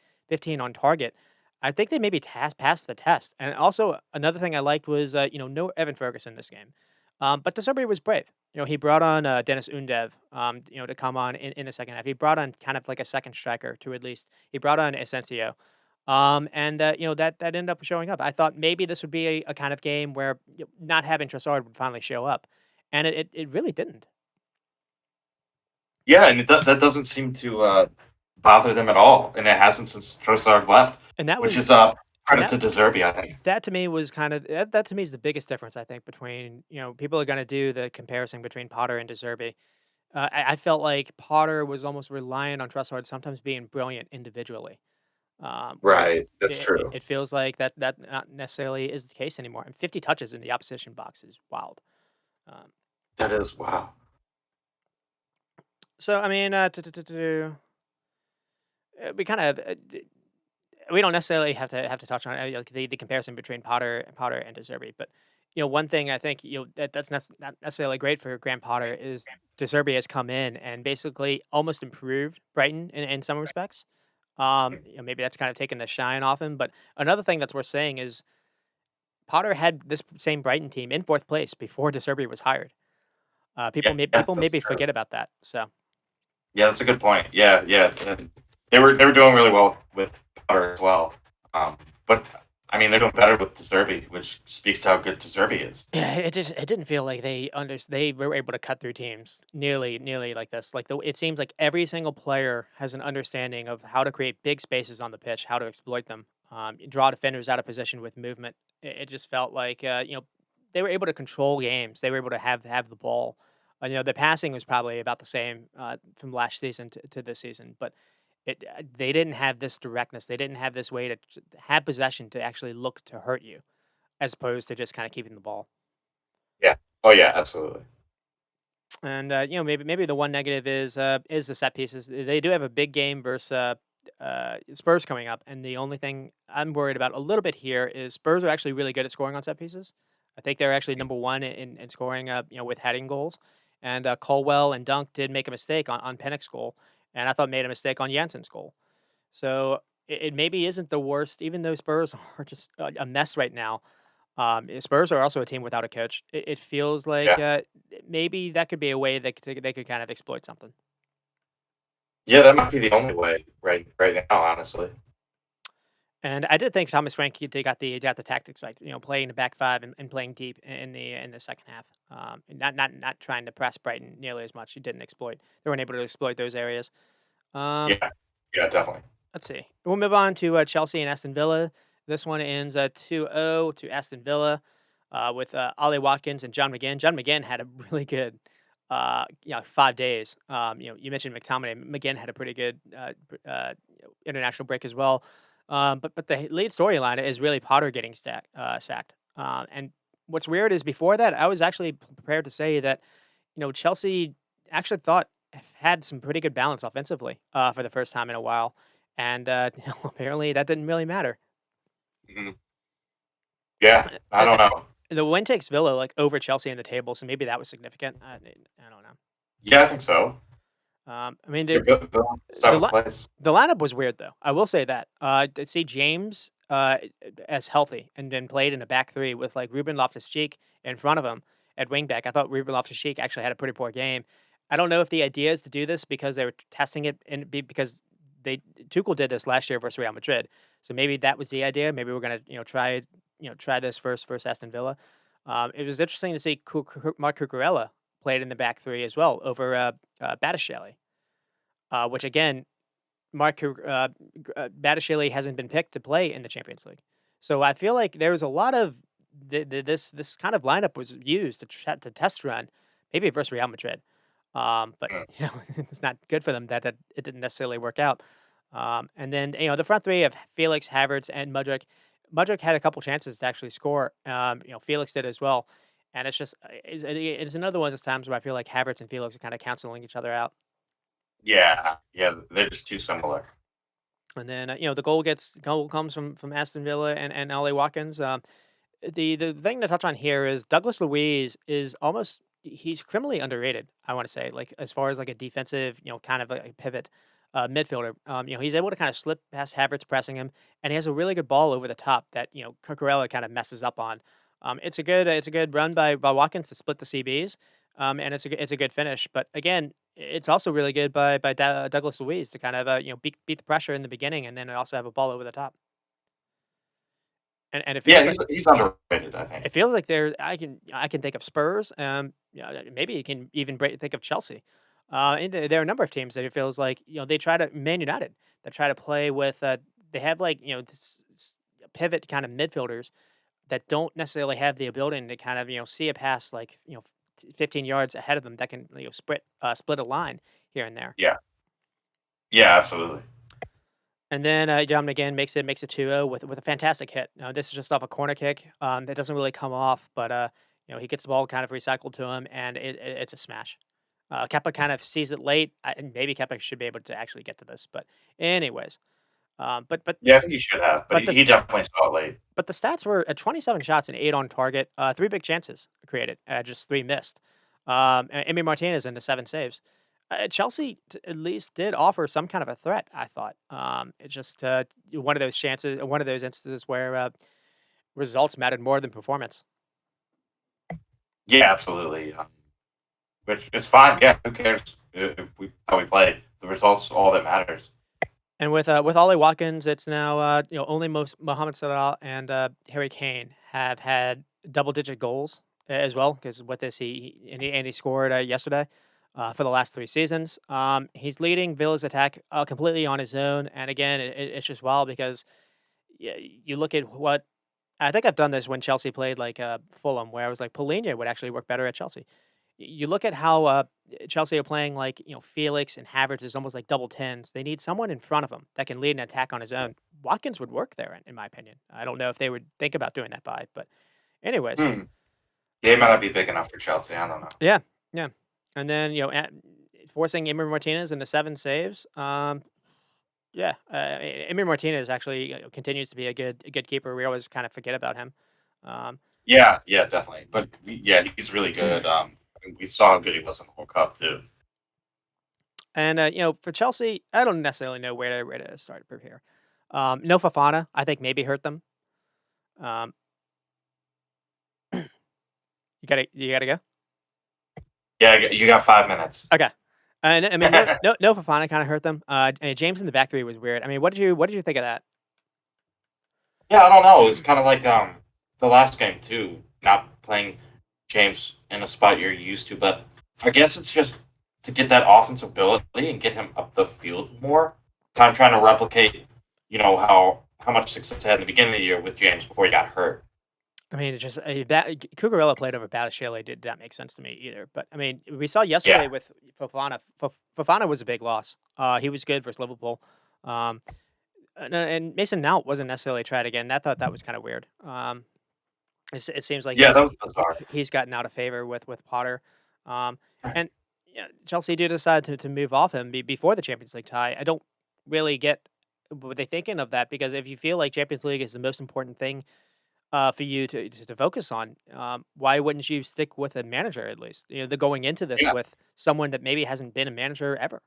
on target, I think they maybe passed the test. And also another thing I liked was no Evan Ferguson this game. But De Zerbi was brave. He brought on Dennis Undev, to come on in the second half. He brought on kind of like a second striker to at least. He brought on Asensio, and that ended up showing up. I thought maybe this would be a kind of game where not having Trossard would finally show up, and it really didn't. Yeah, and that doesn't seem to bother them at all, and it hasn't since Trossard left, And that which was is and credit to De Zerbi, I think. that to me was kind of that to me is the biggest difference I think between people are going to do the comparison between Potter and De Zerbi. I felt like Potter was almost reliant on Trossard sometimes being brilliant individually. Where Right, that's true. it feels like that not necessarily is the case anymore. And 50 touches in the opposition box is wild. Um, That is wow. so I mean, we kind of we don't necessarily have to touch on like the comparison between Potter and De Zerbi, but one thing I think that's not necessarily great for Graham Potter is De Zerbi has come in and basically almost improved Brighton in some respects. Maybe that's kind of taken the shine off him. But another thing that's worth saying is Potter had this same Brighton team in fourth place before De Zerbi was hired. Yeah, People that's maybe true. forget about that. So Yeah, that's a good point. Yeah, yeah. And they were doing really well with Potter as well. But I mean, they're doing better with De Zerbi, which speaks to how good De Zerbi is. yeah, it didn't feel like they were able to cut through teams nearly like this. Like it seems like every single player has an understanding of how to create big spaces on the pitch, how to exploit them, draw defenders out of position with movement. It just felt like they were able to control games. They were able to have the ball. The passing was probably about the same from last season to this season, but they didn't have this directness. They didn't have this way to have possession to actually look to hurt you, as opposed to just kind of keeping the ball. Yeah. Oh yeah, absolutely. And maybe the one negative is the set pieces. They do have a big game versus Spurs coming up, and the only thing I'm worried about a little bit here is Spurs are actually really good at scoring on set pieces. I think they're actually number one in scoring, with heading goals. And Colwell and Dunk did make a mistake on Pennick's goal, and I thought made a mistake on Jansen's goal. So it maybe isn't the worst, even though Spurs are just a mess right now. Spurs are also a team without a coach. It feels like Yeah. maybe that could be a way they could kind of exploit something. Yeah, that might be the only way right now, honestly. And I did think Thomas Frank they got the tactics right. Playing the back five and playing deep in the second half. And not trying to press Brighton nearly as much. He didn't exploit. They weren't able to exploit those areas. Um, Yeah. Yeah, definitely. let's see. We'll move on to Chelsea and Aston Villa. This one ends 2-0 to Aston Villa with Ollie Watkins and John McGinn. John McGinn had a really good 5 days. You mentioned McTominay. McGinn had a pretty good international break as well. But the lead storyline is really Potter getting sacked. And what's weird is before that, I was actually prepared to say that Chelsea actually thought had some pretty good balance offensively for the first time in a while, and apparently that didn't really matter. Mhm. Yeah, I Uh, don't know. the win takes Villa like over Chelsea in the table, so maybe that was significant. I don't know. Yeah, I think so. I mean, You're building the seventh place. the lineup was weird though. I will say that. To see James as healthy and then played in a back three with like Ruben Loftus-Cheek in front of him at wingback. I thought Ruben Loftus-Cheek actually had a pretty poor game. I don't know if the idea is to do this because they were testing it and because they Tuchel did this last year versus Real Madrid. So maybe that was the idea. Maybe we're gonna try this first versus Aston Villa. It was interesting to see Mark Cucurella played in the back three as well over Botticelli, which again Botticelli hasn't been picked to play in the Champions League. So I feel like there was a lot of this kind of lineup was used to test run, maybe versus Real Madrid. But Mm. it's not good for them that it didn't necessarily work out. And then the front three of Felix, Havertz, and Mudryk. Mudryk had a couple chances to actually score. Felix did as well. And it's just it's another one of those times where I feel like Havertz and Felix are kind of canceling each other out. Yeah, yeah, they're just too similar. And then the goal comes from Aston Villa and Ollie Watkins. The thing to touch on here is Douglas Luiz is almost he's criminally underrated. I want to say like as far as like a defensive kind of a pivot midfielder. He's able to kind of slip past Havertz pressing him, and he has a really good ball over the top that Cucurella kind of messes up on. It's a good run by Watkins to split the CBs, and it's a good finish. But again, it's also really good by Douglas Luiz to kind of beat the pressure in the beginning, and then also have a ball over the top. And Yeah, he's underrated, I think. it feels like there I can think of Spurs, maybe you can even think of Chelsea. And there are a number of teams that it feels like they try to Man United that try to play with they have like pivot kind of midfielders that don't necessarily have the ability to kind of see a pass like 15 yards ahead of them that can split a line here and there. Yeah. Yeah, absolutely. And then John McGinn makes it 2-0 with a fantastic hit. Now this is just off a corner kick that doesn't really come off, but he gets the ball kind of recycled to him, and it's a smash. Kepa kind of sees it late, and maybe Kepa should be able to actually get to this. But anyways, but Yeah, I think he should have, but but he, the he definitely saw it late. but the stats were at 27 shots and 8 on target, 3 big chances created, just 3 missed. And Emi Martinez into 7 saves. Chelsea at least did offer some kind of a threat, I thought. It's just one of those chances, one of those instances where results mattered more than performance. Yeah, absolutely. Which is fine. Yeah, who cares if we how we play? The results all that matters. And with Ollie Watkins, it's now only Mohamed Salah and Harry Kane have had double-digit goals as well. Because with this, he scored yesterday for the last 3 seasons. He's leading Villa's attack completely on his own. And again, it's just wild because you look at what I think I've done this when Chelsea played like Fulham, where I was like Polina would actually work better at Chelsea. You look at how Chelsea are playing like Felix and Havertz is almost like double tens. They need someone in front of him that can lead an attack on his own. Watkins would work there, in my opinion. I don't know if they would think about doing that but anyways, Hmm. Yeah, he might not be big enough for Chelsea. I don't know. yeah, yeah. And then forcing Emir Martinez into 7 saves. Yeah, Emir Martinez actually continues to be a good keeper. We always kind of forget about him. Um, Yeah, yeah, definitely. But yeah, he's really good. We saw how good he was in the World Cup too. And for Chelsea, I don't necessarily know where to start from here. No Fafana, I think maybe hurt them. Um, you gotta go. Yeah, you got 5 minutes. Okay. And I mean, no Fafana kind of hurt them. And James in the back three was weird. I mean, what did you think of that? Yeah, I don't know. It's kind of like the last game too, not playing James in a spot you're used to. But I guess it's just to get that offensive ability and get him up the field more. Kind of trying to replicate, how much success he had in the beginning of the year with James before he got hurt. I mean, it just that Cucurella played over Botticelli did not make sense to me either. But I mean, we saw Yeah, yesterday with Fofana. Fofana was a big loss. He was good versus Liverpool. Um, and Mason Mount wasn't necessarily tried again. I thought that was kind of weird. It seems like yeah, that was bizarre. he's gotten out of favor with Potter, and Chelsea do decide to move off him before the Champions League tie. I don't really get what they thinking of that because if you feel like Champions League is the most important thing for you to focus on, why wouldn't you stick with a manager at least? They're going into this Yeah, with someone that maybe hasn't been a manager ever.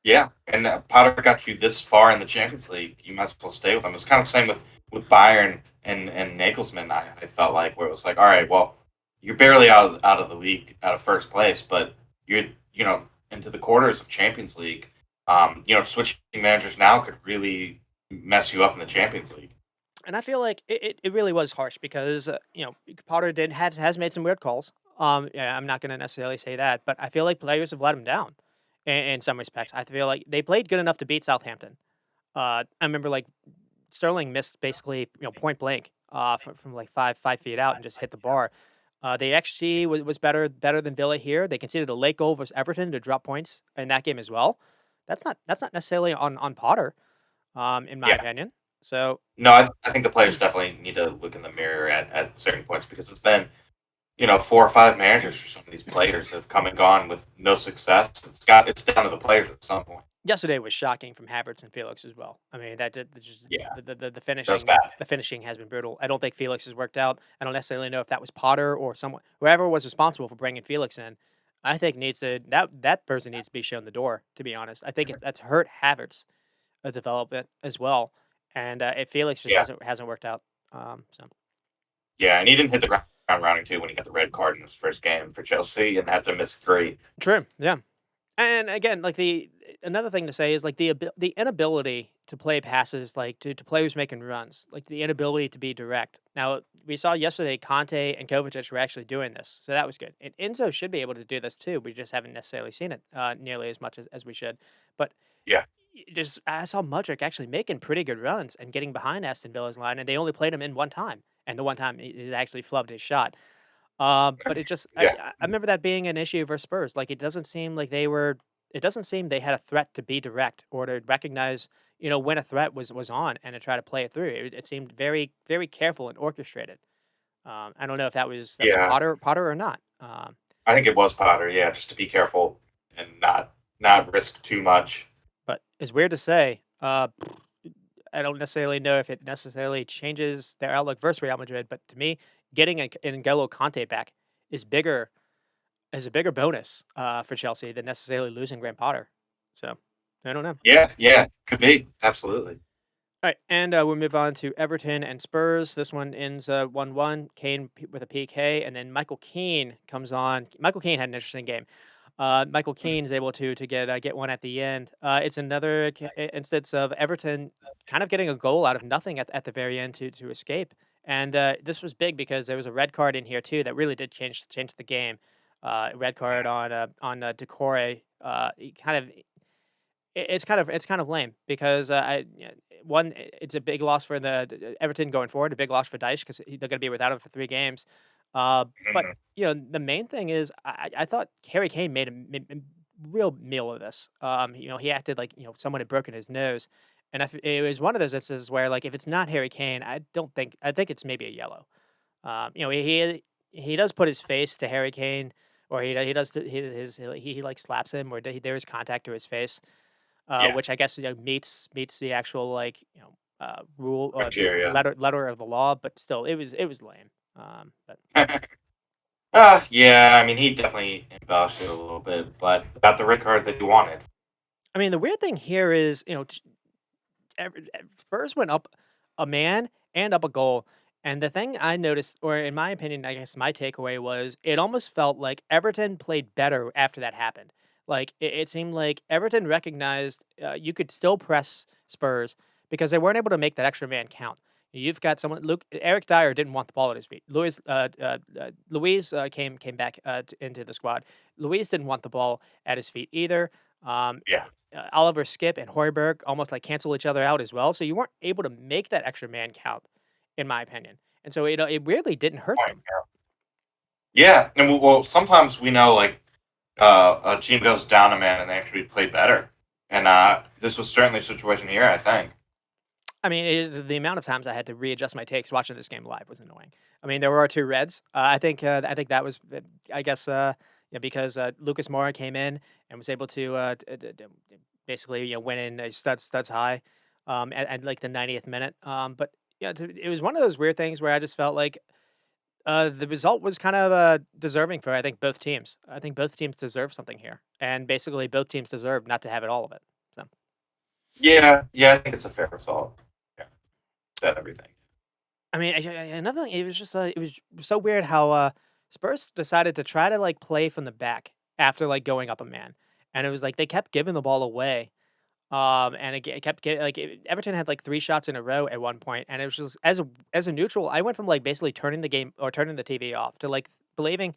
yeah, and Potter got you this far in the Champions League. You might as well stay with him. It's kind of the same with Bayern and Nagelsmann. I felt like where it was like, all right, well, you're barely out of the league, out of first place, but you're into the quarters of Champions League. Switching managers now could really mess you up in the Champions League. And I feel like it really was harsh because Potter did has made some weird calls. Yeah, I'm not going to necessarily say that, but I feel like players have let him down in some respects. I feel like they played good enough to beat Southampton. I remember like Sterling missed basically point blank from like 5 feet out and just hit the bar. The XG was better than Villa here. They conceded a late goal versus Everton to drop points in that game as well. That's not necessarily on Potter, in my Yeah. opinion. So No, I think the players definitely need to look in the mirror at certain points because it's been 4 or 5 managers for some of these players have come and gone with no success. It's down to the players at some point. yesterday was shocking from Havertz and Felix as well. I mean, that did just Yeah, the that was finishing bad. the finishing has been brutal. I don't think Felix has worked out. I don't necessarily know if that was Potter or someone whoever was responsible for bringing Felix in. I think needs to that person needs to be shown the door. To be honest, I think that's hurt Havertz development as well, and if Felix just Yeah. hasn't worked out. So. Yeah, and he didn't hit the ground running too when he got the red card in his first game for Chelsea and had to miss 3. True. Yeah. And again, like the another thing to say is like the inability to play passes like to players making runs, like the inability to be direct. Now we saw yesterday Conte and Kovacic were actually doing this, so that was good. And Enzo should be able to do this too. We just haven't necessarily seen it nearly as much as we should. But Yeah. just I saw Mudryk actually making pretty good runs and getting behind Aston Villa's line, and they only played him in one time, and the one time he actually flubbed his shot. But it just Yeah. I remember that being an issue for Spurs. Like, it doesn't seem like they were it doesn't seem they had a threat to be direct or to recognize, when a threat was on and to try to play it through. It seemed very, very careful and orchestrated. I don't know if that was Yeah. Potter or not. I think it was Potter, yeah, just to be careful and not risk too much. But it's weird to say. I don't necessarily know if it necessarily changes their outlook versus Real Madrid, but to me, getting an N'Golo Conte back is bigger is a bigger bonus for Chelsea than necessarily losing Graham Potter. So I don't know. Yeah, yeah, could be. Absolutely. All right, and we'll move on to Everton and Spurs. This one ends 1-1. Kane with a PK, and then Michael Keane comes on. Michael Keane had an interesting game. Michael Keane is able to get one at the end. It's another instance of Everton kind of getting a goal out of nothing at the very end to escape. And this was big because there was a red card in here too that really did change the game. Red card on Decore. He kind of it's kind of lame because it's a big loss for the Everton going forward, a big loss for Dyche because they're going to be without him for 3 games. But Mhm. the main thing is I thought Harry Kane made a real meal of this. He acted like someone had broken his nose, and it was one of those instances where like if it's not Harry Kane, I think it's maybe a yellow. He does put his face to Harry Kane, or he does he like slaps him, or there is contact to his face, Yeah, which I guess meets the actual like rule criteria. letter of the law, but still it was lame. But Yeah, I mean, he definitely embellished it a little bit, but got the red card that he wanted. I mean the weird thing here is Spurs went up a man and up a goal. And the thing I noticed, or in my opinion, I guess my takeaway was it almost felt like Everton played better after that happened. Like it seemed like Everton recognized you could still press Spurs because they weren't able to make that extra man count. You've got someone. Eric Dyer didn't want the ball at his feet. Luis came back into the squad. Luis didn't want the ball at his feet either. Um, Yeah. Oliver Skip and Hoiberg almost like cancel each other out as well. So you weren't able to make that extra man count, in my opinion. And so it really didn't hurt Point, them. yeah, and well, sometimes we know like a team goes down a man and they actually play better, and this was certainly a situation here. I think. I mean, the amount of times I had to readjust my takes watching this game live was annoying. I mean, there were two reds. I think that was, I guess, because Lucas Moura came in and was able to basically win in studs high, at like the 90th minute. But yeah, it was one of those weird things where I just felt like the result was kind of deserving for I think both teams. I think both teams deserve something here, and basically both teams deserve not to have it all of it. So. Yeah, yeah, I think it's a fair result. Yeah, said everything. I mean, another thing, it was just it was so weird how Spurs decided to try to like play from the back after like going up a man, and it was like they kept giving the ball away. And it kept getting like Everton had like 3 shots in a row at one point, and it was just as a neutral, I went from like basically turning the game or turning the TV off to like believing,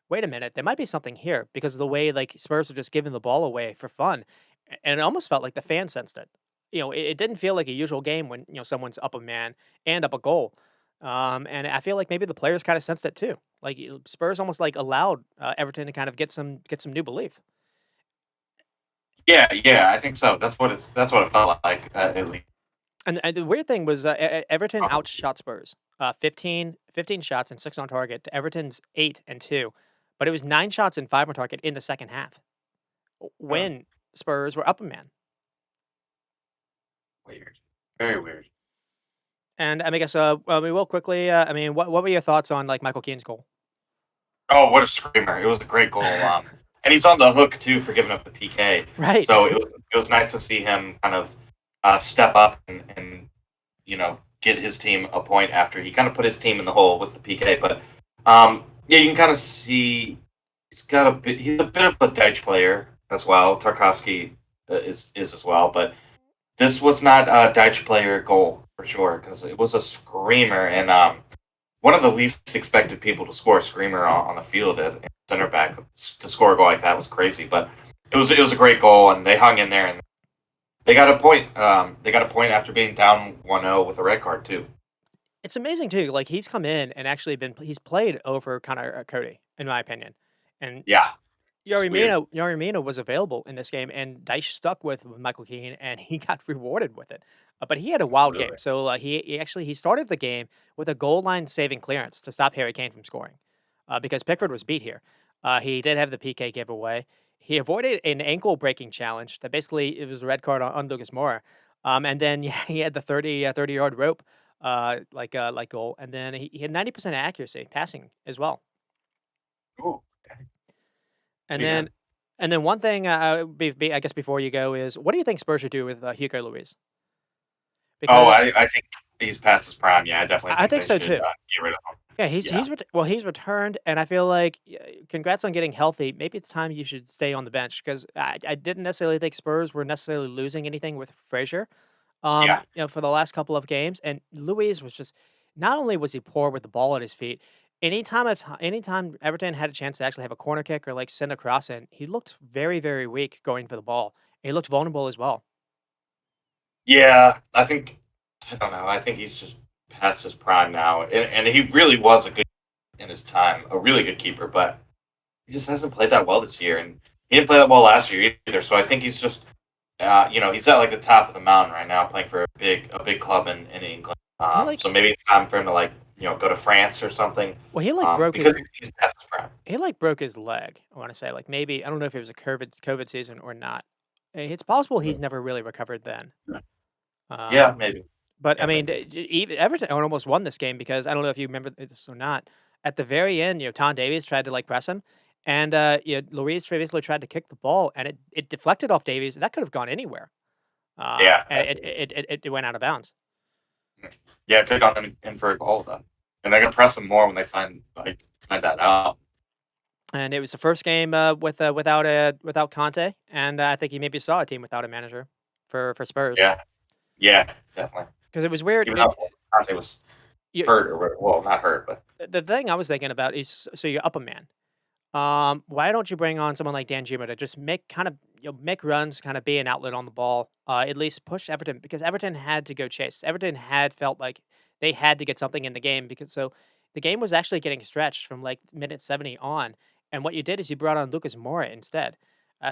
wait a minute, there might be something here because of the way like Spurs are just giving the ball away for fun, and it almost felt like the fans sensed it. It didn't feel like a usual game when someone's up a man and up a goal. And I feel like maybe the players kind of sensed it too. Like Spurs almost like allowed Everton to kind of get some new belief. Yeah, yeah, I think so. That's what it felt like at least. And the weird thing was Everton outshot Spurs 15 shots and 6 on target to Everton's 8 and 2, but it was 9 shots and 5 on target in the second half Uh, when Spurs were up a man. Weird, very weird. And I mean, I guess I mean, real quickly, I mean, what were your thoughts on like Michael Keane's goal? Oh, what a screamer! It was a great goal. And he's on the hook too for giving up the PK. Right. So it was nice to see him kind of step up and get his team a point after he kind of put his team in the hole with the PK. But yeah, you can kind of see he's a bit of a Deitch player as well. Tarkovsky is as well, but this was not a Deitch player goal for sure because it was a screamer and one of the least expected people to score a screamer on the field as a center back to score a goal like that was crazy. But it was a great goal and they hung in there and they got a point. They got a point after being down 1-0 with a red card too. It's amazing too. Like he's come in and actually he's played over Connor Cody, in my opinion, and Yeah, it's weird. Yari Mina was available in this game, and Dyche stuck with Michael Keane, and he got rewarded with it. But he had a wild game. Absolutely. So he started the game with a goal line saving clearance to stop Harry Kane from scoring, because Pickford was beat here. He did have the PK giveaway. He avoided an ankle breaking challenge that basically it was a red card on Lucas Moura. And then yeah, he had the 30-yard rope like goal, and then he had 90% accuracy passing as well. Ooh, okay. And Yeah. then one thing, I guess before you go is, what do you think Spurs should do with Hugo Lloris? Oh, Because I think he's past his prime. Yeah, I definitely I think think they so should too. get rid of him. Yeah, Yeah, he's returned, and I feel like congrats on getting healthy. Maybe it's time you should stay on the bench because I didn't necessarily think Spurs were necessarily losing anything with Frazier. yeah, For the last couple of games, and Luis was just not only was he poor with the ball at his feet, anytime Everton had a chance to actually have a corner kick or like send a cross in, he looked very, very weak going for the ball. He looked vulnerable as well. yeah. I don't know. I think he's just past his prime now, and he really was a good in his time, a really good keeper, but he just hasn't played that well this year, and he didn't play that well last year either. So I think he's just, he's at like the top of the mountain right now, playing for a big club in England. He like So maybe it's time for him to like go to France or something, well he like broke his because he's past his prime. he like broke his leg. I want to say like maybe I don't know if it was a COVID season or not. It's possible he's never really recovered then. Yeah, Um, maybe. But I Yeah, mean, maybe. even Everton almost won this game because I don't know if you remember this or not. At the very end, Tom Davies tried to like press him, and Luis basically tried to kick the ball, and it deflected off Davies. That could have gone anywhere, Yeah, and absolutely. it went out of bounds. Yeah, could have gone in for a goal though, and they're gonna press him more when they find that out. And it was the first game without Conte, and I think he maybe saw a team without a manager for Spurs Yeah, yeah, definitely. because it was weird. Even though Conte was You, hurt, or well, not hurt, but the thing I was thinking about is so you're up a man. Why don't you bring on someone like Dan Juma to just make runs, kind of be an outlet on the ball, at least push Everton because Everton had to go chase. Everton had felt like they had to get something in the game because so the game was actually getting stretched from like minute 70 on. And what you did is you brought on Lucas Moura instead.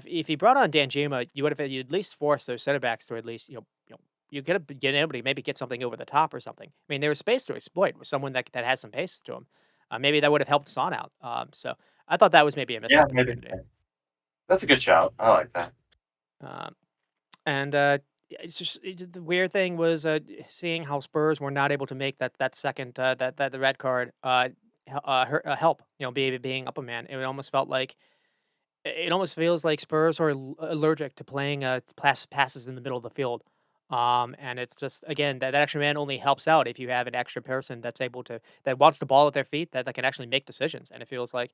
If you brought on Dan Juma, you at least force those center backs to at least you could have been able to maybe get something over the top or something. I mean, there was space to exploit with someone that has some pace to him. Maybe that would have helped Son out. So I thought that was maybe a missed yeah, maybe opportunity. that's a good shout. I like that. Um, and yeah, the weird thing was seeing how Spurs were not able to make that second that the red card help. Being up a man. It almost felt like it almost feels like Spurs are allergic to playing passes in the middle of the field. And it's just again that extra man only helps out if you have an extra person that wants the ball at their feet that can actually make decisions. And it feels like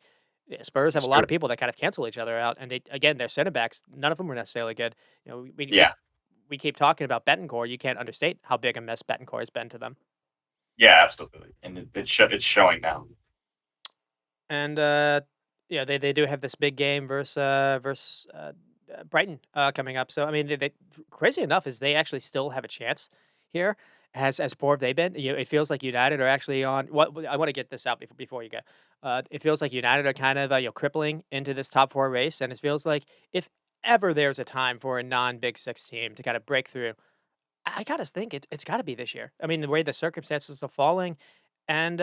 Spurs have a It's lot true. of people that kind of cancel each other out, and their center backs, none of them were necessarily good. Yeah, We keep talking about Betancourt. You can't understate how big a mess Betancourt has been to them. yeah, absolutely, and it's showing now. And yeah, they do have this big game versus Brighton coming up. So I mean, crazy enough is they actually still have a chance here. As poor have they been? It feels like United are actually on. What I want to get this out before you go. It feels like United are kind of crippling into this top four race, and it feels like if ever there's a time for a non-Big Six team to kind of break through, I gotta think it's got to be this year. I mean, the way the circumstances are falling, and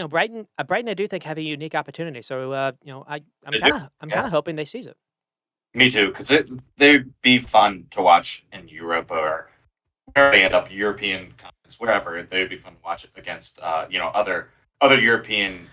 Brighton, I do think have a unique opportunity. So, They do. I'm Yeah, kind of hoping they seize it. me too. Because they'd be fun to watch in Europe or where they end up, European continents, wherever. They would be fun to watch against, other European.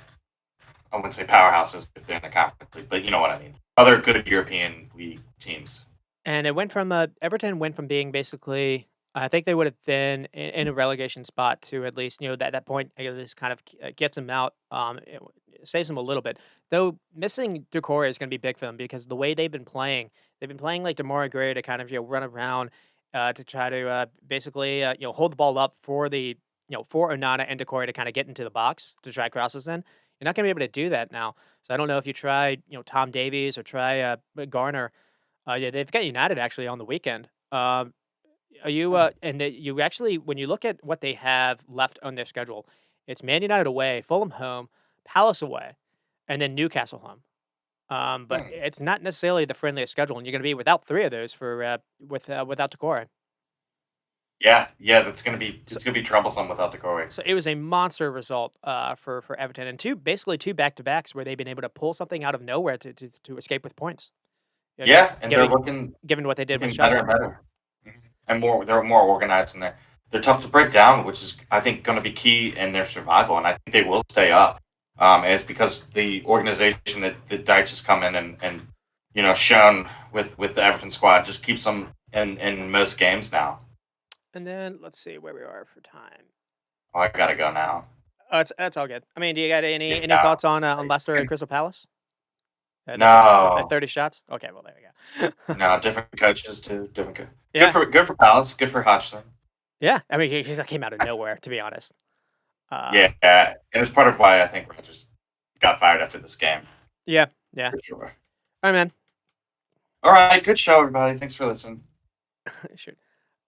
I wouldn't say powerhouses if they're in the conference league, but you know what I mean. Other good European league teams. And it went from Everton went from being basically I think they would have been in a relegation spot to at least, that point, at least kind of gets them out. It saves them a little bit. Though missing Decore is going to be big for them because the way they've been playing like Demar Gray to kind of run around to try to basically hold the ball up for for Onana and Decore to kind of get into the box to try crosses in. You're not going to be able to do that now. So I don't know if you tried Tom Davies or try Garner. Yeah, they've got United actually on the weekend. Are you and you actually when you look at what they have left on their schedule, it's Man United away, Fulham home, Palace away, and then Newcastle home. But Hmm. it's not necessarily the friendliest schedule, and you're going to be without three of those for without Decore. Yeah, that's gonna be So, it's gonna be troublesome without Decore. so it was a monster result for Everton, and basically two back to backs where they've been able to pull something out of nowhere to escape with points. Yeah, Yeah, and they're given looking given what they did with looking better Chelsea. and better. Mhm. And more they're more organized and they're tough to break down, which is I think gonna be key in their survival, and I think they will stay up. And it's because the organization that Deitch has come in and shown with the Everton squad just keeps them in most games now. And then let's see where we are for time. Oh, I gotta go now. Oh, that's all good. I mean, do you got any Yeah. thoughts on Leicester and Crystal Palace? The No. 30 shots? Okay, well, there you go. No, different coaches too. Good Yeah. for Palace. Good for Hodgson. Yeah. I mean, he just came out of nowhere, to be honest. Yeah, Um, and it's part of why I think Rodgers got fired after this game yeah. Yeah. for sure. All right, man. All right, good show, everybody. Thanks for listening. Shoot.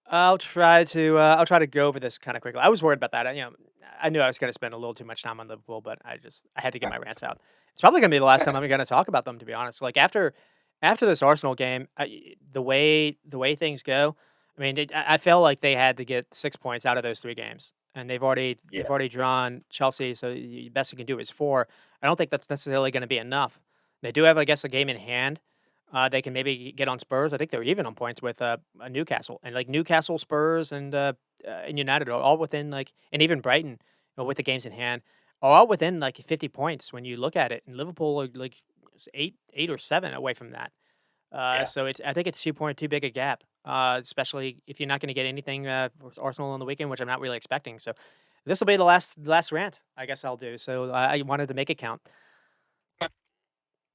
I'll try to go over this kind of quickly. I was worried about that. I knew I was going to spend a little too much time on Liverpool, but I had to get my rants out. It's probably going to be the last time I'm going to talk about them, to be honest. Like after this Arsenal game, the way things go, I mean, I felt like they had to get 6 points out of those three games, and Yeah, they've already drawn Chelsea, so the best you can do is four. I don't think that's necessarily going to be enough. They do have, I guess, a game in hand. They can maybe get on Spurs. I think they're even on points with Newcastle, and like Newcastle, Spurs, and United are all within and even Brighton, with the games in hand, are all within like 50 points when you look at it. And Liverpool are like eight or seven away from that. yeah. So I think it's too big a gap, especially if you're not going to get anything with Arsenal on the weekend, which I'm not really expecting. So this will be the last rant I guess I'll do. So I wanted to make it count.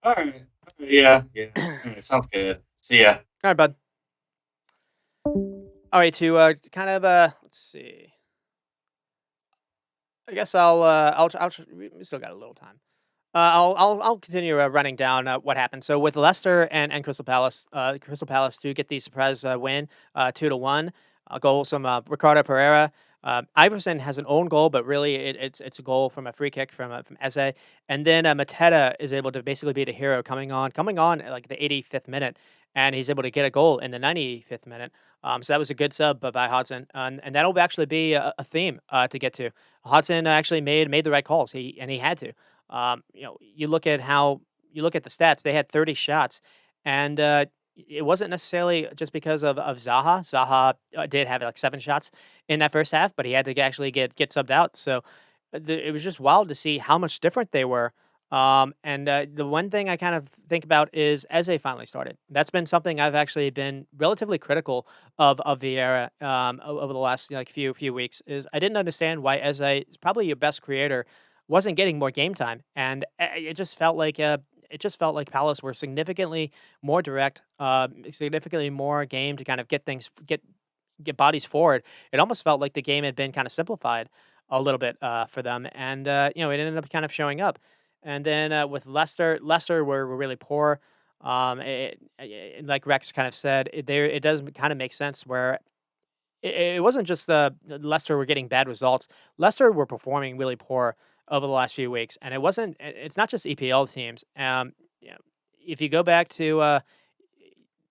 All right. Yeah. All right, sounds good. See ya. All right, bud. All right, to kind of let's see. I guess we still got a little time. I'll continue running down what happened. So with Leicester and Crystal Palace to get the surprise win, 2-1, goal from Ricardo Pereira. Iverson has an own goal, but really it's a goal from a free kick from Eze, and then Mateta is able to basically be the hero coming on at like the 85th minute, and he's able to get a goal in the 95th minute. So that was a good sub by Hodgson, and that'll actually be a theme to get to. Hodgson actually made the right calls. He had to. You look at the stats. They had 30 shots, and it wasn't necessarily just because of Zaha. Zaha did have like 7 shots in that first half, but he had to actually get subbed out. So it was just wild to see how much different they were. And the one thing I kind of think about is Eze finally started. That's been something I've actually been relatively critical of Vieira over the last few weeks. Is I didn't understand why Eze is probably your best creator wasn't getting more game time, and it just felt like Palace were significantly more direct, significantly more game to kind of get bodies forward. It almost felt like the game had been kind of simplified a little bit for them, and it ended up kind of showing up. And then with Leicester were really poor. Like Rex kind of said, it does kind of make sense where it wasn't just Leicester were getting bad results. Leicester were performing really poor over the last few weeks, and it's not just EPL teams. If you go back to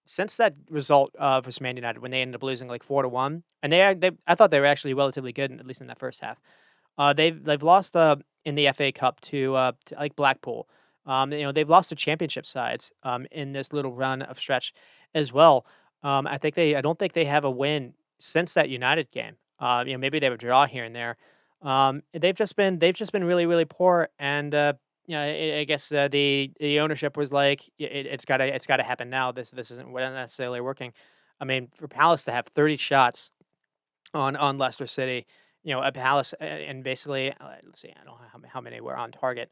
since that result versus Man United when they ended up losing like 4-1, and I thought they were actually relatively good, at least in that first half. They've lost in the FA Cup to like Blackpool. They've lost to championship sides in this little run of stretch as well. I don't think they have a win since that United game. Maybe they have a draw here and there. They've just been really poor, and I guess the ownership was like it's gotta happen now. This isn't necessarily working. I mean, for Palace to have 30 shots on Leicester City. A Palace, and basically, let's see, I don't know how many were on target.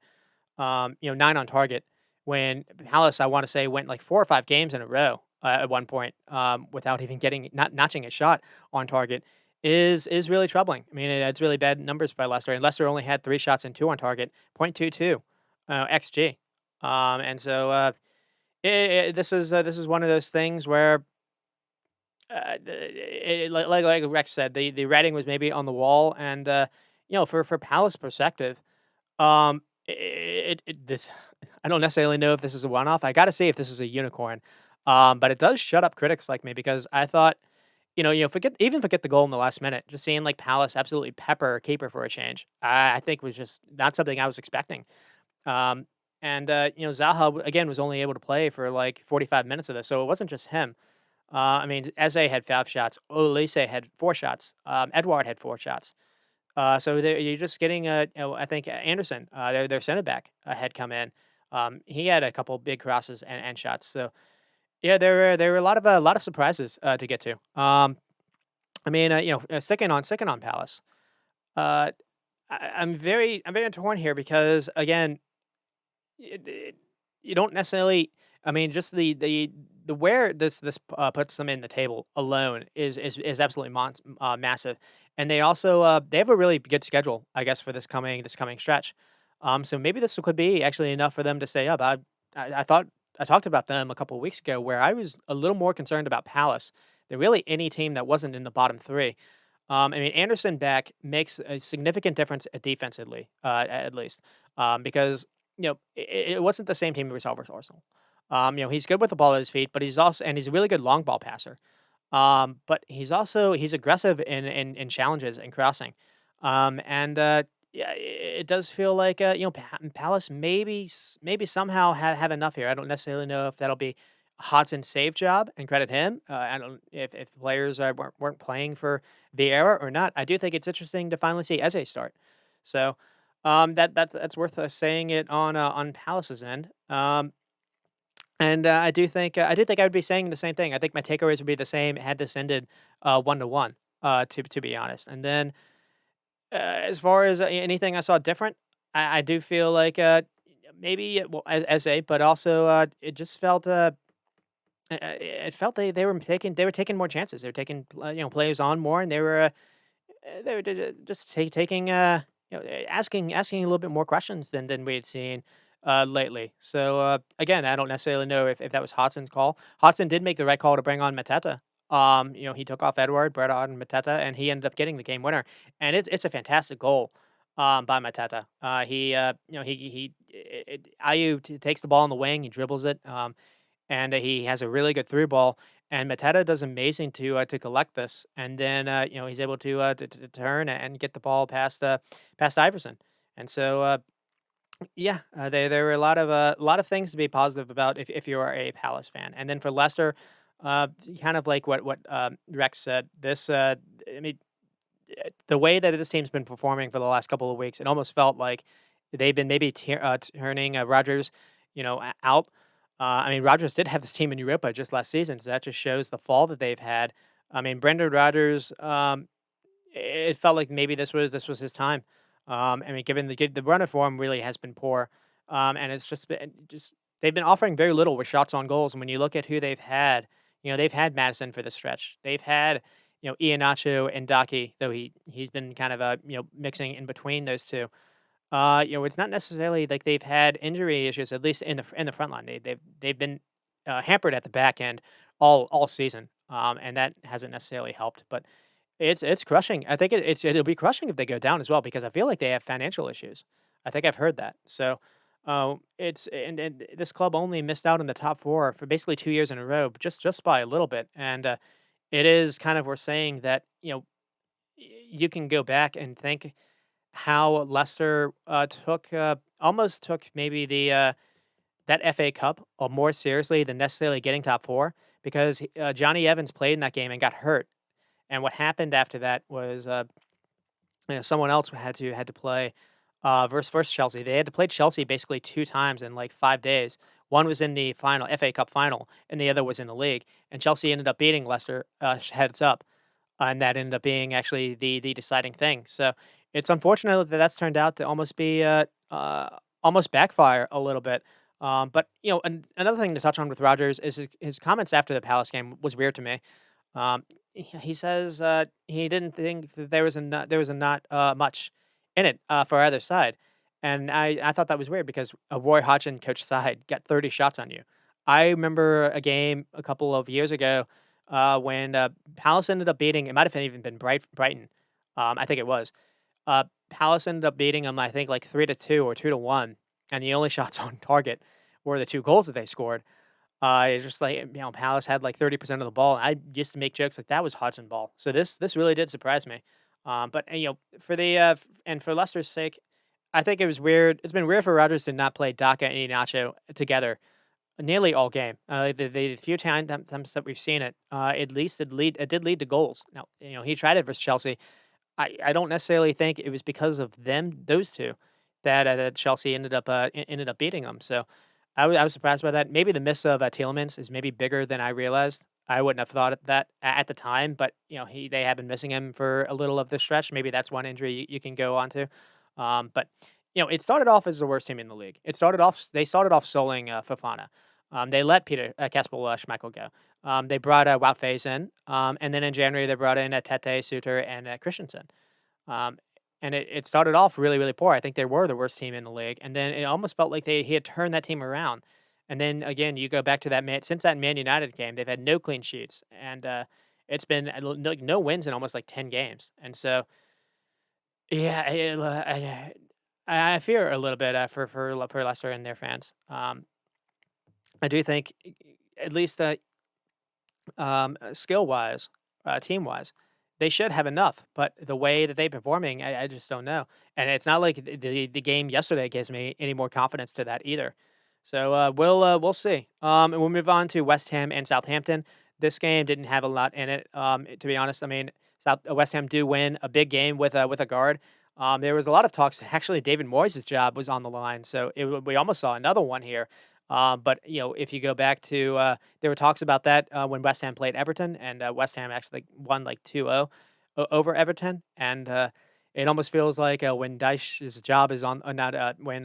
9 on target. When Palace, I want to say, went like 4 or 5 games in a row at one point without even getting not notching a shot on target is really troubling. I mean, it's really bad numbers by Leicester, and Leicester only had 3 shots and 2 on target, 0.22 xG. And so this is one of those things where like Rex said, the writing was maybe on the wall, and for Palace perspective, this I don't necessarily know if this is a one-off. I got to see if this is a unicorn, but it does shut up critics like me because I thought, forget the goal in the last minute, just seeing like Palace absolutely pepper keeper for a change. I think was just not something I was expecting. Um, and Zaha again was only able to play for like 45 minutes of this, so it wasn't just him. I mean, Eze had 5 shots. Olise had 4 shots. Edouard had 4 shots. So you're just getting I think Anderson, their center back, had come in. He had a couple big crosses and shots. So yeah, there were a lot of surprises to get to. I mean, second on Palace. Uh, I'm very torn here because again, it you don't necessarily. I mean, just the where this puts them in the table alone is absolutely massive, and they also they have a really good schedule, I guess, for this coming stretch. So maybe this could be actually enough for them to stay up. I thought I talked about them a couple of weeks ago, where I was a little more concerned about Palace than really any team that wasn't in the bottom three. I mean, Anderson back makes a significant difference defensively, at least, because it wasn't the same team we saw versus Arsenal. He's good with the ball at his feet, but he's a really good long ball passer. But he's aggressive in challenges and crossing. And yeah, it does feel like Palace maybe somehow have enough here. I don't necessarily know if that'll be Hodson's save job and credit him. I don't if players weren't playing for Vieira or not. I do think it's interesting to finally see Eze start. So that's worth saying it on Palace's end. And I do think I would be saying the same thing. I think my takeaways would be the same had this ended 1-1. To be honest, and then as far as anything I saw different, I do feel like maybe well as a, but also it just felt it felt they were taking more chances. They were taking players on more, and they were just taking asking a little bit more questions than we had seen lately. So again, I don't necessarily know if that was Hodson's call. Hodson did make the right call to bring on Mateta. He took off Edward, brought on Mateta, and he ended up getting the game winner. And it's a fantastic goal by Mateta. Ayew takes the ball on the wing, he dribbles it, and he has a really good through ball. And Mateta does amazing to collect this, and then he's able to turn and get the ball past Iverson. And so there were a lot of things to be positive about if you are a Palace fan. And then for Leicester, kind of like what Rex said, this I mean the way that this team's been performing for the last couple of weeks, it almost felt like they've been maybe turning Rodgers, out. I mean, Rodgers did have this team in Europa just last season, so that just shows the fall that they've had. I mean, Brendan Rodgers, it felt like maybe this was his time. I mean, given the run of form really has been poor, and it's just they've been offering very little with shots on goals. And when you look at who they've had Madison for the stretch. They've had Iheanacho and Daki, though he's been kind of mixing in between those two. It's not necessarily like they've had injury issues, at least in the front line. They've been hampered at the back end all season, and that hasn't necessarily helped. But it's crushing. I think it'll be crushing if they go down as well because I feel like they have financial issues. I think I've heard that. So, it's and this club only missed out in the top four for basically 2 years in a row, but just by a little bit. And it is kind of we're saying that you can go back and think how Leicester almost took maybe the that FA Cup more seriously than necessarily getting top four because Johnny Evans played in that game and got hurt. And what happened after that was someone else had to play versus Chelsea. They had to play Chelsea basically 2 times in like 5 days. One was in the FA Cup final, and the other was in the league. And Chelsea ended up beating Leicester heads up. and that ended up being actually the deciding thing. So it's unfortunate that that's turned out to almost be almost backfire a little bit. But another thing to touch on with Rogers is his comments after the Palace game was weird to me. He says he didn't think that there was a not much in it for either side, and I thought that was weird because Roy Hodgson, coach side, got 30 shots on you. I remember a game a couple of years ago when Palace ended up beating. It might have even been Brighton. I think it was. Palace ended up beating them. I think like 3-2 or 2-1, and the only shots on target were the two goals that they scored. It's just like, Palace had like 30% of the ball. I used to make jokes like that was Hodgson ball. So this really did surprise me. But for the and for Leicester's sake, I think it was weird. It's been weird for Rodgers to not play Daka and Iheanacho together nearly all game. The few times that we've seen it, at least it did lead to goals. Now, he tried it versus Chelsea. I don't necessarily think it was because of those two, that Chelsea ended up beating them. So I was surprised by that. Maybe the miss of Tielemans is maybe bigger than I realized. I wouldn't have thought of that at the time, but they have been missing him for a little of this stretch. Maybe that's one injury you can go on to. But it started off as the worst team in the league. They started off soling Fofana. They let Peter Kasper Schmeichel go. They brought Wout Faes in, and then in January they brought in Tete, Suter, and Christensen. Um, and it started off really, really poor. I think they were the worst team in the league, and then it almost felt like he had turned that team around. And then again, you go back to since that Man United game, they've had no clean sheets, and it's been no wins in almost like 10 games. And so, yeah, I fear a little bit for Leicester and their fans. I do think, at least skill wise, team wise, they should have enough. But the way that they're performing, I just don't know. And it's not like the game yesterday gives me any more confidence to that either. So we'll see. And we'll move on to West Ham and Southampton. This game didn't have a lot in it. To be honest, I mean, West Ham do win a big game with a guard. There was a lot of talks. Actually, David Moyes' job was on the line, so we almost saw another one here. But if you go back to there were talks about that when West Ham played Everton, and West Ham actually won like 2-0 over Everton, and it almost feels like when Dyche's job is on not when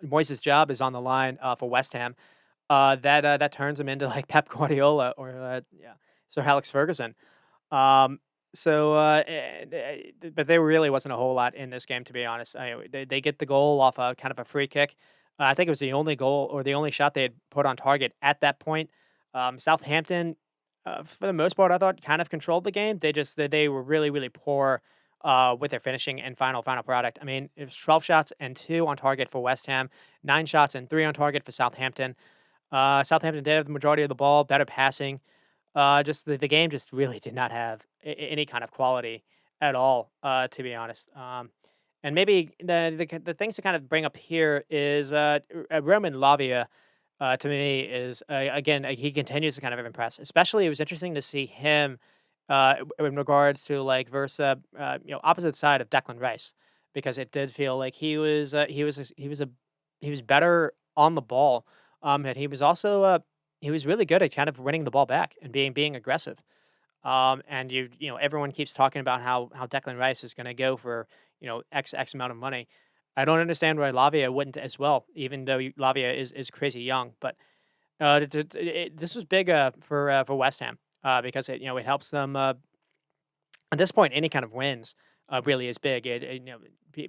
Moyes' job is on the line for West Ham, that turns him into like Pep Guardiola or yeah, Sir Alex Ferguson. Um, but there really wasn't a whole lot in this game, to be honest. They get the goal off a kind of a free kick. I think it was the only goal or the only shot they had put on target at that point. Southampton, for the most part, I thought kind of controlled the game. They were really, really poor with their finishing and final product. I mean, it was 12 shots and 2 on target for West Ham, 9 shots and 3 on target for Southampton. Southampton did have the majority of the ball, better passing. Just the game just really did not have any kind of quality at all, to be honest. And maybe the things to kind of bring up here is Roman Lavia. To me, is again he continues to kind of impress. Especially, it was interesting to see him in regards to like versa, opposite side of Declan Rice, because it did feel like he was better on the ball. And he was also he was really good at kind of winning the ball back and being aggressive. And everyone keeps talking about how Declan Rice is going to go for X amount of money. I don't understand why Lavia wouldn't as well, even though Lavia is crazy young. But this was big for West Ham because it helps them at this point. Any kind of wins really is big.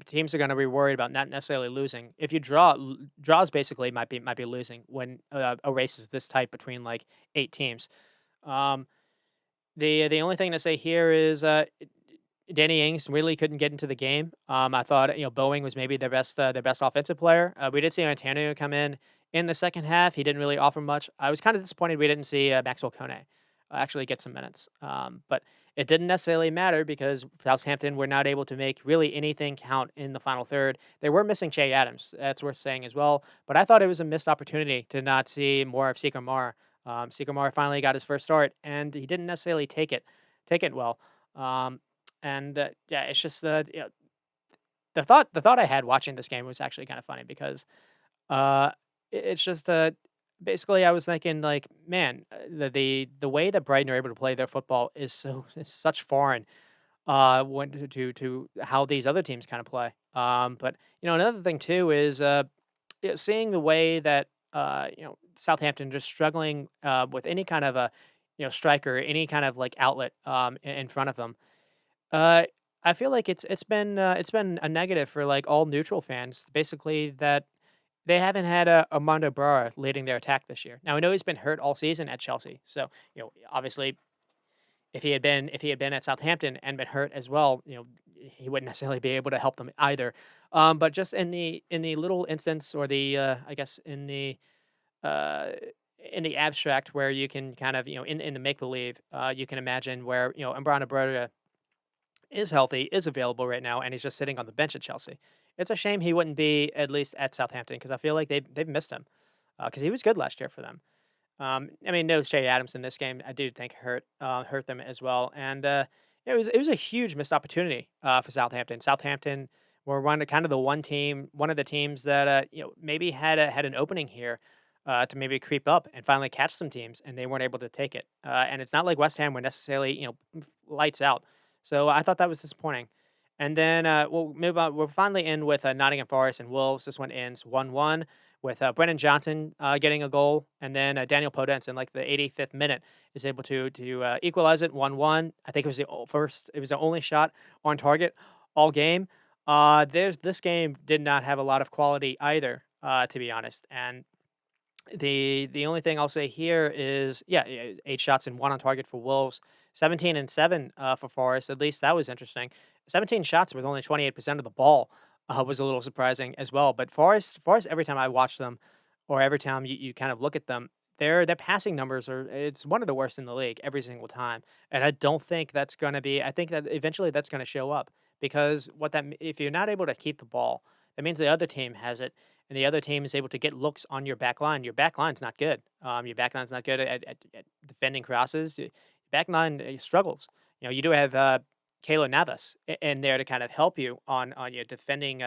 Teams are going to be worried about not necessarily losing. If you draws basically might be losing when a race is this tight between like 8 teams. Um, the only thing to say here is Danny Ings really couldn't get into the game. I thought Boeing was maybe their best offensive player. We did see Antonio come in the second half. He didn't really offer much. I was kind of disappointed we didn't see Maxwell Kone actually get some minutes. But it didn't necessarily matter because Southampton were not able to make really anything count in the final third. They were missing Che Adams. That's worth saying as well. But I thought it was a missed opportunity to not see more of Seeker Mar. Seeker Mar finally got his first start, and he didn't necessarily take it well. And yeah, it's just the thought I had watching this game was actually kind of funny because it's just basically, I was thinking like, man, the way that Brighton are able to play their football is such foreign when to how these other teams kind of play. But another thing too is seeing the way that Southampton just struggling with any kind of a striker, any kind of like outlet in front of them. Uh, I feel like it's been a negative for like all neutral fans, basically that they haven't had Armando Broja leading their attack this year. Now I know he's been hurt all season at Chelsea, so obviously if he had been at Southampton and been hurt as well, he wouldn't necessarily be able to help them either. But just in the little instance, or the I guess uh, in the abstract, where you can kind of in the make believe, you can imagine where Umbrana Broja is healthy, is available right now, and he's just sitting on the bench at Chelsea. It's a shame he wouldn't be at least at Southampton, because I feel like they've missed him, because he was good last year for them. I mean, no Shea Adams in this game, I do think hurt them as well, and it was a huge missed opportunity for Southampton. Southampton were kind of the one of the teams that maybe had an opening here to maybe creep up and finally catch some teams, and they weren't able to take it. And it's not like West Ham were necessarily lights out, so I thought that was disappointing. And then we'll move on. We're finally in with Nottingham Forest and Wolves. This one ends 1-1 with Brennan Johnson getting a goal, and then Daniel Podence in like the 85th minute is able to equalize it 1-1. I think it was it was the only shot on target all game. There's This game did not have a lot of quality either, to be honest. And the only thing I'll say here is, yeah, 8 shots and one on target for Wolves, 17 and 7 for Forest. At least that was interesting. 17 shots with only 28% of the ball was a little surprising as well. But Forest, every time I watch them, or every time you kind of look at them, their passing numbers it's one of the worst in the league every single time. And I don't think that's going to be. I think that eventually that's going to show up, because if you're not able to keep the ball, that means the other team has it, and the other team is able to get looks on your back line. Your back line's not good. Your back line's not good at defending crosses. Your back line struggles. You do have Keylor Navas in there to kind of help you on your defending,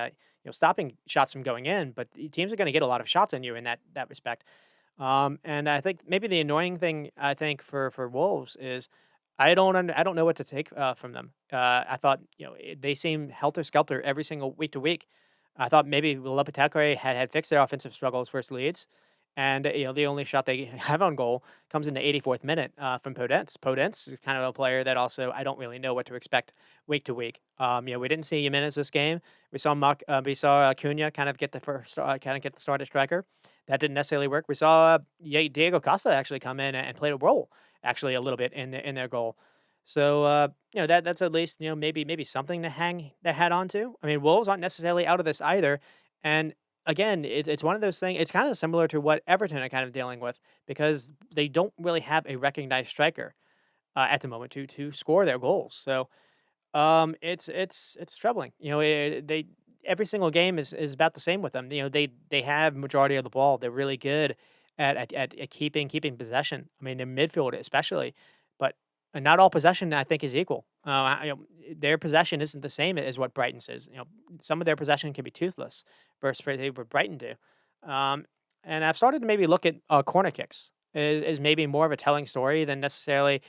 stopping shots from going in. But the teams are going to get a lot of shots on you in that respect. And I think maybe the annoying thing, I think, for Wolves is I don't know what to take from them. I thought they seem helter skelter every single week to week. I thought maybe Lopetegui had fixed their offensive struggles versus Leeds, and the only shot they have on goal comes in the 84th minute from Podence. Podence is kind of a player that also I don't really know what to expect week to week. We didn't see Jimenez this game. We saw Cunha kind of get the start at striker. That didn't necessarily work. We saw Diego Costa actually come in and played a role actually a little bit in their goal. So that's at least maybe something to hang their hat onto. I mean, Wolves aren't necessarily out of this either, and again, it's one of those things. It's kind of similar to what Everton are kind of dealing with, because they don't really have a recognized striker at the moment to score their goals. So it's troubling. They every single game is about the same with them. They have majority of the ball. They're really good at keeping possession. I mean, their midfield especially, but not all possession I think is equal. Their possession isn't the same as what Brighton's is. Some of their possession can be toothless versus what Brighton do. Um, and I've started to maybe look at corner kicks is maybe more of a telling story than necessarily,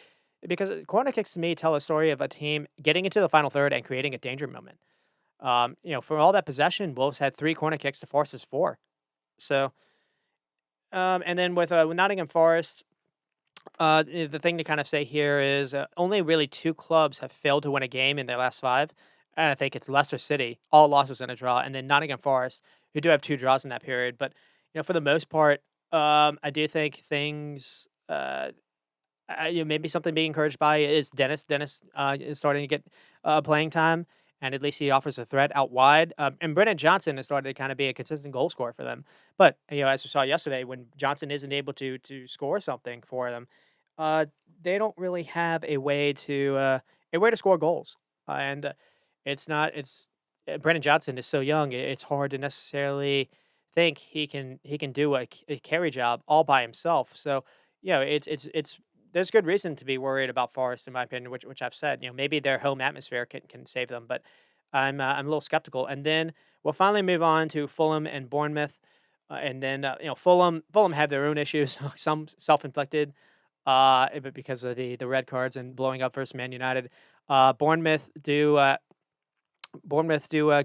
because corner kicks to me tell a story of a team getting into the final third and creating a danger moment. For all that possession, Wolves had 3 corner kicks to Forest's 4. So, and then with Nottingham Forest, the thing to kind of say here is only really 2 clubs have failed to win a game in their last 5. And I think it's Leicester City, all losses and a draw, and then Nottingham Forest, who do have 2 draws in that period. But for the most part, I do think things. Maybe something being encouraged by is Dennis. Dennis is starting to get playing time, and at least he offers a threat out wide. And Brennan Johnson has started to kind of be a consistent goal scorer for them. But as we saw yesterday, when Johnson isn't able to score something for them, uh, they don't really have a way to score goals. And it's not it's Brennan Johnson is so young. It's hard to necessarily think he can do a carry job all by himself. So it's there's good reason to be worried about Forest, in my opinion, which I've said. Maybe their home atmosphere can save them, but I'm a little skeptical. And then we'll finally move on to Fulham and Bournemouth. And then Fulham had their own issues, some self-inflicted, but because of the red cards and blowing up versus Man United. Bournemouth do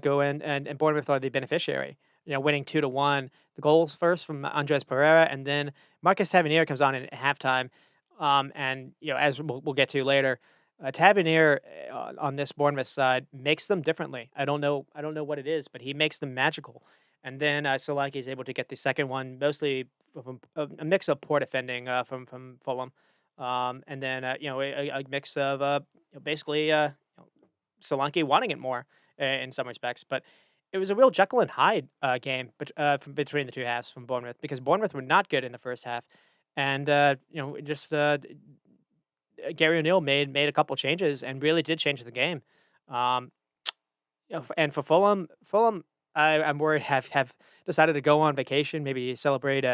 go in, and Bournemouth are the beneficiary. Winning 2-1. The goals first from Andres Pereira, and then Marcus Tavernier comes on at halftime. And as we'll get to later, Tavernier on this Bournemouth side makes them differently. I don't know what it is, but he makes them magical. And then Solanke is able to get the second one, mostly from a mix of poor defending from Fulham, and then a mix of basically Solanke wanting it more in some respects. But it was a real Jekyll and Hyde game from between the two halves from Bournemouth, because Bournemouth were not good in the first half, and just Gary O'Neill made a couple changes and really did change the game. Um, and for Fulham, I'm worried have decided to go on vacation, maybe celebrate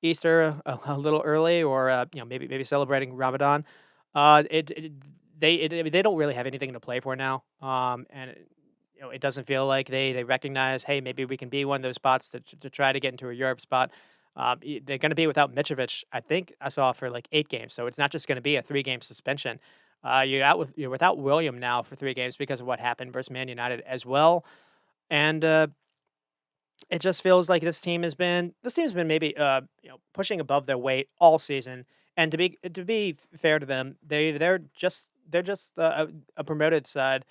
Easter a little early, or maybe celebrating Ramadan. They don't really have anything to play for now, and it doesn't feel like they recognize, hey, maybe we can be one of those spots to try to get into a Europe spot. They're going to be without Mitrovic. I think I saw for like 8 games, so it's not just going to be a 3-game suspension. You're without William now for 3 games because of what happened versus Man United as well, and it just feels like this team's been maybe pushing above their weight all season. And to be fair to them, they're just a promoted side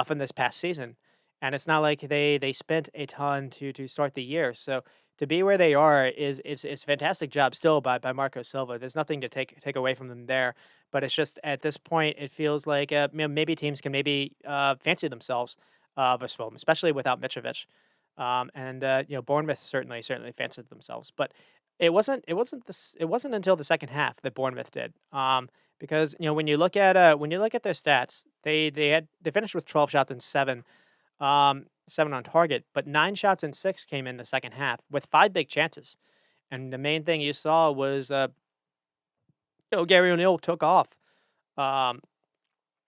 from this past season, and it's not like they spent a ton to start the year. So to be where they are is a fantastic job still by Marco Silva. There's nothing to take away from them there, but it's just at this point it feels like maybe teams can maybe fancy themselves versus Fulham, especially without Mitrovic. And Bournemouth certainly fancied themselves, but it wasn't until the second half that Bournemouth did. Because when you look at their stats, they finished with 12 shots and seven on target, but 9 shots and six came in the second half with 5 big chances. And the main thing you saw was Gary O'Neill took off. Um,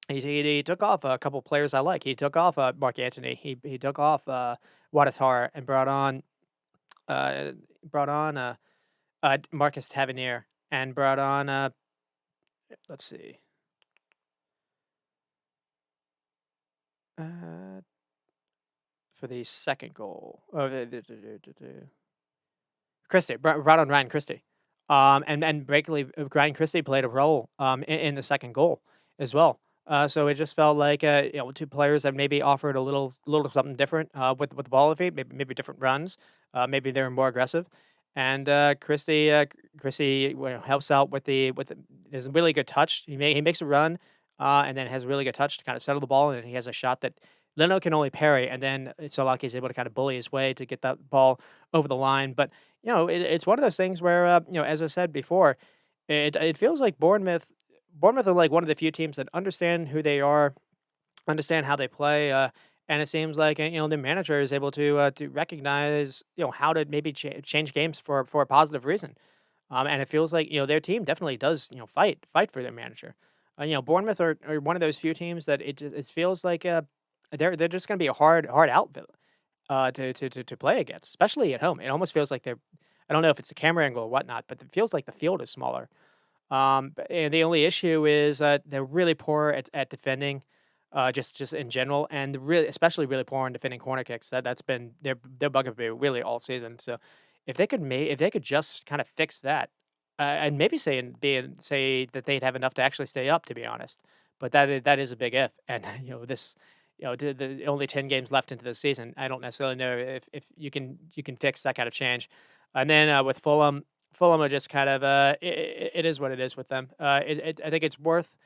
he took off a couple players I like. He took off Mark Antony. He took off Wadatar and brought on Marcus Tavernier, and brought on let's see, uh, for the second goal. Oh, Christie brought on Ryan Christie, and breakily Ryan Christie played a role in the second goal as well. So it just felt like two players that maybe offered a little something different with the ball of feet, maybe different runs, maybe they were more aggressive, and Christie helps out with the there's a really good touch. He makes a run, and then has a really good touch to kind of settle the ball, and then he has a shot that Leno can only parry, and then Solanke is able to kind of bully his way to get that ball over the line. But it's one of those things where as I said before, it feels like Bournemouth are like one of the few teams that understand who they are, understand how they play, and it seems like the manager is able to recognize how to maybe change games for a positive reason. And it feels like their team definitely does fight for their manager. Bournemouth are one of those few teams that it feels like they're just going to be a hard outfit to play against, especially at home. It almost feels like they're, I don't know if it's a camera angle or whatnot, but it feels like the field is smaller. And the only issue is they're really poor at defending, just in general, and really especially really poor in defending corner kicks. That's been their bugaboo really all season. So if they could just kind of fix that, and maybe say that they'd have enough to actually stay up, to be honest. But that is a big if, and this. The only 10 games left into the season. I don't necessarily know if you can fix that kind of change. And then with Fulham are just kind of it is what it is with them. I think it's worth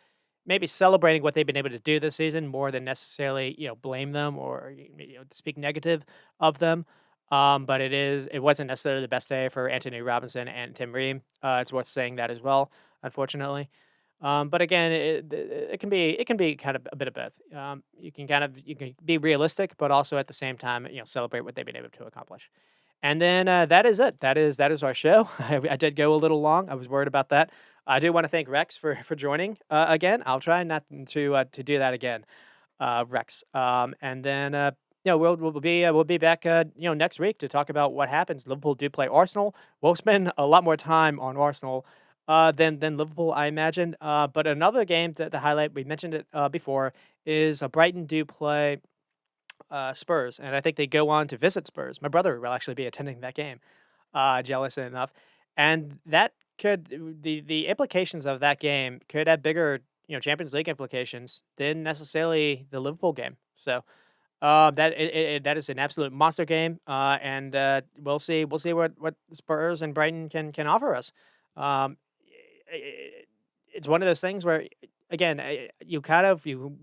maybe celebrating what they've been able to do this season more than necessarily blame them or speak negative of them. But it wasn't necessarily the best day for Anthony Robinson and Tim Ream. It's worth saying that as well, unfortunately. But again, it can be kind of a bit of both. You can be realistic, but also at the same time celebrate what they've been able to accomplish. And then that is it. That is our show. I did go a little long. I was worried about that. I do want to thank Rex for joining again. I'll try not to do that again, Rex. And then Yeah, we'll be back, next week to talk about what happens. Liverpool do play Arsenal. We'll spend a lot more time on Arsenal than Liverpool, I imagine. But another game to highlight, we mentioned it before, is Brighton do play Spurs, and I think they go on to visit Spurs. My brother will actually be attending that game. Jealous enough, and that could the implications of that game could have bigger Champions League implications than necessarily the Liverpool game. So that is an absolute monster game, and we'll see what Spurs and Brighton can offer us. Um, i- i- it's one of those things where, again, you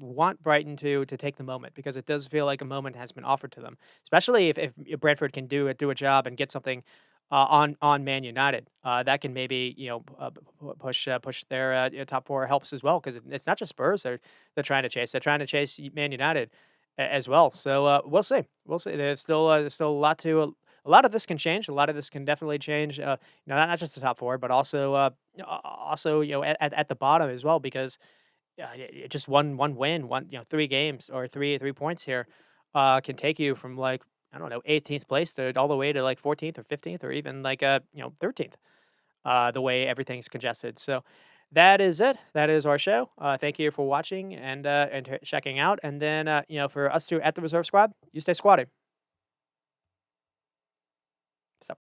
want Brighton to take the moment because it does feel like a moment has been offered to them, especially if Brentford can do a job and get something on Man United. That can maybe push their top four helps as well because it's not just Spurs they're trying to chase. They're trying to chase Man United as well. So we'll see. We'll see. There's still a lot to a lot of this can change. A lot of this can definitely change. Not just the top four, but also also at the bottom as well because just one win, 3 games or three points here can take you from like I don't know 18th place to all the way to like 14th or 15th or even like 13th the way everything's congested. So that is it. That is our show. Thank you for watching and checking out. And then for us two at the Reserve Squad, you stay squatty.